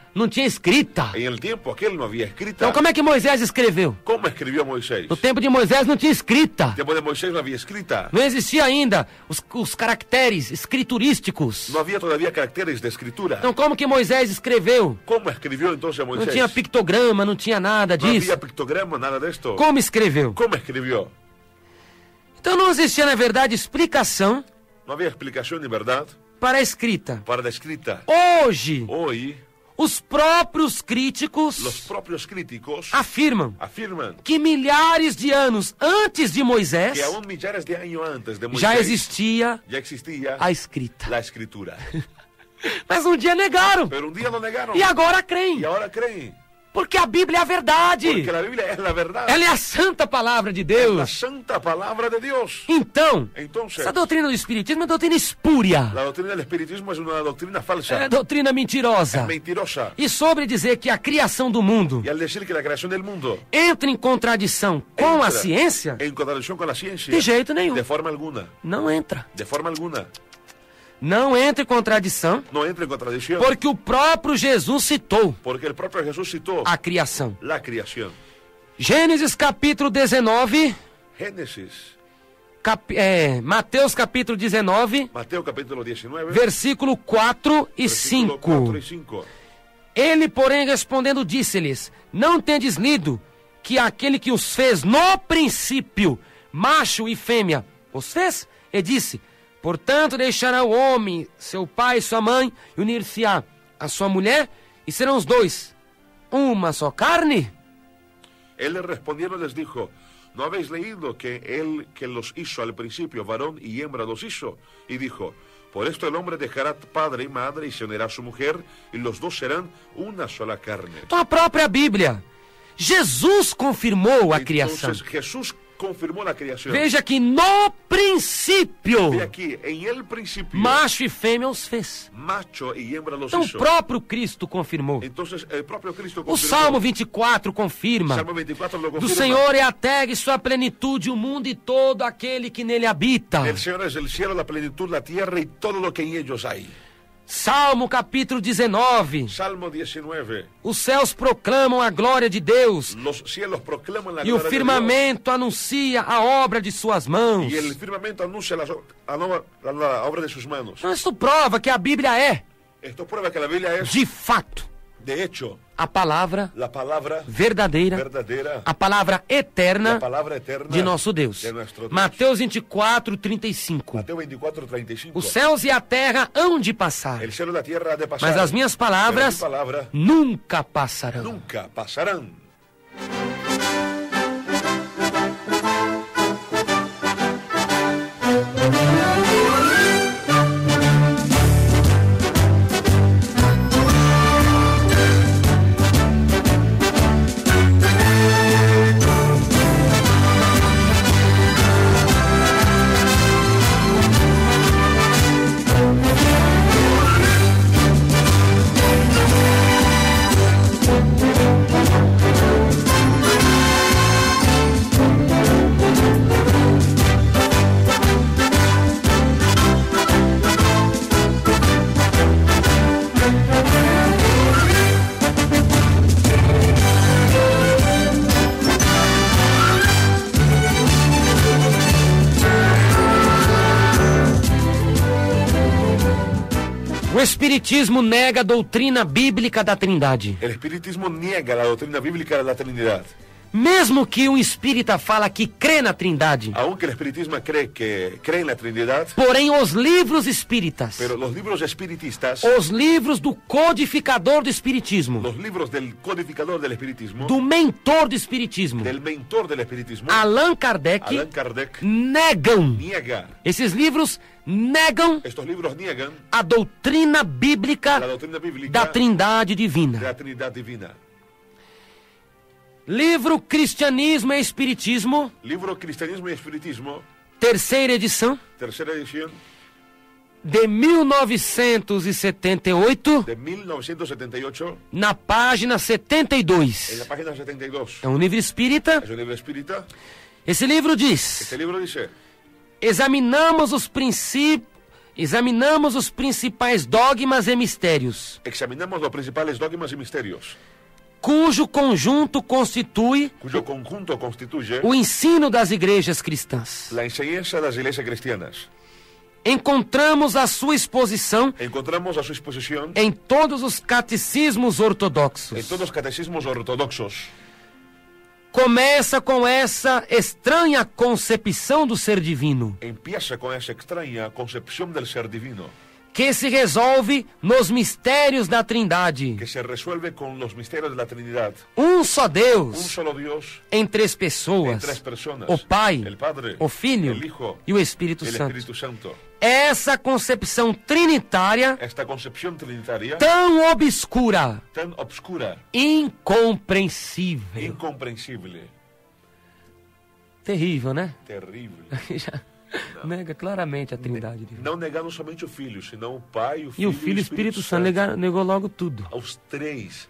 escrita. En el tiempo aquel no había escrita. Então como é que Moisés escreveu? ¿Cómo escribió Moisés? No tempo de Moisés não tinha escrita. En el tiempo de Moisés no había escrita. Não existia ainda os caracteres escriturísticos. No había todavía caracteres de escritura. Então como que Moisés escreveu? ¿Cómo escribió entonces Não Moisés? tinha pictograma, não tinha nada No disso. había pictograma, nada de esto. Como escreveu? ¿Cómo escribió? Então não existia, na verdade, explicação No había explicación ni verdad para a escrita. para la escrita. Hoje, Hoy, os próprios críticos los propios críticos afirmam afirman que milhares de anos antes de Moisés que aún millares de años antes de Moisés já existia ya existía a escrita. la escritura. Mas um dia negaram Pero un día lo negaron e agora creem. y ahora creen. Porque a Bíblia é a verdade. Porque la Biblia es la verdad. Ela é a santa palavra de Es la Deus. santa palabra de Dios. Então, Entonces, essa doutrina do Espiritismo é doutrina espúria. la doctrina del espiritismo es una doctrina falsa, É doutrina mentirosa. es mentirosa. E sobre dizer que a criação do mundo Y al decir que la creación del mundo entra em contradição com a entra ciência, en contradicción con la ciencia, de jeito nenhum. de forma alguna, Não entra. de forma alguna, Não entra em contradição, no entra en contradicción, porque o próprio Jesus citou porque el propio Jesús citó a criação. la creación. Gênesis capítulo 19, Génesis, Mateus capítulo 19, Mateo capítulo 19, versículo 4 e versículo 4 5. y 5. Ele, porém, respondendo, disse-lhes: Não tendes lido que aquele que os fez no princípio, macho e fêmea, os fez? E disse: Portanto, deixará o homem, seu pai e sua mãe, e unir-se-á a sua mulher, e serão os dois uma só carne? Él les respondiendo les dijo, ¿no habéis leído que él que los hizo al principio, varón y hembra los hizo? Y dijo, por esto el hombre dejará padre y madre y se unirá a su mujer, y los dos serán una sola carne. Então a própria Bíblia, Jesus confirmou a criação. Entonces Jesús confirmó la creación. Veja que no princípio, Ve aquí, en el principio, macho e fêmea os fez. macho y hembra los Então o hizo. próprio Cristo confirmou. Entonces el propio Cristo O confirmó. Salmo 24 confirma. Salmo 24 lo Do confirma. Senhor é a terra e sua plenitude, o mundo e todo aquele que nele habita. El Señor es el cielo, la plenitud, la tierra y todo lo que en ellos hay. Salmo capítulo 19. Salmo 19. Os céus proclamam a glória de Deus Los cielos proclaman la e o gloria de firmamento anuncia a obra de suas mãos. Dios, y el firmamento anuncia la obra de sus manos. Então isso prova que a Bíblia é, Esto prueba que la Biblia es, de fato, de hecho, a palavra la palabra verdadeira, verdadera, a palavra eterna la palabra eterna de nosso Deus. de nuestro Dios. Mateus 24, 35. Mateo 24, 35. Os céus e a terra hão de passar, El cielo y la tierra ha de pasar, mas as minhas pero palavras mi palabra nunca passarão. nunca pasarán. O Espiritismo nega a doutrina bíblica da Trindade. El espiritismo niega la doctrina bíblica de la Trinidad. Mesmo que um espírita fala que crê na Trindade, Aunque el espiritismo cree en la Trinidad, porém os livros espíritas, pero los libros espiritistas, os livros do codificador do Espiritismo, los libros del codificador del espiritismo, do mentor do Espiritismo, del mentor del espiritismo, Allan Kardec, Allan Kardec, negam. niega, Esses livros negam estos libros niegan a doutrina bíblica la doctrina bíblica da Trindade de Divina. la Trinidad divina. Livro Cristianismo e Espiritismo, Libro Cristianismo y Espiritismo, terceira edição, tercera edición, de 1978, de 1978, na página en 72. la página 72. É um livro espírita. Es un libro espírita. Esse livro diz: Este libro dice, examinamos os principais dogmas e mistérios, examinamos los principales dogmas y misterios, cujo conjunto constitui cuyo conjunto constituye o ensino das igrejas cristãs. la enseñanza de las iglesias cristianas. Encontramos a sua exposição Encontramos a su exposición em todos os catecismos en ortodoxos. todos los catecismos ortodoxos. Começa com essa estranha concepção do ser divino, Empieza con esa extraña concepción del ser divino, que se resolve nos mistérios da Trindade. que se resuelve con los misterios de la Trinidad. Um só Un Deus solo Dios em três en pessoas: tres personas. o Pai, el Padre, o Filho el Hijo e o Espírito y el Santo. Espíritu Santo. Essa concepção trinitária, Esta concepción trinitaria tão obscura, tan obscura, incompreensível. incomprensible, Terrível, né? terrible. Já nega claramente a Trindade divina. Não negando somente o Filho, senão o Pai, o E Filho o Filho e o Espírito Santo negou logo tudo. Aos três.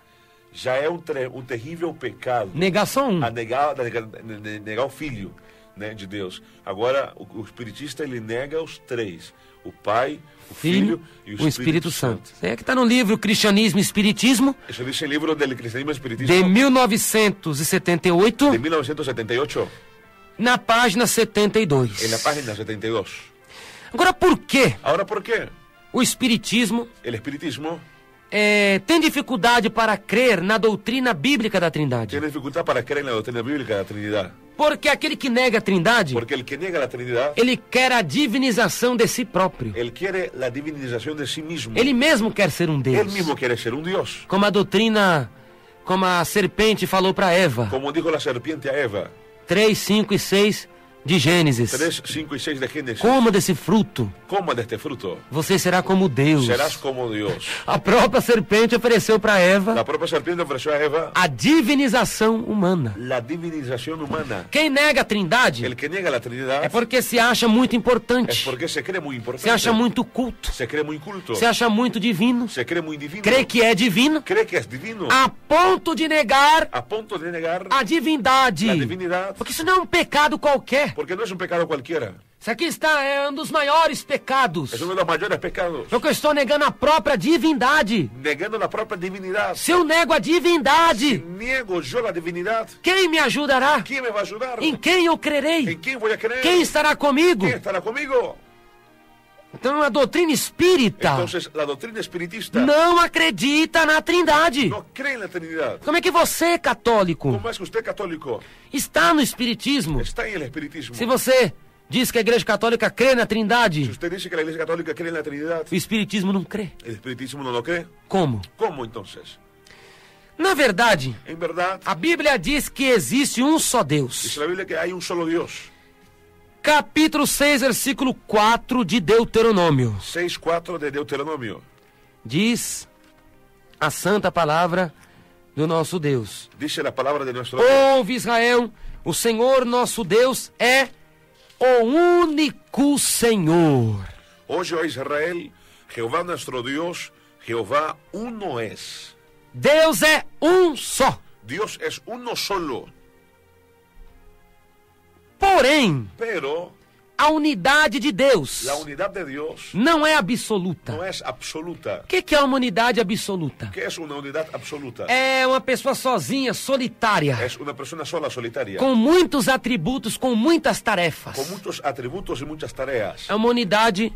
Já é um terrível pecado Negação 1. a negar o Filho, né, de Deus. Agora, o espiritista, ele nega os três. O Pai, o Filho e o Espírito Santo. Isso é que está no livro Cristianismo e Espiritismo, Isso diz o livro do Cristianismo e Espiritismo de 1978, de 1978, na página 72. en la página 72. Agora, por que Ahora, ¿por qué o Espiritismo el espiritismo é tem dificuldade para crer na doutrina bíblica da Trindade. Tiene dificultad para creer en la doctrina bíblica de la Trinidad. Porque aquele que nega a Trindade, Porque el que niega la Trinidad, ele quer a divinização de si próprio. él quiere la divinización de sí mismo. Ele mesmo quer ser um Él Deus. mismo quiere ser un Dios. Como a doutrina, como a serpente falou para Eva. Como dijo la serpiente a Eva, 3, 5 e 6 de Gênesis. 3, 5 y 6 de Génesis. Coma desse fruto, Coma de este fruto, você será como Deus. serás como Dios. A própria serpente ofereceu para Eva La propia serpiente ofreció a Eva a divinização humana. la divinización humana. Quem nega a Trindade El que niega la Trinidad é porque se acha muito es importante, porque se cree muy importante. se acha muito culto, Se cree muy culto. se acha muito divino, Se cree muy divino. crê que é divino, Cree que es divino. a ponto de negar A punto de negar a divindade. la divinidad. Porque isso não é um pecado qualquer. Porque no es un pecado cualquiera. Isso aqui é um dos maiores pecados. Es uno de los mayores pecados. Porque eu estou negando a própria divindade. Negando la propia divinidad. Se eu nego a divindade, Niego yo la divinidad. quem me ajudará? ¿Quién me va a ayudar? Em quem eu crerei? ¿En quién voy a creer? Quem estará comigo? ¿Quién estará conmigo? Então a doutrina espírita Entonces, la doctrina espiritista não acredita na Trindade. no cree en la Trinidad. Como é que você, católico, ¿Cómo es que usted, católico, está no espiritismo? está en el espiritismo? Se você diz que a Igreja Católica crê na Si Trindade, usted dice que la Iglesia Católica cree en la Trinidad, o espiritismo não crê. el espiritismo no lo cree, Como? ¿cómo entonces? Na verdade, En verdad, a Bíblia diz que existe um só Deus. dice la Biblia que hay un solo Dios. Capítulo 6, versículo 4 de Deuteronômio. 6:4 de Deuteronomio. Diz a santa palavra do nosso Deus. Dice la palabra de nuestro Dios. Ouve, Israel, o Senhor nosso Deus é o único Senhor. Oye, oh Israel, Jehová nuestro Dios, Jehová uno es. Deus é um só. Dios es uno solo. Porém, Pero a unidade de Deus la unidad de Dios não é absoluta. no es absoluta. O que é uma unidade absoluta? ¿Qué es una unidad absoluta? É uma pessoa sozinha, solitária, Es una persona sola, solitaria, com muitos atributos, com muitas tarefas. con muchos atributos y muchas tareas. É uma unidade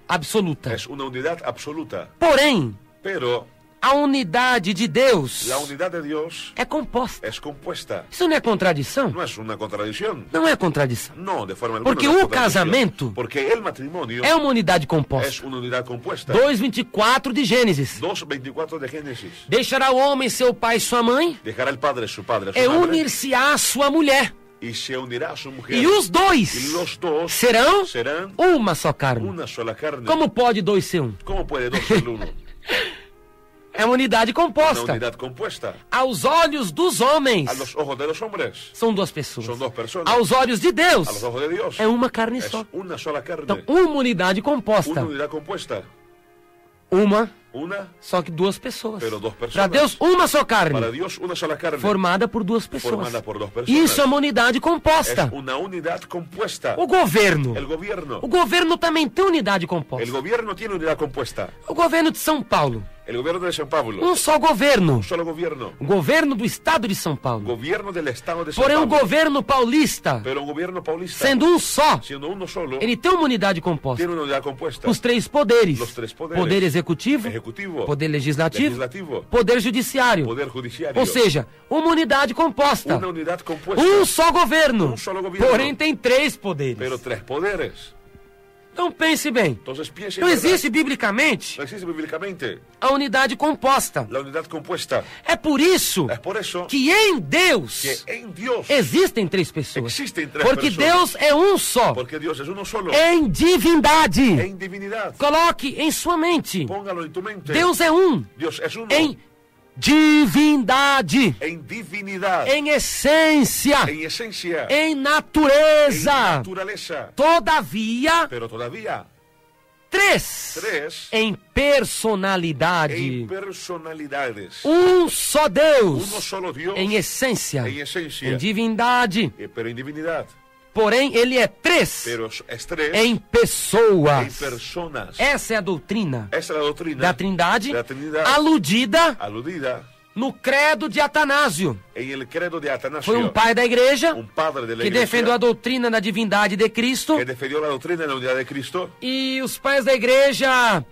absoluta. Es una unidad absoluta. Porém, Pero a unidade de Deus la unidad de Dios é composta. es compuesta. Isso não é contradição? No es una contradicción. Não é contradição. No, de forma alguna. Porque no es o contradicción. casamento Porque el matrimonio é uma unidade es composta. una unidad compuesta. 2:24 de Gênesis. 2:24 de Génesis. Deixará o homem seu pai e sua mãe, Dejará el padre, su padre, su e madre, unir-se-á a sua mulher. y se unirá a su mujer. E os Y dois los dos serão serán uma só carne. una sola carne. Como pode dois ser um? ¿Cómo puede dos ser uno? É uma unidade Una composta. unidad compuesta. Aos olhos dos homens, A los ojos de los hombres são duas pessoas. son dos personas. Aos olhos de Deus, A los ojos de Dios é uma carne es só. una sola carne. Então, uma unidade composta. Una unidad compuesta. Uma, Una, só que duas pessoas. pero dos personas. Para Deus, uma só Para carne, Dios, una sola carne. formada por duas pessoas. Formada por dos personas. Isso é uma unidade Es composta. una unidad compuesta. O governo. El gobierno. O governo também tem unidade El composta. gobierno tiene unidad compuesta. O governo de São Paulo. El gobierno de São Paulo. Um só governo. Un solo gobierno. O governo do estado de São Paulo. Gobierno del estado de São Porém, o Paulo. governo paulista, Pero un gobierno paulista, sendo um só, siendo uno solo, ele tem uma unidade composta. tiene una unidad compuesta. Os três poderes. Los tres poderes. Poder executivo, Ejecutivo, poder legislativo, legislativo, poder judiciário. poder judiciario. Ou seja, uma unidade composta. Una unidad compuesta. Um só governo. Um solo governo. Porém, tem três poderes. Pero tres poderes. Então pense bem. Entonces piense en Não verdad. existe biblicamente No existe bíblicamente a unidade composta. la unidad compuesta. É por isso Es por eso que em Deus que en Dios, existem três pessoas. Existem três Porque pessoas. Deus é um só. porque Dios es uno solo, Em divindade. en divinidad. Coloque em sua mente. Póngalo en tu mente. Deus é um. Dios es uno Em divindade. en divinidad, Em essência. en esencia, Em en natureza. naturaleza. Todavia, Pero todavía, três. tres Em personalidade. en personalidades. Um só Deus. Uno solo Dios Em essência. en esencia, Em divindade. pero en divinidad. Porém, ele é três. Pero es tres Em pessoas. en personas. Essa é a doutrina Esa es la doctrina da Trindade, da Trinidad aludida aludida no credo de Atanásio. en el credo de Atanasio, Foi um pai da igreja un padre de la que iglesia defendeu a doutrina da divindade de Cristo. que defendió la doctrina de la unidad de Cristo. E os pais da igreja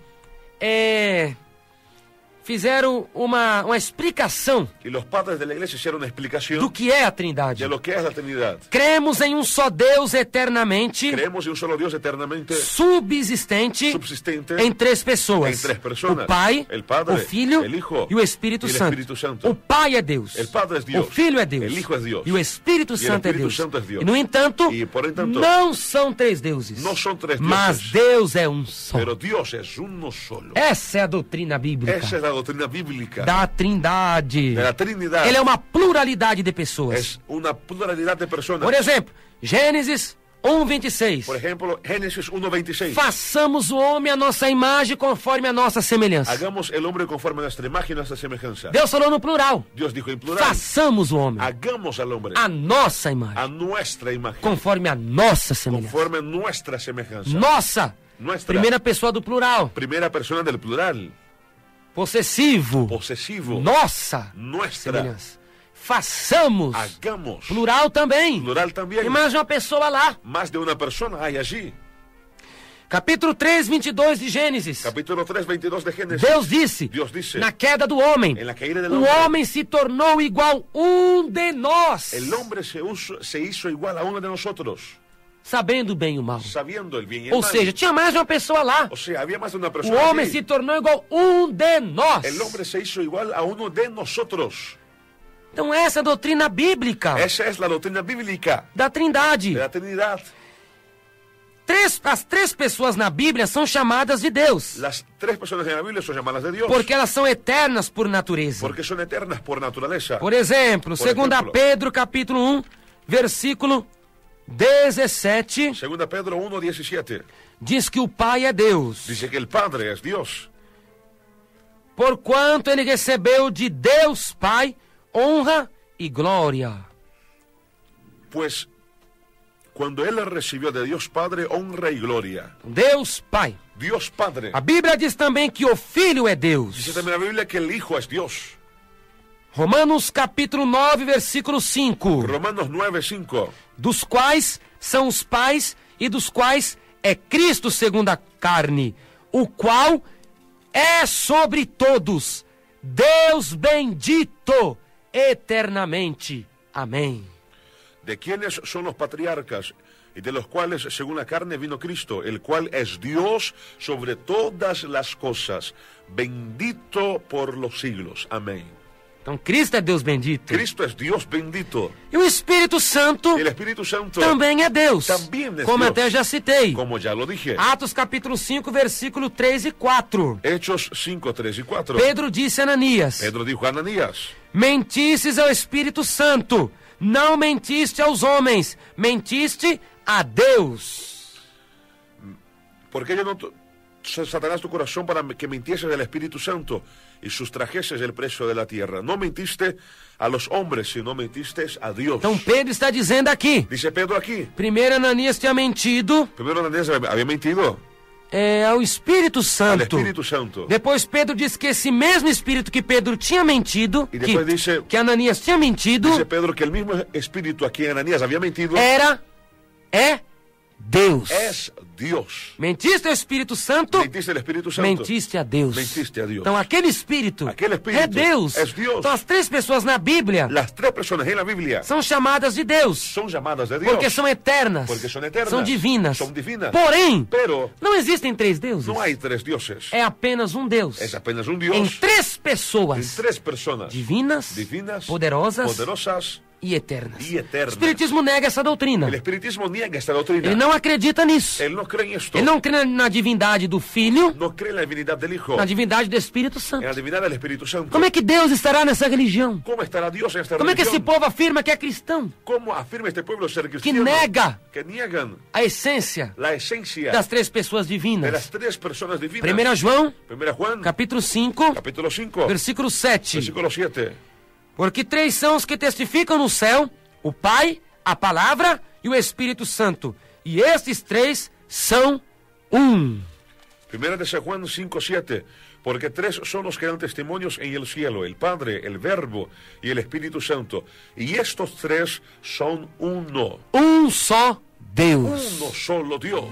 fizeram uma explicação Y los padres de la iglesia hicieron una explicación do que é a Trindade. de lo que es la Trinidad. Cremos em um só Deus eternamente Creemos en un solo Dios eternamente subsistente subsistente em três pessoas. em três pessoas. O Pai, El Padre, o Filho el Hijo e o Espírito y el Santo. Espíritu Santo. O Pai é Deus. El Padre es Dios. O Filho é Deus. El Hijo es Dios. E o Espírito Y el Santo é Espíritu Deus. Santo es Dios. E no entanto, Y por entanto, não são três deuses. no son tres Mas dioses. Deus é um só. Pero Dios es uno solo. Essa é a doutrina bíblica Esa es la doctrina bíblica da Trindade. de la Trinidad. Ele é uma pluralidade de pessoas. Es una pluralidad de personas. Por exemplo, Gênesis 1:26. Por ejemplo, Génesis 1:26. Façamos o homem a nossa imagem conforme a nossa semelhança. Hagamos el hombre conforme a nuestra imagen y a nuestra semejanza. Deus falou no plural. Dios dijo en plural. Façamos o homem Hagamos al hombre a nossa imagem a nuestra imagen, conforme a nossa semelhança. conforme a nuestra semejanza. Nossa, Nuestra. primeira pessoa do plural. Primera persona del plural. Possessivo. Posesivo. Nossa Nuestra. semelhança. Façamos. Hagamos. Plural também. Plural también. Tem mais de uma pessoa lá. Más de una persona hay allí. Capítulo 3:22 de Gênesis. Capítulo 3:22 de Génesis. Deus disse, Deus disse, na queda do homem, en la caída del o hombre, homem se tornou igual de nós, el hombre se hizo igual a uno de nosotros, sabendo o bem e o mal. sabiendo el bien y el Ou mal. seja, tinha mais de uma pessoa lá. O sea, había más de una O persona homem allí. se tornou igual de nós. El hombre se hizo igual a uno de nosotros. Então essa é a doutrina bíblica Esa es la doctrina bíblica da Trindade. de la Trinidad. As três pessoas na Bíblia são chamadas de Deus, Las tres personas en la Biblia son llamadas de Dios. porque elas são eternas por natureza. Porque son eternas por naturaleza. Por exemplo, Por 2 exemplo. Pedro capítulo 1, versículo 17, Segunda Pedro 1:17 diz que o Pai é Deus, dice que el Padre es Dios, porquanto ele recebeu de Deus Pai honra e glória. pues cuando él recibió de Dios Padre honra y gloria. Deus Pai. Dios Padre. A Bíblia diz também que o Filho é Deus. Dice también la Biblia que el Hijo es Dios. Romanos capítulo 9, versículo 5. Romanos 9:5. Dos quais são os pais e dos quais é Cristo segundo a carne, o qual é sobre todos, Deus bendito eternamente. Amém. De quienes son los patriarcas y de los cuales según la carne vino Cristo, el cual es Dios sobre todas las cosas, bendito por los siglos. Amén. Então Cristo é Deus bendito. Cristo es Dios bendito. E o Espírito Santo El Espíritu Santo também é Deus. Também é como Deus. até já citei. como ya lo dije. Atos capítulo 5, versículo 3 e 4. Hechos 5, 3 y 4. Pedro disse a Ananias: Pedro dijo a Ananías, mentistes ao Espírito Santo, não mentiste aos homens, mentiste a Deus. porque yo no Satanás tu corazón para que mintieses al Espíritu Santo y sustrajeses el precio de la tierra. No mentiste a los hombres, sino mentiste a Dios. Então Pedro está dizendo aqui, Dice Pedro aquí. primeiro Ananias tinha mentido Primero Ananías había mentido ao Espírito al Santo. Espíritu Santo. Depois Pedro disse que esse mesmo Espírito que Pedro tinha mentido, E depois dice- que Ananias tinha mentido, Dice Pedro que el mismo Espíritu a quien Ananías había mentido é Deus. es Dios. Mentiste ao Espírito Santo, Mentiste al Espíritu Santo. mentiste a Deus. Mentiste a Deus. Então aquele Espírito, Aquele Espírito é Deus. é Deus. Então as três pessoas na Bíblia Las tres personas en la Biblia são chamadas de Deus, son llamadas de Dios. porque são eternas, Porque são eternas. são divinas. São divinas. Porém, Pero não existem três deuses. no hay tres dioses. É apenas um Deus. Es apenas un Em Dios três en pessoas tres personas divinas, divinas, poderosas poderosas e eternas. e eternas. O Espiritismo nega essa doutrina. El espiritismo niega esta doctrina. Ele não acredita nisso. Él no cree en esto. Ele não crê na divindade do Filho, No cree en la divinidad del Hijo, na divindade do Espírito en Santo. la divinidad del Espíritu Santo. Como é que Deus estará nessa religião? ¿Cómo estará Dios en esta Como é que esse religión? povo afirma que é cristão? ¿Cómo afirma este pueblo ser Que cristiano? nega Que niegan a essência la esencia das três pessoas de divinas. las tres personas divinas. 1 João, Primera Juan, capítulo 5, capítulo 5, versículo 7. versículo 7. Porque três são os que testificam no céu, o Pai, a Palavra e o Espírito Santo. E estes três são um. Primera de San Juan 5, 7. Porque tres son los que dan testimonios en el cielo, el Padre, el Verbo y el Espíritu Santo. Y estos tres son uno. Um só Deus. Uno solo Dios.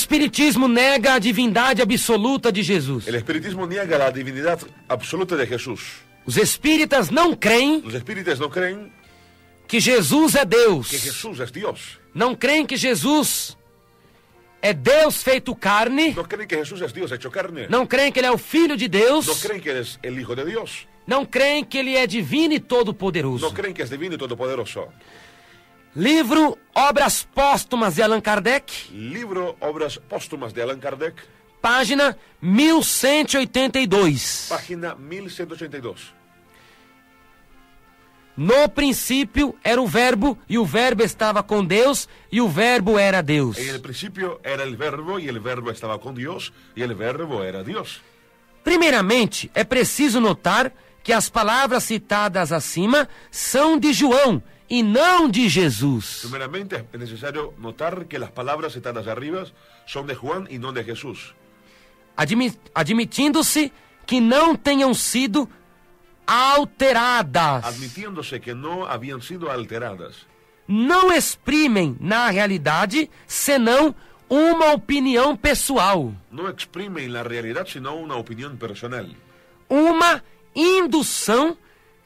Espiritismo nega a divindade absoluta de Jesus. El espiritismo niega la divinidad absoluta de Jesús. Os espíritas não creem Los espíritas no creen que Jesus é Deus. que Jesús es Dios. Não creem que Jesus é Deus feito carne. No creen que Jesús es Dios hecho carne. Não creem que ele é o Filho de Deus. No creen que es el Hijo de Dios. Não creem que ele é divino e todo-poderoso. No creen que es divino y todopoderoso. Livro Obras Póstumas de Allan Kardec, Libro Obras Póstumas de Allan Kardec, página 1182. página 1182. No princípio era o verbo, e o verbo estava com Deus, e o verbo era Deus. En el principio era el verbo y el verbo estaba con Dios y el verbo era Dios. Primeiramente, é preciso notar que as palavras citadas acima são de João e não de Jesus. Primeramente es necesario notar que las palabras citadas arriba son de Juan y no de Jesús. Admitindo-se que não tenham sido alteradas. Admitiéndose que no habían sido alteradas. Não exprimem, na realidade, senão uma opinião pessoal. No exprimen la realidad sino una opinión personal. Uma indução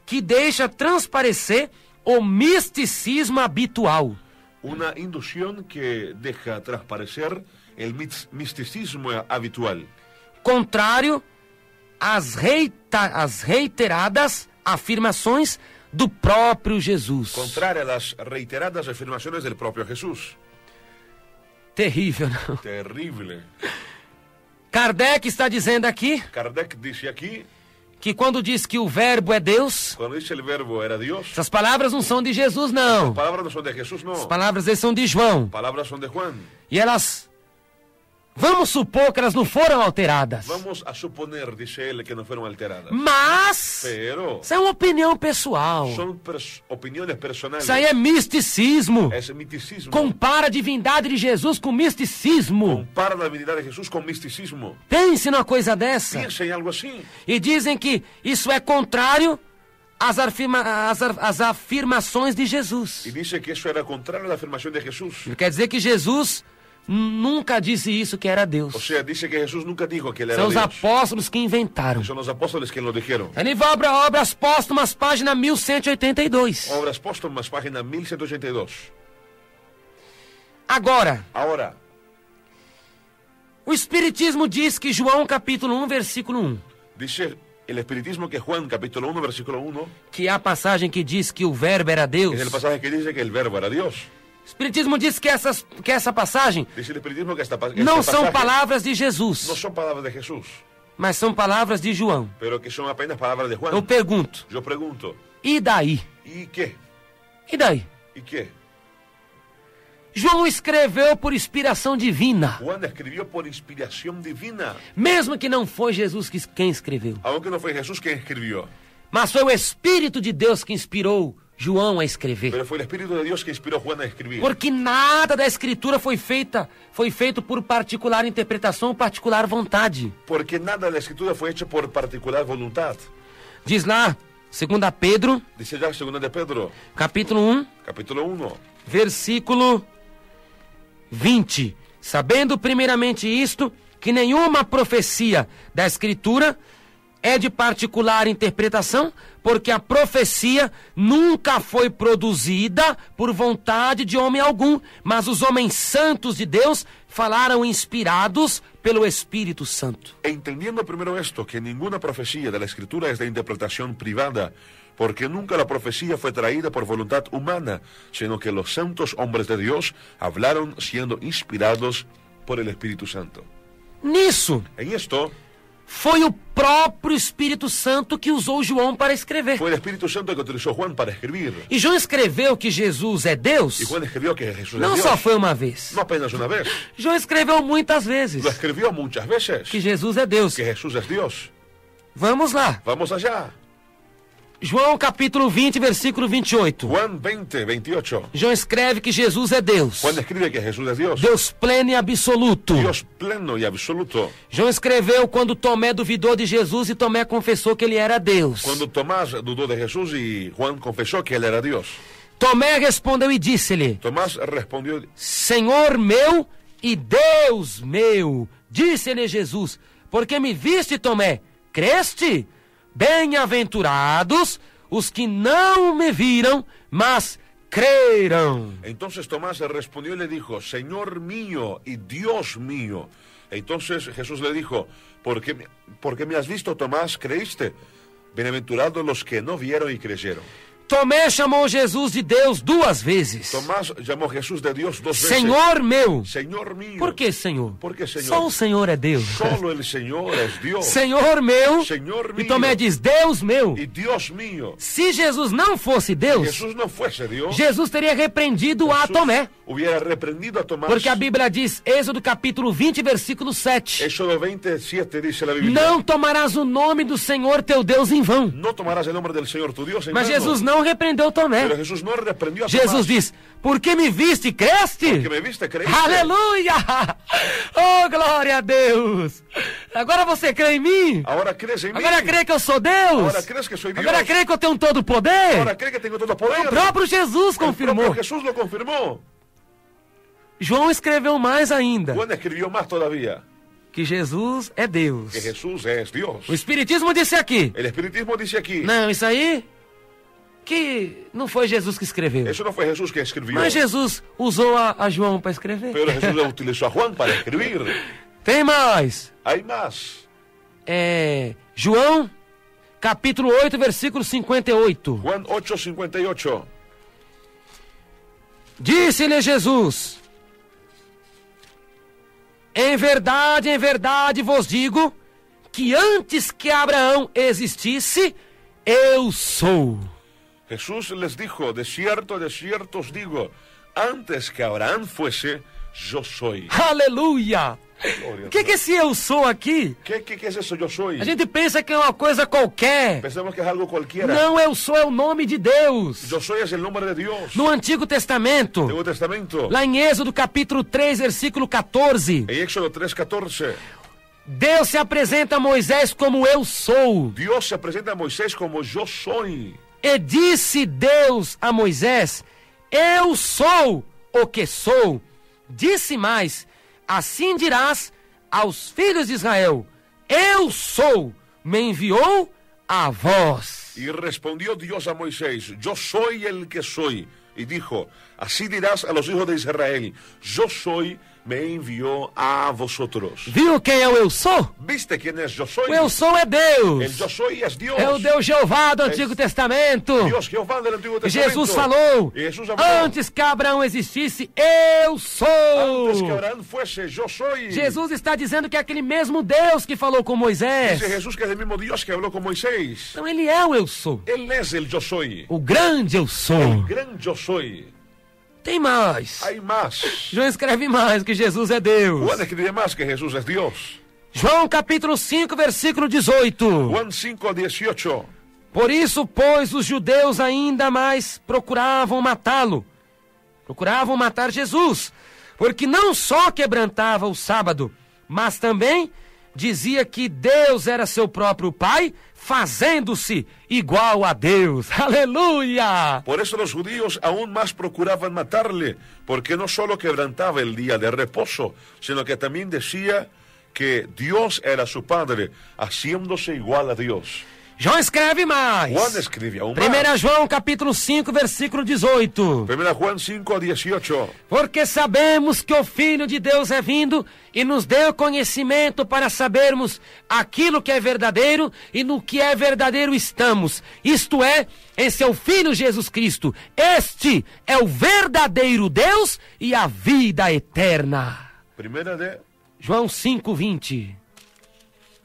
que deixa transparecer o misticismo habitual. Una inducción que deja transparecer el misticismo habitual. Contrário às reiteradas afirmações do próprio Jesus. Contraria a las reiteradas afirmaciones del propio Jesús. Terrível, não? Terrible. Kardec está dizendo aqui Kardec dice aquí, que quando diz que o verbo é Deus, cuando dice el verbo era Dios, essas palavras não são de Jesus, não. palabras no son de Jesús, no. As palavras deles são de João. Palabras son de Juan. E elas, vamos supor que elas não foram alteradas. Vamos a suponer, dice él, que no fueron alteradas. Mas, Pero isso é uma opinião pessoal. son opiniones personales. Isso aí é misticismo. Es misticismo. Compara a divindade de Jesus com misticismo. Compara la divinidad de Jesús con misticismo. Pense numa coisa dessa. Piensa en algo así. E dizem que isso é contrário às afirmações de Jesus. Y dice que eso era contrario a la afirmación de Jesús. Quer dizer que Jesus nunca disse isso, que era O Deus. sea, dice que Jesús nunca dijo que él era São os Dios. apóstolos que inventaram. Son los apóstoles que lo dijeron. Ele vai para Obras Póstumas, página 1182. Obras Póstumas, página 1182. Agora, Ahora, o Espiritismo diz que João capítulo 1, versículo 1, dice el Espiritismo que Juan, capítulo 1, versículo 1, que é a passagem que diz que o verbo era Deus. es el pasaje que dice que el verbo era Dios. O Espiritismo diz que essa passagem Dice el Espiritismo que não este são pasaje palavras de no Jesus, son palabras de Jesús, mas são palavras de João. pero que son apenas palabras de Juan. Eu pergunto, Yo pregunto, e daí? ¿y qué? E daí? ¿Y qué? João escreveu por inspiração divina, Juan escribió por inspiración divina, mesmo que não foi Jesus quem escreveu, aunque no fue Jesús quien escribió, mas foi o Espírito de Deus que inspirou João a escrever. pero fue el Espíritu de Dios que inspiró a Juan a escribir. Porque nada da Escritura foi feito por particular interpretação ou particular vontade. Porque nada de la Escritura fue hecho por particular voluntad. Diz lá, 2 Pedro, Dice ya 2 de Pedro, capítulo 1, capítulo 1, versículo 20. Sabendo primeiramente isto, que nenhuma profecia da Escritura é de particular interpretação, porque a profecia nunca foi produzida por vontade de homem algum, mas os homens santos de Deus falaram inspirados pelo Espírito Santo. entendiendo primero esto, que ninguna profecía de la Escritura es de interpretación privada, porque nunca la profecía fue traída por voluntad humana, sino que los santos hombres de Dios hablaron siendo inspirados por el Espíritu Santo. Nisso, En esto, foi o próprio Espírito Santo que usou João para escrever. fue el Espíritu Santo que utilizó Juan para escribir. E João escreveu que Jesus é Deus, Y Juan escribió que Jesús não es só Dios. foi uma vez. No apenas una vez, João escreveu muitas vezes lo escribió muchas veces, que Jesus é Deus. que Jesús es Dios. Vamos lá. Vamos allá. João capítulo 20, versículo 28. Juan 20, 28. João escreve que Jesus é Deus. Juan escribe que Jesús es Dios. Deus pleno e absoluto. Dios pleno y absoluto. João escreveu quando Tomé duvidou de Jesus e Tomé confessou que ele era Deus. Cuando Tomás dudó de Jesús y Juan confesó que él era Dios. Tomé respondeu e disse-lhe: Tomás respondió, Senhor meu e Deus meu. Disse-lhe Jesus: porque me viste, Tomé, creste? Bem-aventurados os que não me viram, mas creerão. Entonces Tomás le respondió y le dijo: Señor mío y Dios mío. Entonces Jesús le dijo: porque me has visto, Tomás, creíste. Bienaventurados los que no vieron y creyeron. Tomé chamou Jesus de Deus 2 vezes. Tomás llamó a Jesús de Dios 2 veces. Senhor meu. Señor mío. Por que, Senhor? Porque, Señor, só o Senhor é Deus. Solo el Señor es Dios. Senhor meu. Señor mío. E Tomé diz: Deus meu. Y Dios mío. Se Jesus não fosse Deus, Jesús no fuese Dios, Jesus teria repreendido a Tomé. Hubiera reprendido a Tomás. Porque a Bíblia diz, Êxodo capítulo 20, versículo 7. Éxodo 27 dice la Biblia: não tomarás o nome do Senhor teu Deus em vão. No tomarás el nombre del Señor tu Dios en Mas vano. Jesus não repreendeu Tomé. Pero Jesús no reprendió a Jesus Tomás. diz: porque me viste e creste? Porque me viste, creíste. Aleluia! Oh, glória a Deus! Agora você crê em mim? Ahora crees en mí. Agora crê que eu sou Deus? Ahora crees que soy Dios. Agora crê que eu tenho todo o poder? Ahora cree que tengo todo poder. O próprio Jesus El confirmou. propio Jesús lo confirmó. João escreveu mais ainda, Juan escribió más todavía, que Jesus é Deus. que Jesús es Dios. O Espiritismo disse aqui: El Espiritismo dice aquí: não, isso aí que não foi Jesus que escreveu. eso no fue Jesús que escribió. Mas Jesus usou a João para escrever. Pero Jesús lo utilizó a Juan para escribir. Tem mais. Hay más. João, capítulo 8, versículo 58. Juan 8:58. Disse-lhe Jesus: em verdade vos digo, que antes que Abraão existisse, eu sou. Jesús les dijo: de cierto os digo, antes que Abraham fuese, yo soy. Aleluia! Glória a O que é esse eu sou aqui? ¿Qué es eso yo soy? A gente pensa que é uma coisa qualquer. Pensamos que es algo cualquiera. Não, eu sou é o nome de Deus. Yo soy es el nombre de Dios. No Antigo Testamento, Nuevo Testamento. lá em Êxodo capítulo 3, versículo 14, En Éxodo 3:14, Deus se apresenta a Moisés como eu sou. Dios se presenta a Moisés como yo soy. E disse Deus a Moisés: eu sou o que sou. Disse mais: assim dirás aos filhos de Israel: eu sou, me enviou a vós. Y respondió Dios a Moisés: yo soy el que soy. Y dijo: así dirás a los hijos de Israel: yo soy, me envió a vosotros. Viu quem é o eu sou? ¿Viste quién es yo soy? O eu sou é El Deus. yo soy es Dios. É o Deus Jeová do Antigo Testamento. Dios Jehová del Antiguo E Testamento. Jesus falou: Y Jesús habló: antes que Abraão existisse, eu sou. antes que Abraham fuese, yo soy. Jesus está dizendo que é aquele mesmo Deus que falou com Moisés. Dice Jesús que es el mismo Dios que habló con Moisés. Então ele é o eu sou. Él es el yo soy. O grande eu sou. Gran yo soy. Tem mais. Hay más. João escreve mais que Jesus é Deus. Juan escribe más que Jesús es Dios. João capítulo 5, versículo 18. Juan 5:18. Por isso, pois, os judeus ainda mais procuravam matá-lo. Procuravam matar Jesus, porque não só quebrantava o sábado, mas também dizia que Deus era seu próprio Pai, fazendo-se igual a Deus. Aleluia! Por eso los judíos aún más procuraban matarle, porque no solo quebrantaba el día de reposo, sino que también decía que Dios era su Padre, haciéndose igual a Dios. João escreve mais. Juan escribe aún 1 más. João capítulo 5, versículo 18. 1 Juan 5:18. Porque sabemos que o Filho de Deus é vindo e nos deu conhecimento para sabermos aquilo que é verdadeiro e no que é verdadeiro estamos. Isto é, em seu Filho Jesus Cristo. Este é o verdadeiro Deus e a vida eterna. Primera de João 5:20.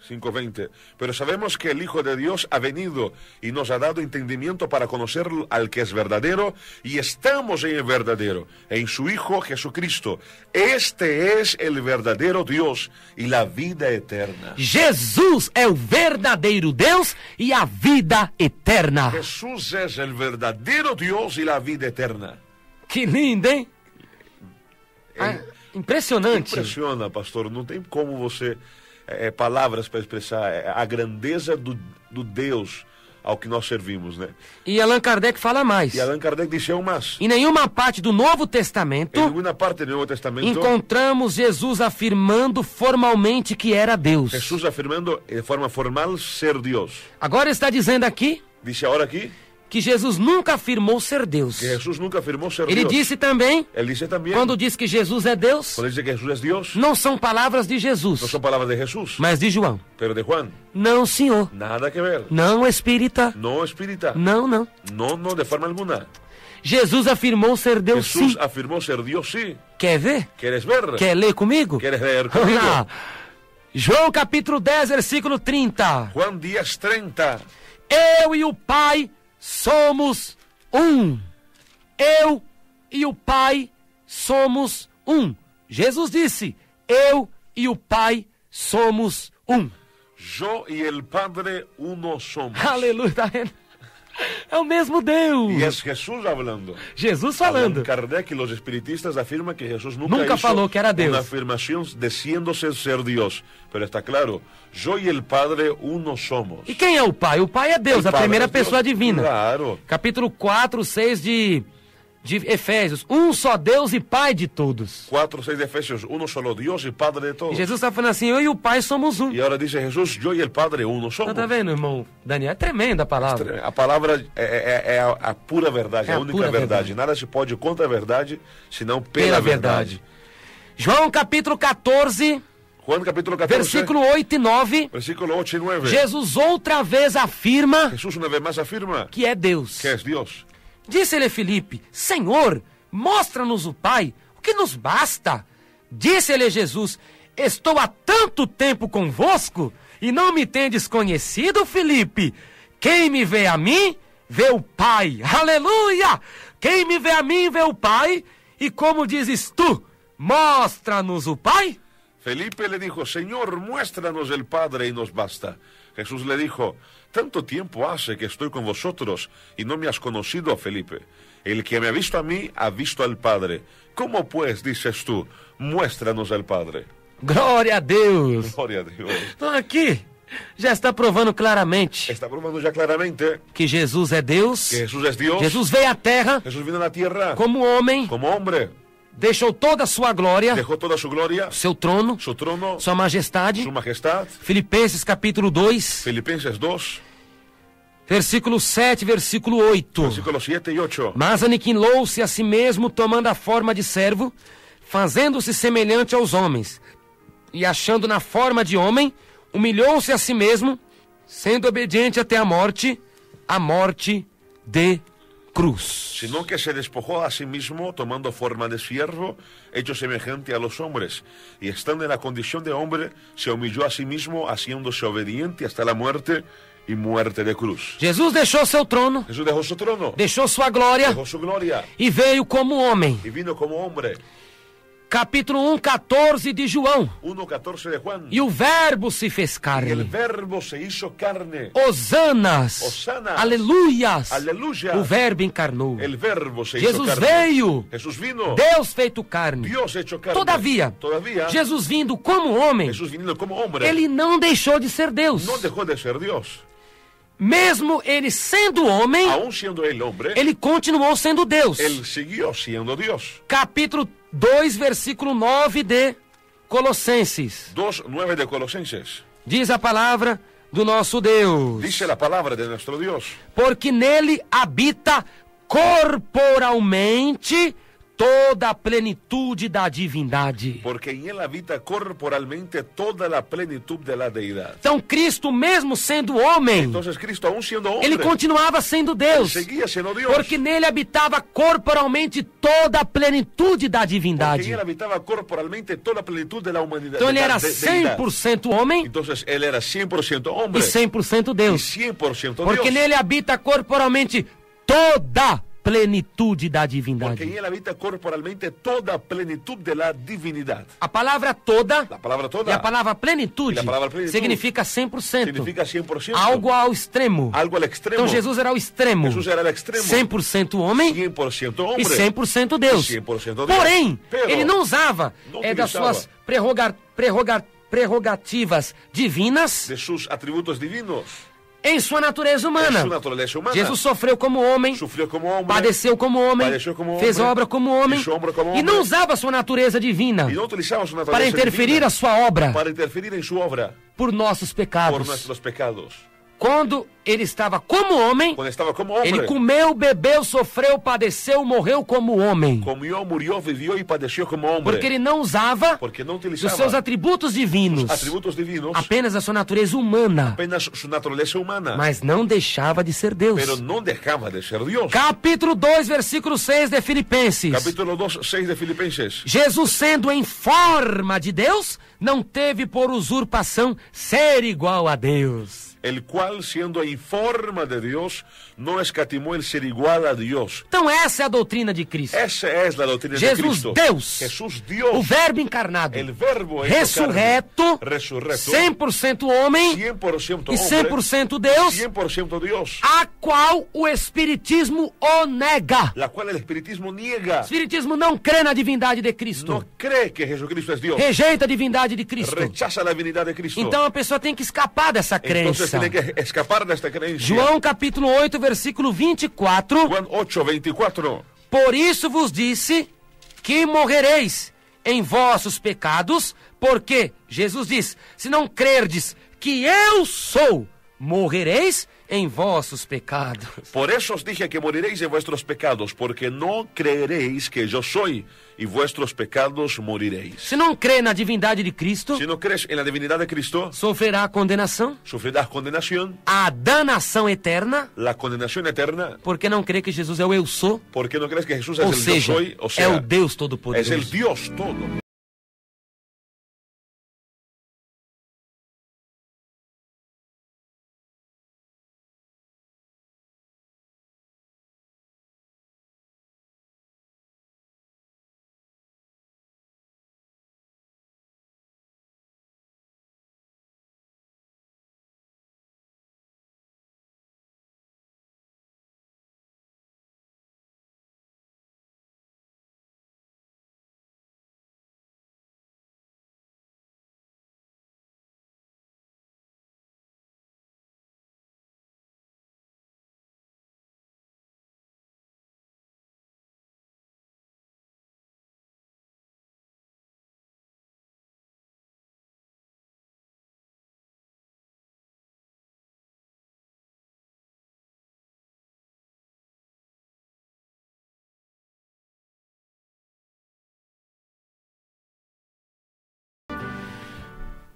5:20. Pero sabemos que el Hijo de Dios ha venido y nos ha dado entendimiento para conocer al que es verdadero, y estamos en el verdadero, en su Hijo Jesucristo. Este es el verdadero Dios y la vida eterna. Jesus é o verdadeiro Deus e a vida eterna. Jesús es el verdadero Dios y la vida eterna. Que lindo, hein? Impressionante. Impressiona, pastor. Não tem como você palavras para expressar a grandeza do Deus, ao que nós servimos, né? E Allan Kardec fala mais. E Allan Kardec disse aún mais. Em nenhuma parte do Novo Testamento Em nenhuma parte do Novo Testamento encontramos Jesus afirmando formalmente que era Deus. Jesús afirmando de forma formal ser Dios. Agora está dizendo aqui Dice ahora aquí que Jesus nunca afirmou ser Deus. que Jesús nunca afirmó ser Ele Dios. disse também, Él dice también, quando diz que Jesus é Deus, cuando dice que Jesús es Dios, não são palavras de no Jesus, son palabras de Jesús, mas de João. pero de Juan. Não, senhor. Nada que ver. Não, espírita. No espírita. Não, não. No, no, de forma alguna. Jesus afirmou ser Deus, Jesús sim. afirmó ser Dios, sí. Quer ver? ¿Quieres ver? Quer ler comigo? ¿Quieres leer Vamos conmigo? lá. João capítulo 10, versículo 30. Juan 10:30. Eu e o Pai somos um. Eu e o Pai somos um. Jesus disse, eu e o Pai somos um. Yo y el Padre uno somos. Aleluia, tá vendo? É o mesmo Deus. Y es Jesús hablando. Jesus Allan falando. Kardec y los espiritistas afirman que Jesús nunca Nunca hizo falou que era Deus. una afirmación diciéndose ser Dios. Pero está claro, yo y el Padre uno somos. E quem é o Pai? O Pai é Deus, El a Padre primeira es Dios. pessoa divina. Claro. Capítulo 4, 6 de Efésios. Um só Deus e Pai de todos. 4:6 de Efesios, uno solo Dios y Padre de E todos. Jesus está falando assim, eu e o Pai somos um. Y ahora dice Jesús, yo y el Padre uno somos. Tá vendo, irmão Daniel? É tremenda a palavra. A palavra é a pura verdade, É a a única pura verdade. verdade. Nada se pode contra a verdade, senão Pela pela verdade. verdade. João capítulo 14, Juan capítulo 14, versículo 8 e 9. versículo 8 y 9. Jesus outra vez afirma Jesús una vez más afirma que é Deus. que es Dios. Disse-lhe Filipe, Senhor, mostra-nos o Pai, o que nos basta. Disse-lhe Jesus, estou há tanto tempo convosco e não me tendes conhecido, Filipe. Quem me vê a mim, vê o Pai. Aleluia! Quem me vê a mim, vê o Pai. E como dizes tu, mostra-nos o Pai. Felipe le dijo, Señor, muéstranos el Padre y nos basta. Jesús le dijo, tanto tiempo hace que estoy con vosotros y no me has conocido, Felipe. El que me ha visto a mí, ha visto al Padre. ¿Cómo pues, dices tú, muéstranos al Padre? Glória a Deus. Gloria a Dios. Então aqui já está provando claramente Está probando ya claramente que Jesus é Deus. que Jesús es Dios. Jesus veio à terra Jesús vino a la tierra como homem, como hombre. deixou toda a sua glória, Dejó toda su gloria, seu trono, su trono, sua majestade. su majestad. Filipenses capítulo 2, Filipenses 2, versículo 7, versículo 8. versículos 7 y 8. Mas aniquilou-se a si mesmo, tomando a forma de servo, fazendo-se semelhante aos homens. E achando na forma de homem, humilhou-se a si mesmo, sendo obediente até a morte de cruz. Sino que se despojó a sí mismo, tomando forma de siervo, hecho semejante a los hombres, y estando en la condición de hombre, se humilló a sí mismo, haciéndose obediente hasta la muerte y muerte de cruz. Jesus deixou seu trono, Jesús dejó su trono, deixou sua glória dejó su gloria, e veio como homem. y vino como hombre. Capítulo 1, 14 de João. 1:14 de Juan. E o verbo se fez Y el carne. verbo se hizo carne. Hosanas. Hosanas. Aleluias. Aleluya. O verbo encarnou. El verbo se hizo Jesus carne. veio. Jesús vino. Deus feito carne. Dios hecho carne. Todavia, Jesus vindo como homem, Jesús viniendo como hombre, ele não deixou de ser Deus. no dejó de ser Dios. Mesmo ele sendo homem, Aún siendo él hombre, ele continuou sendo Deus. él siguió siendo Dios. Capítulo 2, versículo 9 de Colossenses. 2:9 de Colosenses. Diz a palavra do nosso Deus. Dice la palabra de nuestro Dios. Porque nele habita corporalmente toda a plenitude da divindade. Porque en él habita corporalmente toda la plenitud de la deidad. Então Cristo, mesmo sendo homem, Entonces Cristo, aún siendo hombre, ele continuava sendo Deus. seguía siendo Dios. Porque nele habitava corporalmente toda a plenitude da Porque en divindade. él habitaba corporalmente toda la plenitud de la humanidad. Então de ele la era deidad. 100% homem Entonces él era 100% e hombre 100% y Deus. 100% Porque Dios. nele habita corporalmente toda a plenitude da Porque en divindade. él habita corporalmente toda plenitud de la divinidad. A palavra toda La palabra toda e a palavra plenitude E a palavra plenitude significa 100%. significa 100%. Algo ao extremo. Algo al extremo. Então Jesus era o extremo. Jesús era el extremo. 100% homem 100% hombre. e 100% Deus. 100% Deus. Porém, Pero ele não usava não das utilizava suas prerrogativas divinas de sus atributos divinos em sua natureza humana. en su naturaleza humana. Jesus sofreu como homem, Sufrió como hombre, padeceu como homem, Padeceu como fez homem, obra como homem, hizo obra como e não homem. usava a sua natureza divina y no utilizaba su para naturaleza interferir divina a sua obra para interferir en su obra por nossos por pecados. nuestros pecados. Quando ele estava como homem, Cuando estaba como hombre, ele comeu, bebeu, sofreu, padeceu, morreu como homem. comió, murió, vivió y padeció como hombre. Porque ele não usava Porque no dos utilizaba seus atributos divinos, atributos divinos, apenas a sua natureza humana, apenas su naturaleza humana, mas não deixava de ser Deus. pero no dejaba de ser Dios. Capítulo 2, versículo 6 de Filipenses. Capítulo 2, 6 de Filipenses. Jesus, sendo em forma de Deus, não teve por usurpação ser igual a Deus. El cual, siendo en forma de Dios, no escatimó el ser igual a Dios. Então essa é a doutrina de Cristo. Esa es la doctrina de Jesus, Cristo. Deus, Jesús, o Dios, verbo encarnado, el verbo ressurreto, encarnado, resurrecto, 100% homem 100% e hombre, 100% Deus, 100% Dios, a qual o Espiritismo o nega. la cual el espiritismo O niega. Espiritismo não crê na divindade de Cristo, No cree que Jesucristo es Dios. rejeita a divindade de Cristo. Rechaza la divinidad de Cristo. Então a pessoa tem que escapar dessa Entonces crença. tiene que escapar de esta creencia. João capítulo 8, versículo 24. Juan 8, 24. Por isso vos disse que morrereis em vossos pecados, porque Jesus diz: se não crerdes que eu sou, morrereis em vossos pecados. Por eso os dije que moriréis en vuestros pecados, porque no creeréis que yo soy, y vuestros pecados moriréis. Se não crê na divindade de Cristo, Si no crees en la divinidad de Cristo, sofrerá condenação, sufrirás condenación, a danação eterna, la condenación eterna, porque não crê que Jesus é o eu sou, porque no crees que Jesús es ou el yo seja, soy, o é sea, o Deus es Todo-Poderoso. el Dios todo.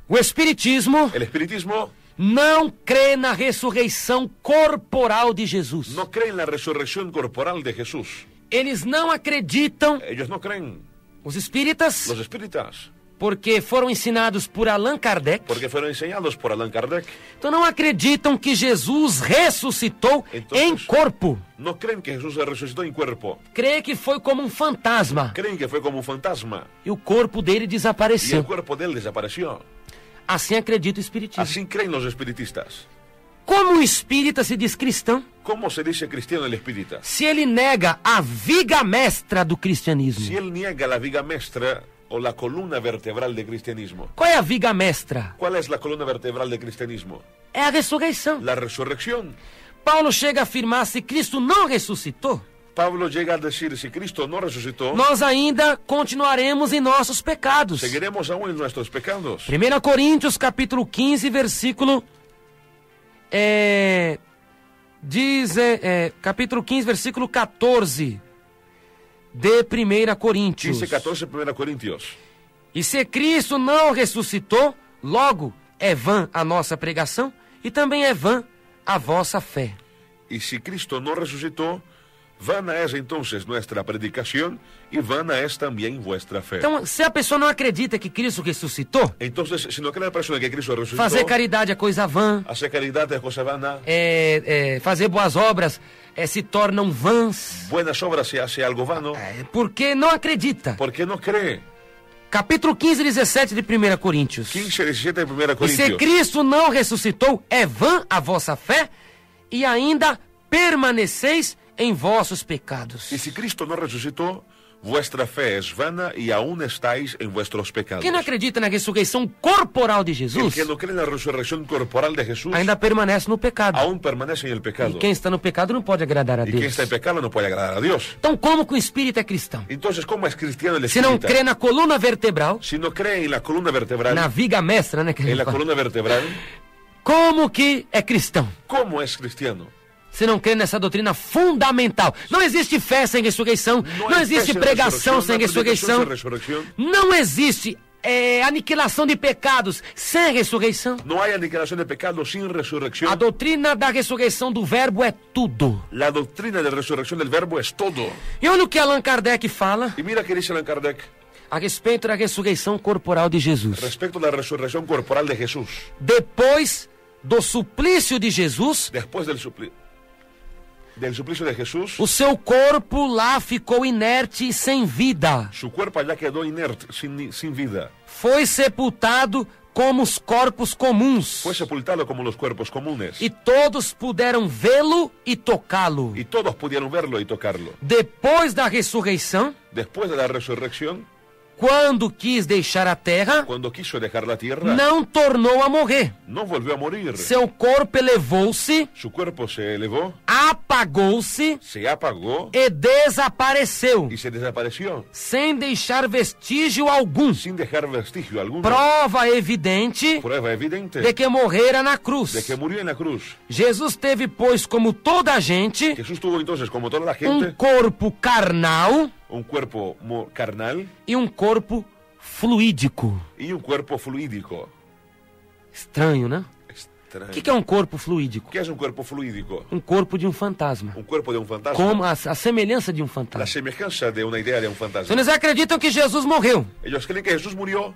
O Espiritismo El espiritismo não crê na ressurreição corporal de Jesus. no cree en la resurrección corporal de Jesús. Eles não acreditam, Ellos no creen, os espíritas, los espíritas, porque foram ensinados por Allan Kardec, porque fueron enseñados por Allan Kardec. então não acreditam que Jesus ressuscitou Então, em corpo. No creen que Jesús se resucitó en cuerpo. Crê que foi como um fantasma Creen que fue como un fantasma e o corpo dele y el desapareceu. cuerpo de él desapareció. Assim acredita o Espiritismo. Así creen los espiritistas. Como o espírita se diz cristão, ¿Cómo se dice cristiano el espírita? se ele nega a viga mestra do cristianismo? Si él niega la viga mestra o la columna vertebral del cristianismo. Qual é a viga mestra? ¿Cuál es la columna vertebral del cristianismo? É a ressurreição. La resurrección. Paulo chega a afirmar: se Cristo não ressuscitou, Pablo llega a decir, si Cristo no resucitó, nós ainda continuaremos em nossos pecados. seguiremos aún en nuestros pecados. 1 Coríntios capítulo 15, versículo capítulo 15, versículo 14 de 1 Coríntios. 15, 14, 1 Corintios. E se Cristo não ressuscitou, logo é vã a nossa pregação e também é vã a vossa fé. Y si Cristo no resucitó, vana es entonces nuestra predicación y vana es también vuestra fe. Então, se a pessoa não acredita que Cristo ressuscitou, Entonces, si no cree la persona que Cristo resucitó, fazer caridade é coisa vã, hacer caridad es cosa vana, fazer boas obras se tornam vãs, buenas obras se hace algo vano, porque não acredita. ¿por qué no cree? Capítulo 15, 17 de 1 Coríntios. 15, 17 de 1 E se Corintios. Cristo não ressuscitou, é vã a vossa fé e ainda permaneceis em vossos pecados. Y si Cristo no resucitó, vuestra fe es vana y aún estáis en vuestros pecados. Quem não acredita na ressurreição corporal de El Jesus, que no cree en la resurrección corporal de Jesús ainda permanece no pecado. aún permanece en el pecado. E quem está no pecado não pode agradar a Y quien Deus. está en pecado no puede agradar a Dios. Então, como que o espírito é cristão? Entonces, ¿cómo es cristiano el Se não espírita? crê na coluna vertebral, Si no cree en la columna vertebral, na viga mestra, né? Que a en gente la fala. columna vertebral, Como que é cristão? ¿cómo es cristiano? Se não crê nessa doutrina fundamental. Não existe fé sem ressurreição. Não hay existe fe sin pregação sem resurrección, no hay ressurreição. predicación sin resurrección. Não existe aniquilação de pecados sem ressurreição. No hay aniquilación de pecado sin resurrección. A doutrina da ressurreição do verbo é tudo. La doctrina de resurrección del verbo es todo. E olha o que Allan Kardec fala Y mira que dice Allan Kardec a respeito da ressurreição corporal de Jesus. respecto a la resurrección corporal de Jesús. Depois do suplício de Jesus, Después del suplicio de Jesús, o seu corpo lá ficou inerte e sem vida. su cuerpo allá quedó inerte, sin vida. Foi sepultado como os corpos comuns. Fue sepultado como los cuerpos comunes. E todos puderam vê-lo e tocá-lo. Y todos pudieron verlo y tocarlo. Depois da ressurreição, Después de la resurrección, quando quis deixar a terra, cuando quiso dejar la tierra, não tornou a morrer. no volvió a morir. Seu corpo elevou-se, Su cuerpo se elevó, apagou-se se apagó e desapareceu, y se desapareció, sem deixar vestígio algum. sin dejar vestigio alguno. Prova evidente Prueba evidente de que morrera na cruz. de que murió en la cruz. Jesus teve, pois, como toda a gente, Jesús tuvo entonces, como toda la gente, corpo carnal un cuerpo carnal e corpo fluídico. y un cuerpo fluídico. Estranho, né? Extraño. O que é corpo fluídico? ¿Qué es un cuerpo fluídico? Corpo de fantasma. Un cuerpo de un fantasma. Como a semelhança de La fantasma. semejanza de una idea de un Então fantasma. eles acreditam que Jesus morreu. Ellos creen que Jesús murió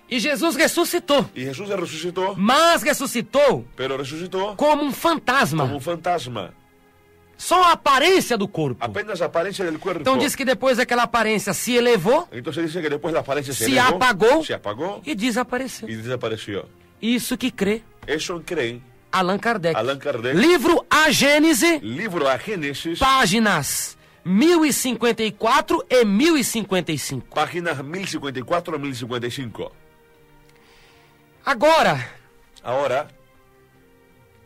E Jesus ressuscitou. y Jesús se resucitó, Mas ressuscitou pero resucitó como fantasma. como un fantasma. Só a aparência do corpo. Apenas apariencia del cuerpo. Então diz que depois daquela aparência se elevou Entonces dice que después la apariencia se Se elevó, apagó. se apagó e desapareceu. y desapareció. Isso que crê Eso creen Allan Kardec. Allan Kardec. Livro A Gênese, Libro a Génesis, páginas 1054 e 1055. páginas 1054 a 1055. Agora, Ahora,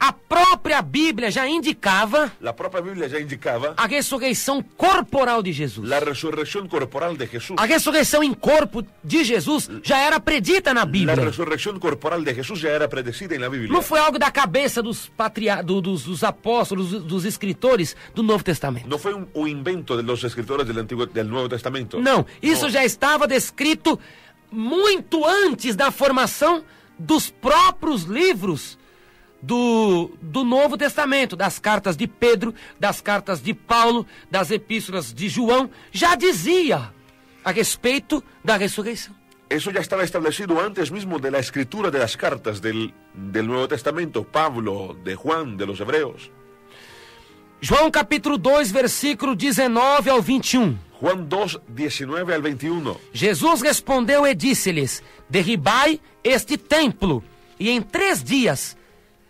a própria Bíblia já indicava la propia Biblia ya indicaba a ressurreição corporal de Jesus. la resurrección corporal de Jesús. A ressurreição em corpo de Jesus já era predita na La Bíblia. resurrección corporal de Jesús ya era predecida en la Biblia. Não foi algo da cabeça dos dos apóstolos, dos escritores do Novo Testamento. No fue un invento de los escritores del Nuevo Testamento. Não, isso já estava descrito muito antes da formação dos próprios livros do Novo Testamento, das cartas de Pedro, das cartas de Paulo, das epístolas de João, já dizia a respeito da ressurreição. Eso ya estaba establecido antes mismo de la escritura de las cartas del Nuevo Testamento, Pablo, de Juan, de los Hebreos. João capítulo 2, versículo 19 ao 21. Juan 2, 19 al 21. Jesus respondeu e disse-lhes: derribai este templo, e em 3 dias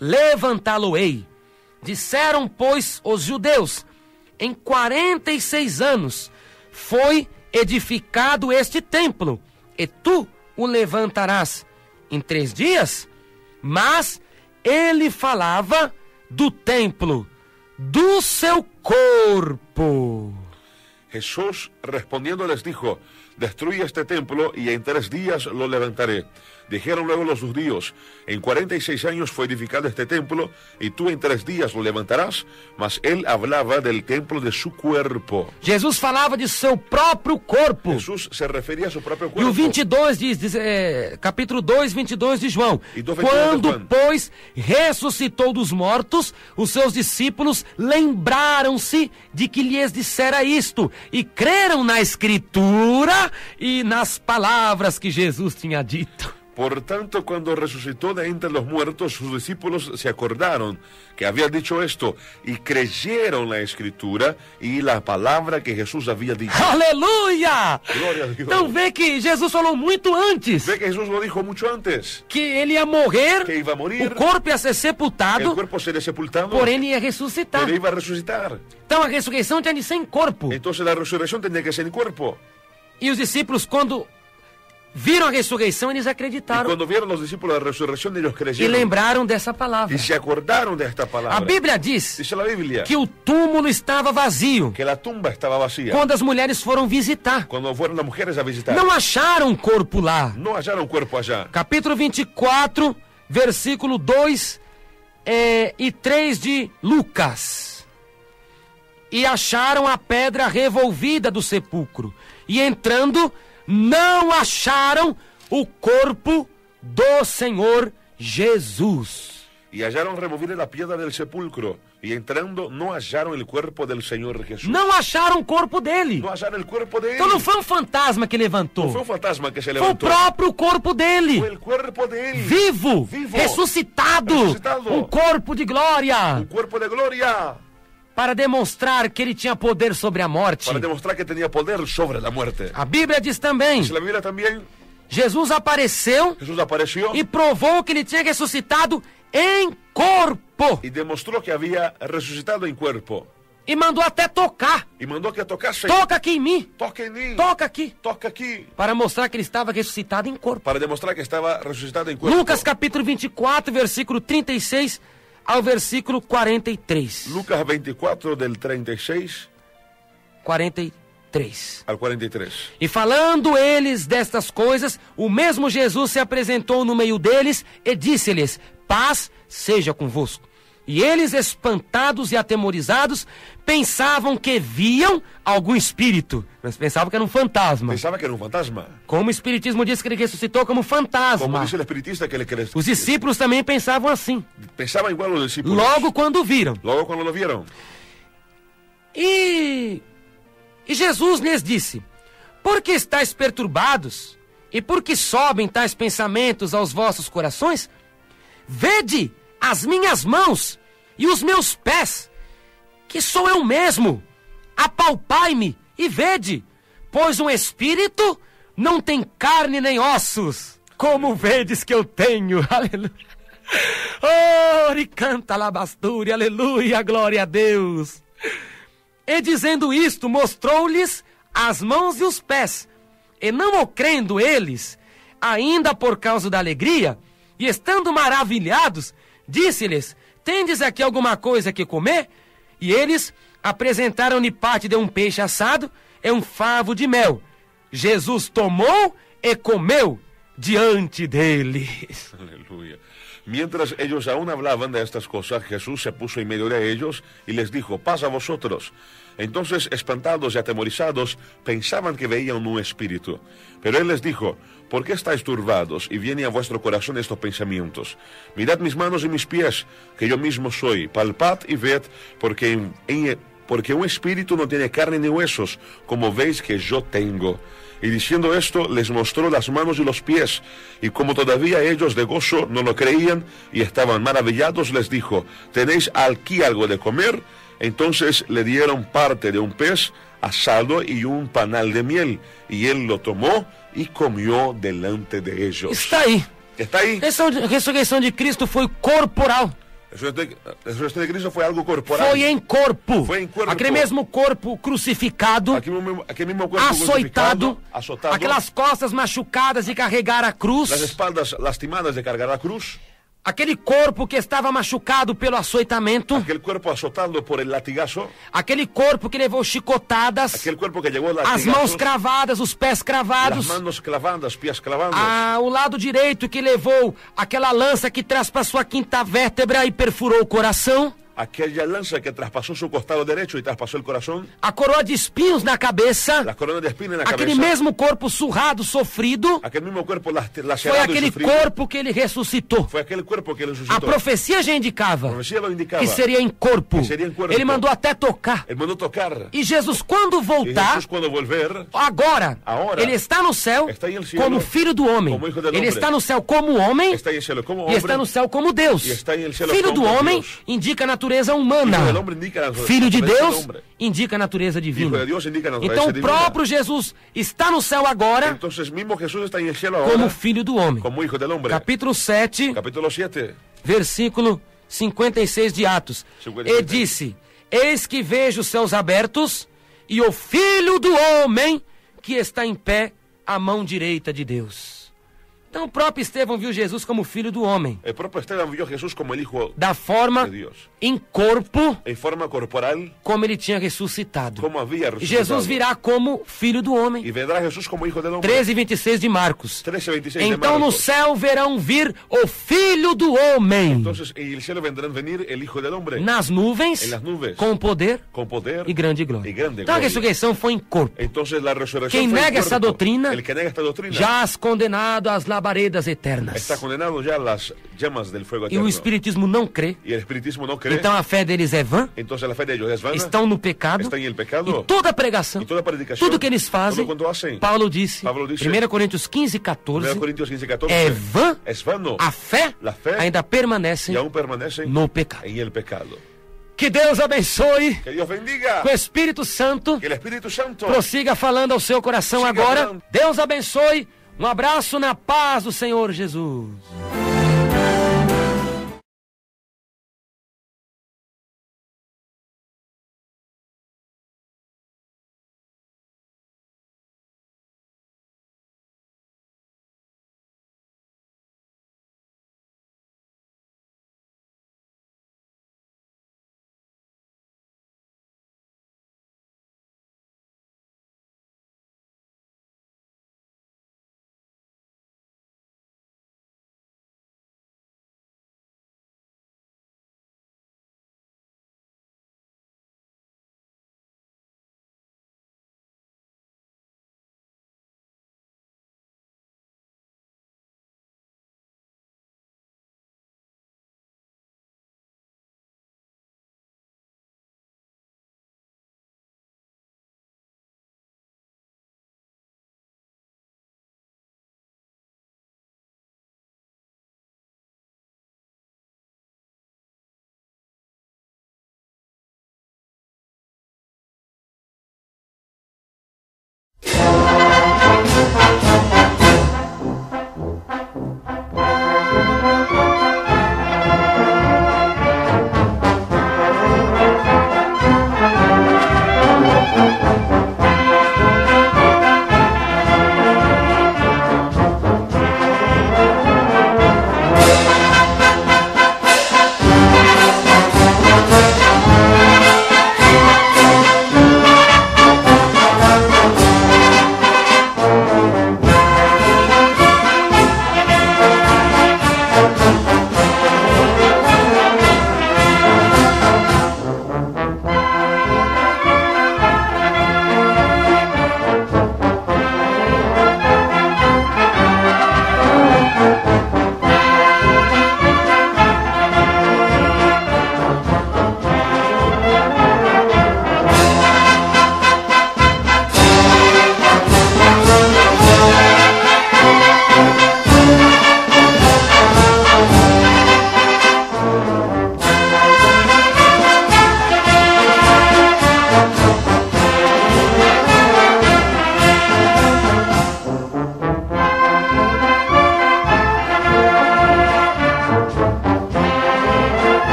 levantá-lo-ei. Disseram, pois, os judeus: em 46 anos foi edificado este templo, e tu o levantarás em 3 dias? Mas ele falava do templo, do seu corpo. Jesús respondiendo les dijo: destruye este templo y en 3 días lo levantaré. Dijeron luego los judíos: en 46 años fue edificado este templo y tú en 3 días lo levantarás. Mas él hablaba del templo de su cuerpo. Jesus falava de seu próprio corpo. Jesús se refería a su propio E o cuerpo. 22 capítulo 2, 22 de João. E do 22 de Quando, João. pois, ressuscitou dos mortos, os seus discípulos lembraram-se de que lhes dissera isto, e creram na Escritura e nas palavras que Jesus tinha dito. Por tanto, cuando resucitó de entre los muertos, sus discípulos se acordaron que había dicho esto y creyeron la escritura y la palabra que Jesús había dicho. Aleluia! Glória a Deus. Então vê que Jesus falou muito antes Ve que Jesús lo dijo mucho antes, que ele ia morrer, que iba a morir, o corpo ia ser el sepultado, cuerpo sería sepultado, porém ia ressuscitar. pero iba a resucitar. Então a ressurreição tinha de ser em corpo. Entonces la resurrección tenía que ser en cuerpo. E os discípulos, quando viram a ressurreição, eles Y acreditaram cuando vieron los discípulos la resurrección, ellos e creyeron lembraram dessa palavra. y se acordaron de esta palabra. A Bíblia diz Dice la Biblia que o túmulo estava vazio que la tumba estaba vacía. quando as mulheres foram visitar. Cuando fueron las mujeres a visitar, Não acharam um corpo lá. no hallaron cuerpo allá. Capítulo 24, versículo 2 e 3 de Lucas. E acharam a pedra revolvida do sepulcro. E entrando, não acharam o corpo do Senhor Jesus. Y hallaron removida la piedra del sepulcro. Y entrando, no hallaron el cuerpo del Señor Jesús. Não acharam o corpo dele. No hallaron el cuerpo de él. Então não foi um fantasma que No levantou. fue un fantasma que se Foi o levantó. próprio corpo dele. Fue el cuerpo de él. Vivo, Vivo. ressuscitado, Ressuscitado. um corpo de glória, Un cuerpo de gloria. para demonstrar que ele tinha poder sobre a morte. Para demostrar que tenía poder sobre la muerte. A Bíblia diz também, Dice la Biblia también, Jesus apareceu Jesús apareció e provou que ele tinha ressuscitado em corpo. y demostró que había resucitado en cuerpo. E mandou até tocar. Y mandó que tocase. Toca aqui em mim, Toca en mí. toca aqui. Toca aquí. Para mostrar que ele estava ressuscitado em corpo. Para demostrar que estaba resucitado en cuerpo. Lucas capítulo 24, versículo 36 ao versículo 43. Lucas 24 del 36 43. al 43. E falando eles destas coisas, o mesmo Jesus se apresentou no meio deles e disse-lhes: paz seja convosco. E eles, espantados e atemorizados, pensavam que viam algum espírito. Mas pensavam que era um fantasma. Pensaba que era un fantasma. Como o Espiritismo diz que ele ressuscitou como Como fantasma. dice el espiritista que le crees. Os discípulos também pensavam assim. Pensaban igual los discípulos. Logo quando viram. Luego cuando lo vieron. E Jesus lhes disse: por que estáis perturbados? E por que sobem tais pensamentos aos vossos corações? Vede as minhas mãos e os meus pés, que sou eu mesmo. Apalpai-me e vede, pois um espírito não tem carne nem ossos, como vedes que eu tenho. Aleluia. Oh, e canta labastúria, aleluia, glória a Deus. E dizendo isto, mostrou-lhes as mãos e os pés. E não o crendo eles, ainda por causa da alegria, e estando maravilhados, disse-lhes: tendes aqui alguma coisa que comer? E eles apresentaram-lhe parte de um peixe assado e um favo de mel. Jesus tomou e comeu diante deles. Aleluya. Mientras ellos aún hablaban de estas cosas, Jesús se puso en medio de ellos y les dijo: paz a vosotros. Entonces, espantados y atemorizados, pensaban que veían un espíritu. Pero él les dijo: ¿por qué estáis turbados y vienen a vuestro corazón estos pensamientos? Mirad mis manos y mis pies, que yo mismo soy. Palpad y ved, porque un espíritu no tiene carne ni huesos, como veis que yo tengo. Y diciendo esto, les mostró las manos y los pies. Y como todavía ellos de gozo no lo creían y estaban maravillados, les dijo: ¿tenéis aquí algo de comer? Entonces le dieron parte de un pez asado y un panal de miel. Y él lo tomó y comió delante de ellos. Está aí. ¿Está ahí? A ressurreição de Cristo foi corporal. La resurrección de Cristo fue algo corporal. Foi em corpo. Foi em corpo. Aquele mesmo corpo crucificado, Aquel mismo cuerpo açoitado, crucificado, azotado, aquelas costas machucadas de carregar a cruz, las espaldas lastimadas de cargar la cruz, aquele corpo que estava machucado pelo açoitamento, aquel cuerpo azotado por el latigazo, aquele corpo que levou chicotadas, aquel cuerpo que llegó as latigazos, mãos cravadas, os pés cravados, las manos clavadas, pies clavando, o lado direito que levou aquela lança que traz para sua quinta vértebra e perfurou o coração, aquella lanza que traspasó su costado derecho y traspasó el corazón, a coroa de espinhos na cabeça, la corona de espinas en la aquele cabeza, mesmo corpo surrado, sofrido, aquel mismo cuerpo foi lacerado y aquele sufrido, corpo que ele ressuscitou. fue aquel cuerpo que le A resucitó. profecia já La indicava profecía lo indicaba. que seria em corpo. Que seria em corpo. Ele mandou até tocar. Él mandó tocar. E Jesus, quando Y voltar, Jesús cuando volver, agora, Agora, ele está no céu está em el cielo, como filho do homem. como hijo del Ele hombre. está no céu como homem está en el cielo como e hombre. está no céu como Deus. E está em el cielo Filho do como homem Deus. indica a natureza humana. Hijo del hombre indica la Filho de naturaleza del Deus hombre. indica a natureza Hijo divina. de Dios indica la naturaleza Então o divina. próprio Jesus está no céu agora Entonces mismo Jesús está en el cielo ahora como filho do homem. como hijo del hombre. Capítulo 7, Capítulo 7. versículo 56 de Atos. 56. E disse: Eis que vejo os céus abertos e o Filho do Homem que está em pé à mão direita de Deus. Então o próprio Estevão viu Jesus como Filho do Homem, El propio Esteban vio a Jesús como el hijo da forma, de Dios. em corpo, En forma corporal, como ele tinha ressuscitado. como había E resucitado. Jesus virá como Filho do Homem. Y vendrá Jesús como hijo del hombre. 13:26 de Marcos. 13:26 de Então no Marcos. céu verão vir o Filho do Homem Entonces en el cielo vendrán venir el hijo del hombre. nas nuvens, Em las nuvens. com poder Con poder e grande glória. y grande Então a gloria. ressurreição foi em corpo. Entonces la resurrección Quem fue en nega essa cuerpo. doutrina, El que nega esta doutrina jaz condenado às labaredas eternas. está condenado ya a las llamas del fuego E eterno. o Espiritismo não crê. Y el espiritismo no cree. Então a fé deles é vã, Entonces la fe de ellos es vana. estão no pecado. Está en el pecado. E toda pregação, Y toda predicación. tudo que eles fazem, todo cuanto hacen. Paulo disse, Pablo disse, 1 Coríntios 15:14, 1 Corintios 15:14. é vã, Es vano. a fé La fe ainda permanece y aún permanecen no pecado. en el pecado. Que Deus abençoe, Que Dios bendiga. que o Espírito Santo Que el Espíritu Santo prossiga falando ao seu coração Siga agora. falando. Deus abençoe, um abraço na paz do Senhor Jesus.